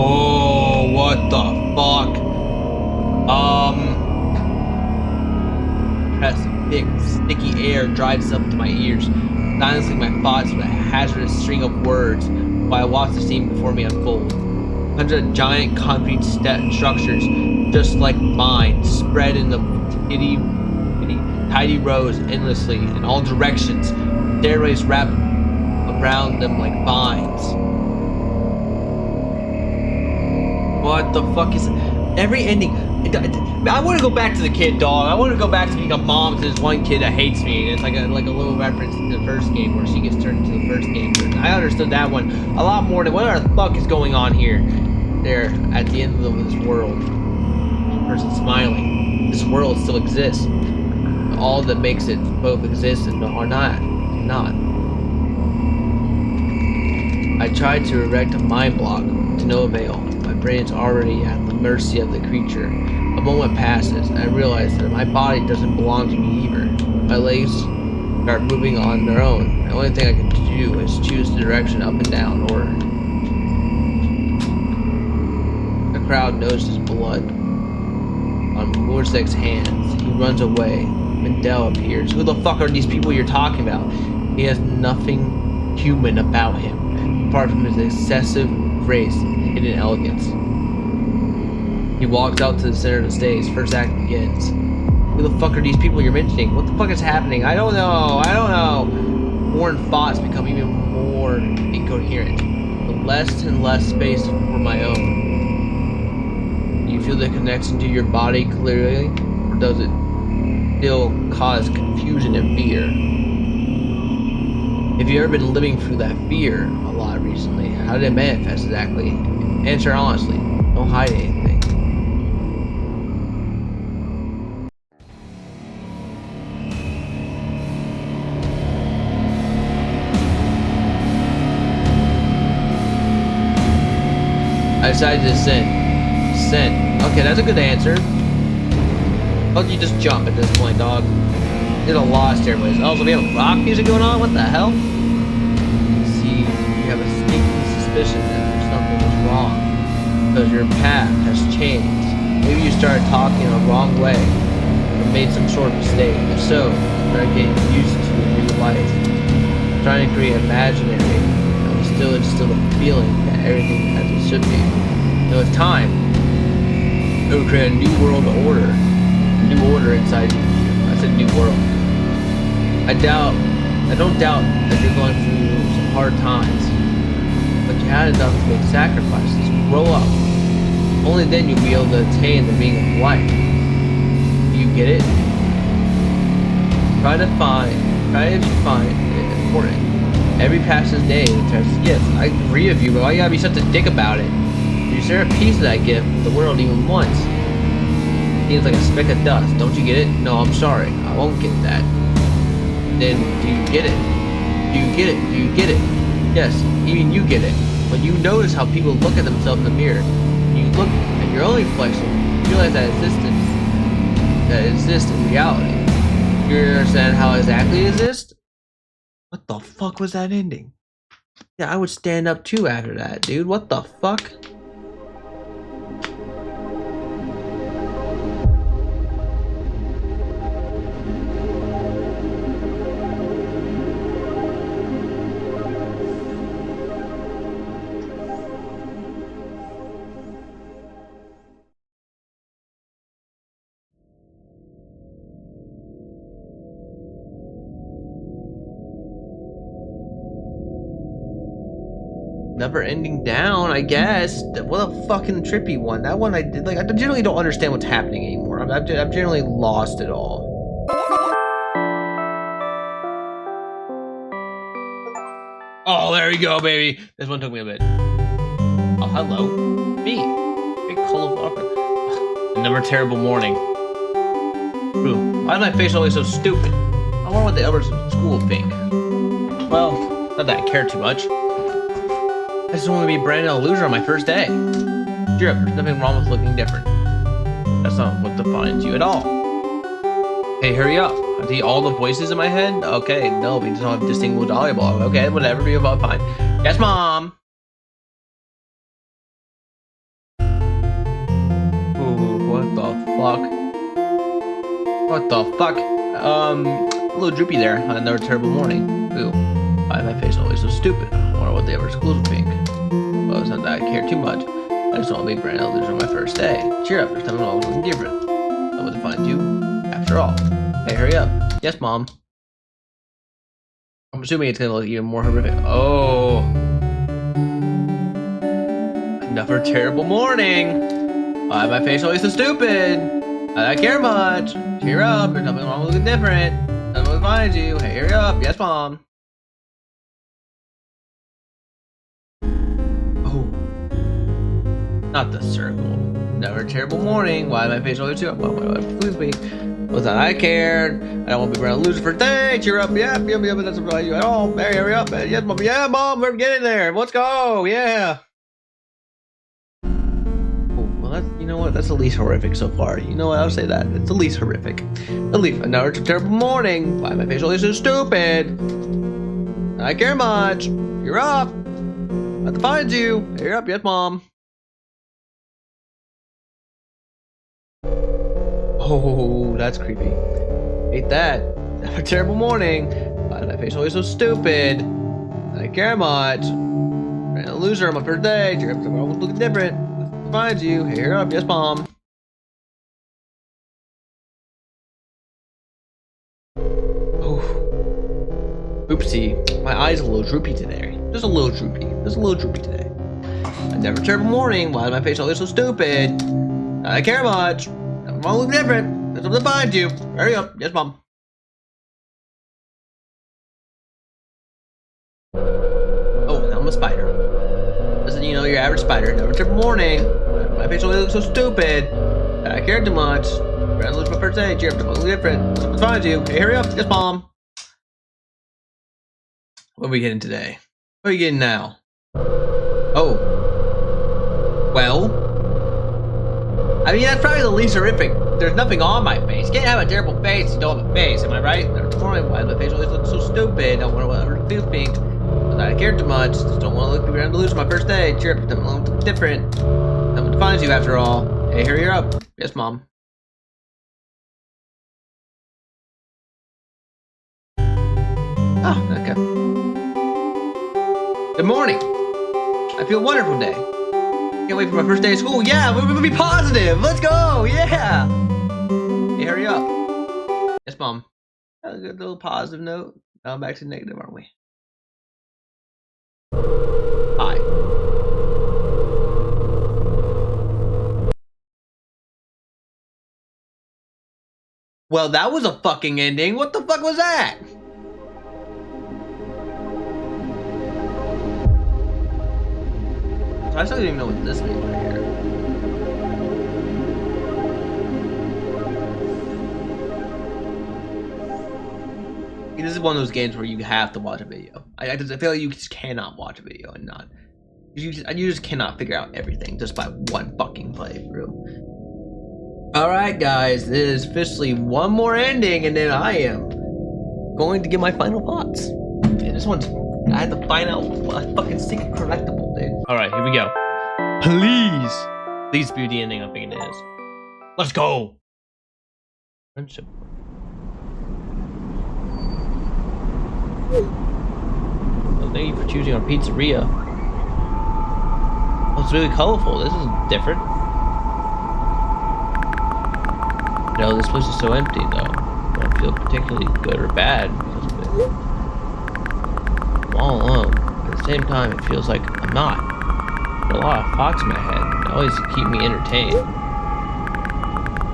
Oh, what the fuck? Press thick, sticky air drives up to my ears, silencing my thoughts with a hazardous string of words while I watch the scene before me unfold. Hundreds of giant concrete structures, just like mine, spread in the tidy rows endlessly in all directions. Stairways wrap around them like vines. What the fuck is every ending? I want to go back to the kid, dog. I want to go back to being a mom to this one kid that hates me. And it's like a little reference to the first game where she gets turned into the first game. I understood that one a lot more than what the fuck is going on here. There, at the end of this world, the person smiling. This world still exists. All that makes it both exist and or not. I tried to erect a mind block to no avail. My brain's already at the mercy of the creature. A moment passes, and I realize that my body doesn't belong to me either. My legs start moving on their own. The only thing I can do is choose the direction up and down, or the crowd notices blood on Morzek's hands. He runs away. Mendel appears. Who the fuck are these people you're talking about? He has nothing human about him, apart from his excessive grace and hidden elegance. He walks out to the center of the stage. First act begins. Who the fuck are these people you're mentioning? What the fuck is happening? I don't know. More thoughts become even more incoherent, with less and less space for my own. Do you feel the connection to your body clearly, or does it still cause confusion and fear? Have you ever been living through that fear a lot recently? How did it manifest exactly? Answer honestly. Don't hide anything. I decided to descend. Okay, that's a good answer. Why don't you just jump at this point, dog? Did a lot of stairways. Oh, so we have rock music going on? What the hell? See, you have a sneaking suspicion that something is wrong, because your path has changed. Maybe you started talking the wrong way, or made some sort of mistake. If so, start getting used to your new life. Trying to create imaginary, and still instill the feeling that everything as it should be. And with time, it will create a new world order. A new order inside you. I said new world. I don't doubt that you're going through some hard times, but you had enough to make sacrifices. Grow up. Only then you'll be able to attain the meaning of life. Do you get it? Try if you find it important. Every passing day returns gifts. I agree with you, but why you gotta be such a dick about it? You share a piece of that gift with the world even once. It seems like a speck of dust. Don't you get it? No, I'm sorry. I won't get that. Then, do you get it? Do you get it? Do you get it? Yes, even you get it. When you notice how people look at themselves in the mirror, you look at your own reflection, you realize that exists in reality. You understand how exactly it exists? What the fuck was that ending? Yeah, I would stand up too after that, dude. What the fuck? Never ending down, I guess. What a fucking trippy one. That one I did, like, I generally don't understand what's happening anymore. I'm generally lost it all. Oh, there we go, baby. This one took me a bit. Oh, hello. Me. Big colorful. Another terrible morning. Ooh, why is my face always so stupid? I wonder what the others in school think. Well, not that I care too much. I just want to be Brandon a loser on my first day. Sure, there's nothing wrong with looking different. That's not what defines you at all. Hey, hurry up. I see all the voices in my head? Okay, no, we just don't have distinguishable volleyball. Okay, whatever, be about fine. Yes, Mom! Ooh, what the fuck? What the fuck? A little droopy there on another terrible morning. Ooh, why my face always so stupid? I wonder what the other schools will think. Well, it's not that I care too much. I just want to be brand loser on my first day. Cheer up, there's something wrong with something different. I would find you, after all. Hey, hurry up. Yes, Mom. I'm assuming it's gonna look even more horrific. Oh. Another terrible morning. Why my face always so stupid? I don't care much. Cheer up, there's nothing wrong with looking different. Nothing will find you. Hey, hurry up. Yes, Mom. Oh. Not the circle. Never a terrible morning. Why my face always too? Please me. Was that I cared? I don't want to be around loser for a day. Cheer up. Yep. That's not you at all. Hey, hurry up. Yes, Mom. Yeah, Mom. We're getting there. Let's go. Yeah. Oh, well, that's, you know what? That's the least horrific so far. You know what? I'll say that. It's the least horrific. At least another terrible morning. Why my face always so stupid? I care much. You're up. I have to find you. Hurry up. Yes, Mom. Oh, that's creepy. Hate that. A terrible morning. Why my face always so stupid? I care much. I'm a loser on my first day. Cheer up, everyone's looking different. Let's find you. Hey, hurry up. Yes, Mom. Oh. Oopsie. My eyes are a little droopy today. Just a little droopy. Just a little droopy today. A never terrible morning. Why is my face always so stupid? I care much. I'm all looking different. There's something behind you. Hurry up. Yes, Mom. Oh, now I'm a spider. Listen, you know, your average spider. Never terrible morning. My face only looks so stupid. I care too much. I'm gonna lose my first day. Cheer up. I'm all looking different. There's something behind you. Hey, hurry up. Yes, Mom. What are we getting today? What are you getting now? Oh. Well. I mean, that's probably the least horrific. There's nothing on my face. You can't have a terrible face if you don't have a face, am I right? There's why my face always looks so stupid. I don't want to whatever feels pink. I care too much. Just don't want to look around to lose my first day. Cheer up, something look different. Someone defines you after all. Hey, hurry up. Yes, Mom. Oh, okay. Good morning. I feel a wonderful day. Can't wait for my first day of school. Yeah, we're gonna be positive. Let's go. Yeah. Hey, hurry up. Yes, Mom. A good little positive note. Now back to negative, aren't we? Hi. Well, that was a fucking ending. What the fuck was that? I still don't even know what this means right here. This is one of those games where you have to watch a video. I feel like you just cannot watch a video and not. You just cannot figure out everything just by one fucking playthrough. Alright, guys, this is officially one more ending, and then I am going to get my final thoughts. And this one's. I had to find out what a fucking secret collectible, dude. Alright, here we go. Please be the ending I think it is. Let's go! Friendship. Well, thank you for choosing our pizzeria. Oh, it's really colorful. This is different. No, this place is so empty, though. I don't feel particularly good or bad because of it. I'm all alone. At the same time, it feels like I'm not. There are a lot of thoughts in my head. They always keep me entertained.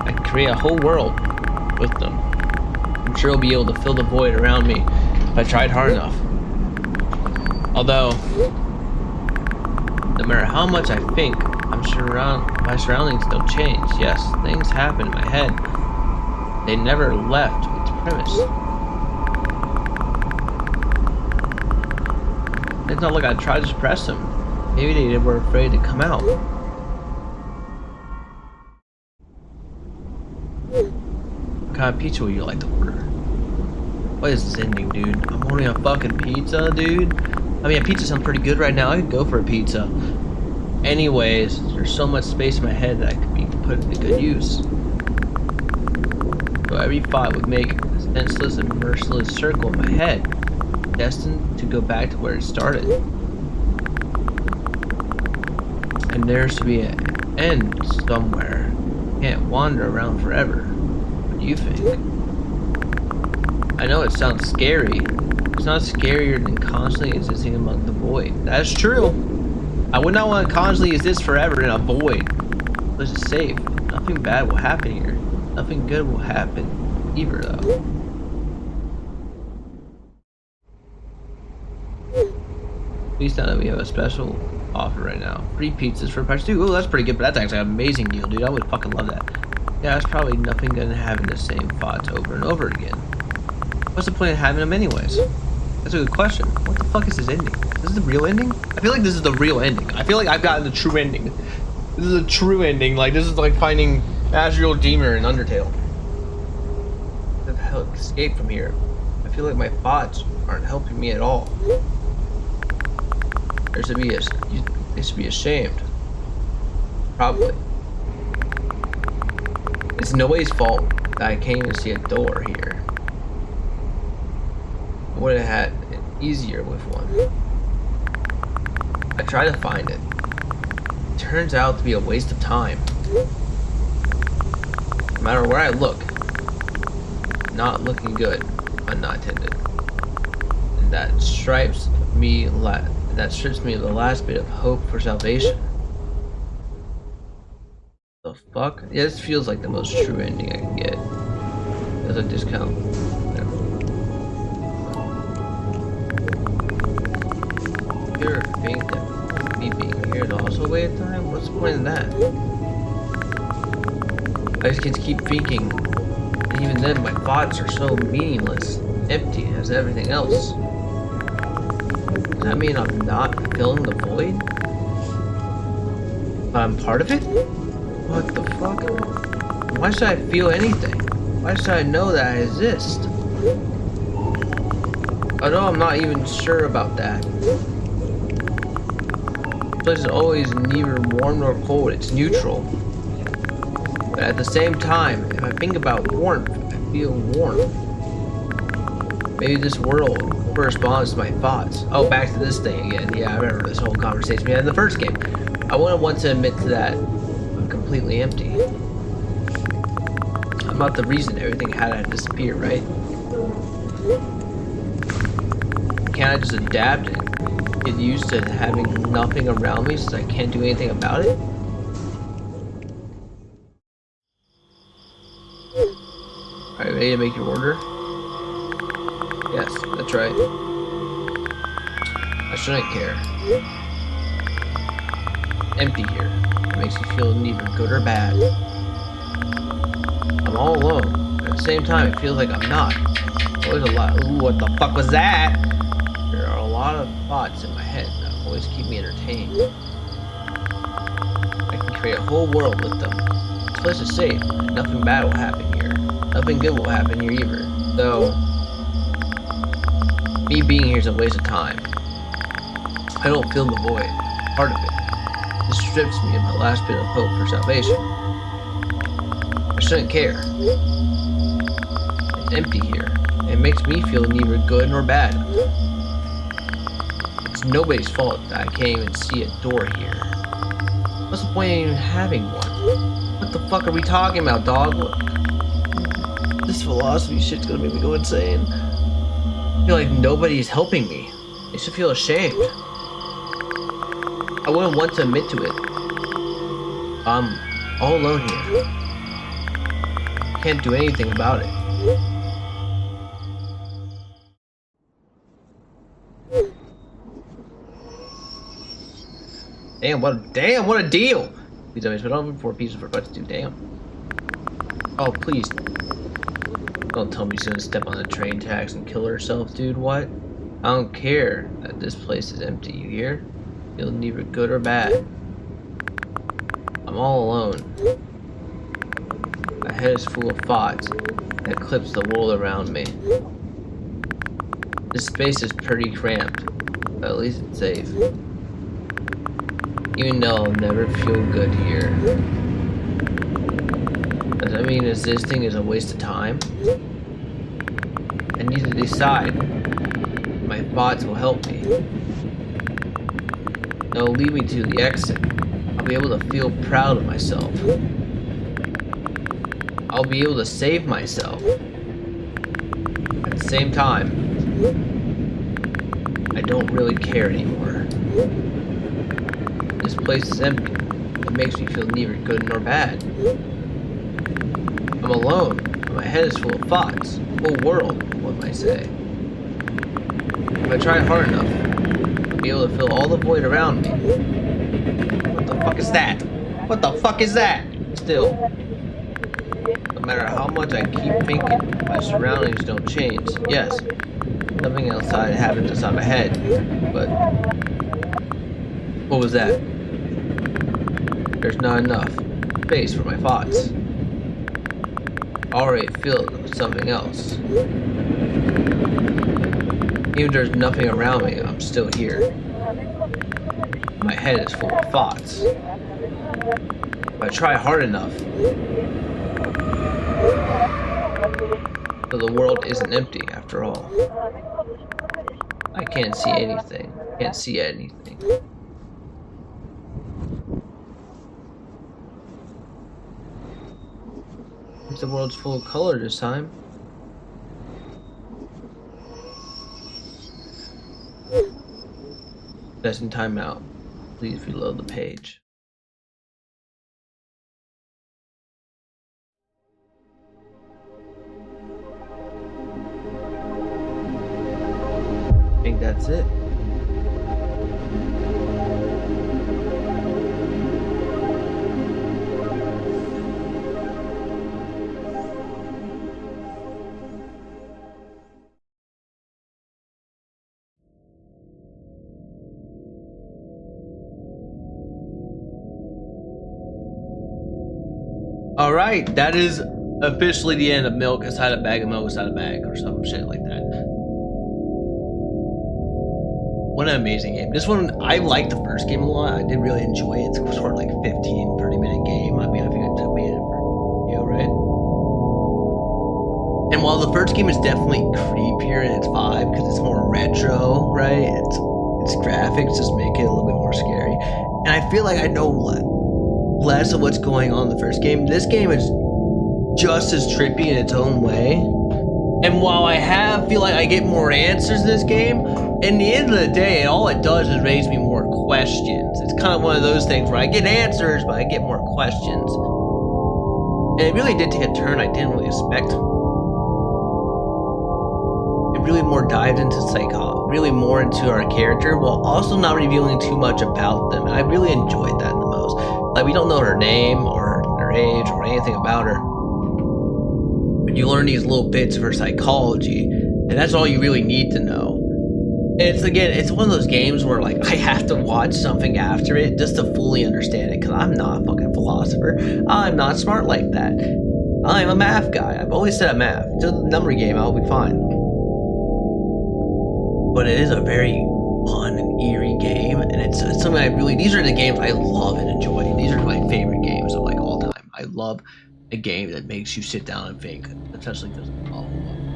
I can create a whole world with them. I'm sure I'll be able to fill the void around me if I tried hard enough. Although, no matter how much I think, my surroundings don't change. Yes, things happen in my head. They never left its premise. It's not like I tried to suppress them. Maybe they were afraid to come out. What kind of pizza would you like to order? What is this ending, dude? I'm ordering a fucking pizza, dude. I mean, a pizza sounds pretty good right now. I could go for a pizza. Anyways, there's so much space in my head that I could be put to good use. So every thought would make a senseless and merciless circle in my head, destined to go back to where it started. And there's to be an end somewhere. Can't wander around forever. What do you think? I know it sounds scary. It's not scarier than constantly existing among the void. That's true. I would not want to constantly exist forever in a void. This is safe. Nothing bad will happen here. Nothing good will happen either, though. Please tell that we have a special offer right now. Free pizzas for price 2. Oh, that's pretty good, but that's actually an amazing deal, dude. I would fucking love that. Yeah, that's probably nothing gonna having the same thoughts over and over again. What's the point of having them anyways? That's a good question. What the fuck is this ending? This is the real ending? I feel like this is the real ending. I feel like I've gotten the true ending. This is a true ending. Like, this is like finding Asriel Deemer in Undertale. I've helped escape from here. I feel like my thoughts aren't helping me at all. They should be ashamed. Probably. It's nobody's fault that I can't even see a door here. I would have had it easier with one. I try to find it. It turns out to be a waste of time. No matter where I look, not looking good, unattended. And that strips me of the last bit of hope for salvation. The fuck? Yeah, this feels like the most true ending I can get. There's a discount. You think that me being here is also a waste of time? What's the point of that? I just get to keep thinking. And even then, my thoughts are so meaningless, empty as everything else. Does that mean I'm not filling the void? But I'm part of it? What the fuck? Why should I feel anything? Why should I know that I exist? Although I'm not even sure about that. This place is always neither warm nor cold, it's neutral. But at the same time, if I think about warmth, I feel warm. Maybe this world corresponds to my thoughts. Oh, back to this thing again. Yeah, I remember this whole conversation we had in the first game. I wouldn't want to admit to that I'm completely empty. I'm not the reason everything had to disappear, right? Can't I just adapt and get used to having nothing around me since I can't do anything about it? Alright, ready to make your order? Yes, that's right. I shouldn't care. Empty here. It makes me feel neither good or bad. I'm all alone. At the same time, it feels like I'm not. Always a lot. Ooh, what the fuck was that? There are a lot of thoughts in my head that always keep me entertained. I can create a whole world with them. This place is safe. Nothing bad will happen here. Nothing good will happen here either. Though, me being here is a waste of time. I don't feel the void. Part of it. This strips me of my last bit of hope for salvation. I shouldn't care. It's empty here. It makes me feel neither good nor bad. It's nobody's fault that I can't even see a door here. What's the point of even having one? What the fuck are we talking about, dog? This philosophy shit's gonna make me go insane. I feel like nobody's helping me. They should feel ashamed. I wouldn't want to admit to it. I'm all alone here. Can't do anything about it. What a deal! Please, I don't 4 pieces for bucks, dude. Damn. Oh, please. Don't tell me she's gonna step on the train tracks and kill herself, dude. What? I don't care that this place is empty, you hear? Feel neither good or bad. I'm all alone. I head is full of thoughts that eclipse the world around me. This space is pretty cramped, but at least it's safe. Even though I'll never feel good here. Does that mean existing is a waste of time? I need to decide. My thoughts will help me. They'll lead me to the exit. I'll be able to feel proud of myself. I'll be able to save myself. At the same time, I don't really care anymore. This place is empty. It makes me feel neither good nor bad. I'm alone. My head is full of thoughts. Whole world, one might say. If I try hard enough, I'll be able to fill all the void around me. What the fuck is that? What the fuck is that? Still, no matter how much I keep thinking, my surroundings don't change. Yes, something outside happens inside my head, but what was that? There's not enough space for my thoughts. I already feel something else. Even if there's nothing around me, I'm still here. My head is full of thoughts. If I try hard enough, so the world isn't empty after all. I can't see anything. Can't see anything. The world's full of color this time. Pressing timeout. Please reload the page. I think that's it. Alright, that is officially the end of Milk Inside a Bag of Milk Inside a Bag or some shit like that. What an amazing game. This one, I liked the first game a lot. I did really enjoy it. It's sort of like 15, 30-minute game. I mean, I think it took me for, you know, right? And while the first game is definitely creepier in its vibe because it's more retro, right? Its graphics just make it a little bit more scary. And I feel like I know less of what's going on in the first game. This game is just as trippy in its own way. And while I feel like I get more answers in this game, in the end of the day, all it does is raise me more questions. It's kind of one of those things where I get answers, but I get more questions. And it really did take a turn I didn't really expect. It really more dived into psychology, really more into our character, while also not revealing too much about them. And I really enjoyed that the most. Like, we don't know her name or her age or anything about her. But you learn these little bits of her psychology, and that's all you really need to know. And it's one of those games where, like, I have to watch something after it just to fully understand it, because I'm not a fucking philosopher. I'm not smart like that. I'm a math guy. I've always said I'm math. It's a number game, I'll be fine. But it is a very fun and eerie game, and it's something these are the games I love and enjoy. These are my favorite games of like all time. I love a game that makes you sit down and think, especially because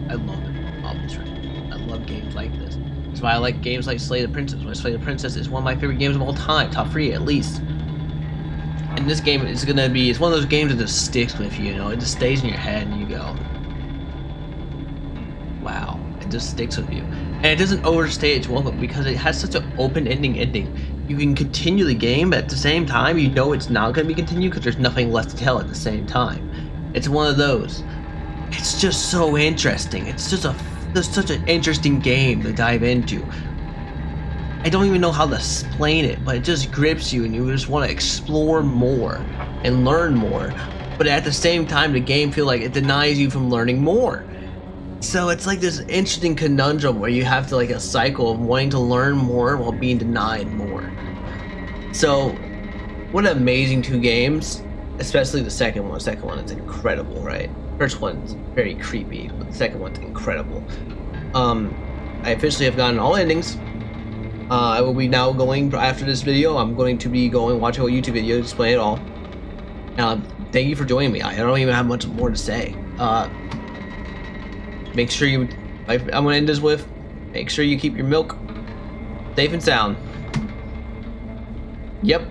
I love it. I love games like this. That's why I like games like Slay the Princess. Slay the Princess is one of my favorite games of all time, top 3 at least. And this game is it's one of those games that just sticks with you, you know, it just stays in your head and you go, wow, it just sticks with you. And it doesn't overstay its welcome because it has such an open-ending ending. You can continue the game, but at the same time, you know it's not going to be continued because there's nothing left to tell at the same time. It's one of those. It's just so interesting. It's just such an interesting game to dive into. I don't even know how to explain it, but it just grips you and you just want to explore more and learn more. But at the same time, the game feels like it denies you from learning more. So it's like this interesting conundrum where you have to like a cycle of wanting to learn more while being denied more. So what an amazing 2 games. especially the second one. The second one is incredible, right? First one's very creepy, but the second one's incredible. I officially have gotten all endings. I will be now going, after this video, I'm going to be going watching a YouTube video to explain it all. Thank you for joining me. I don't even have much more to say. Make sure you, I'm going to end this with, make sure you keep your milk safe and sound. Yep.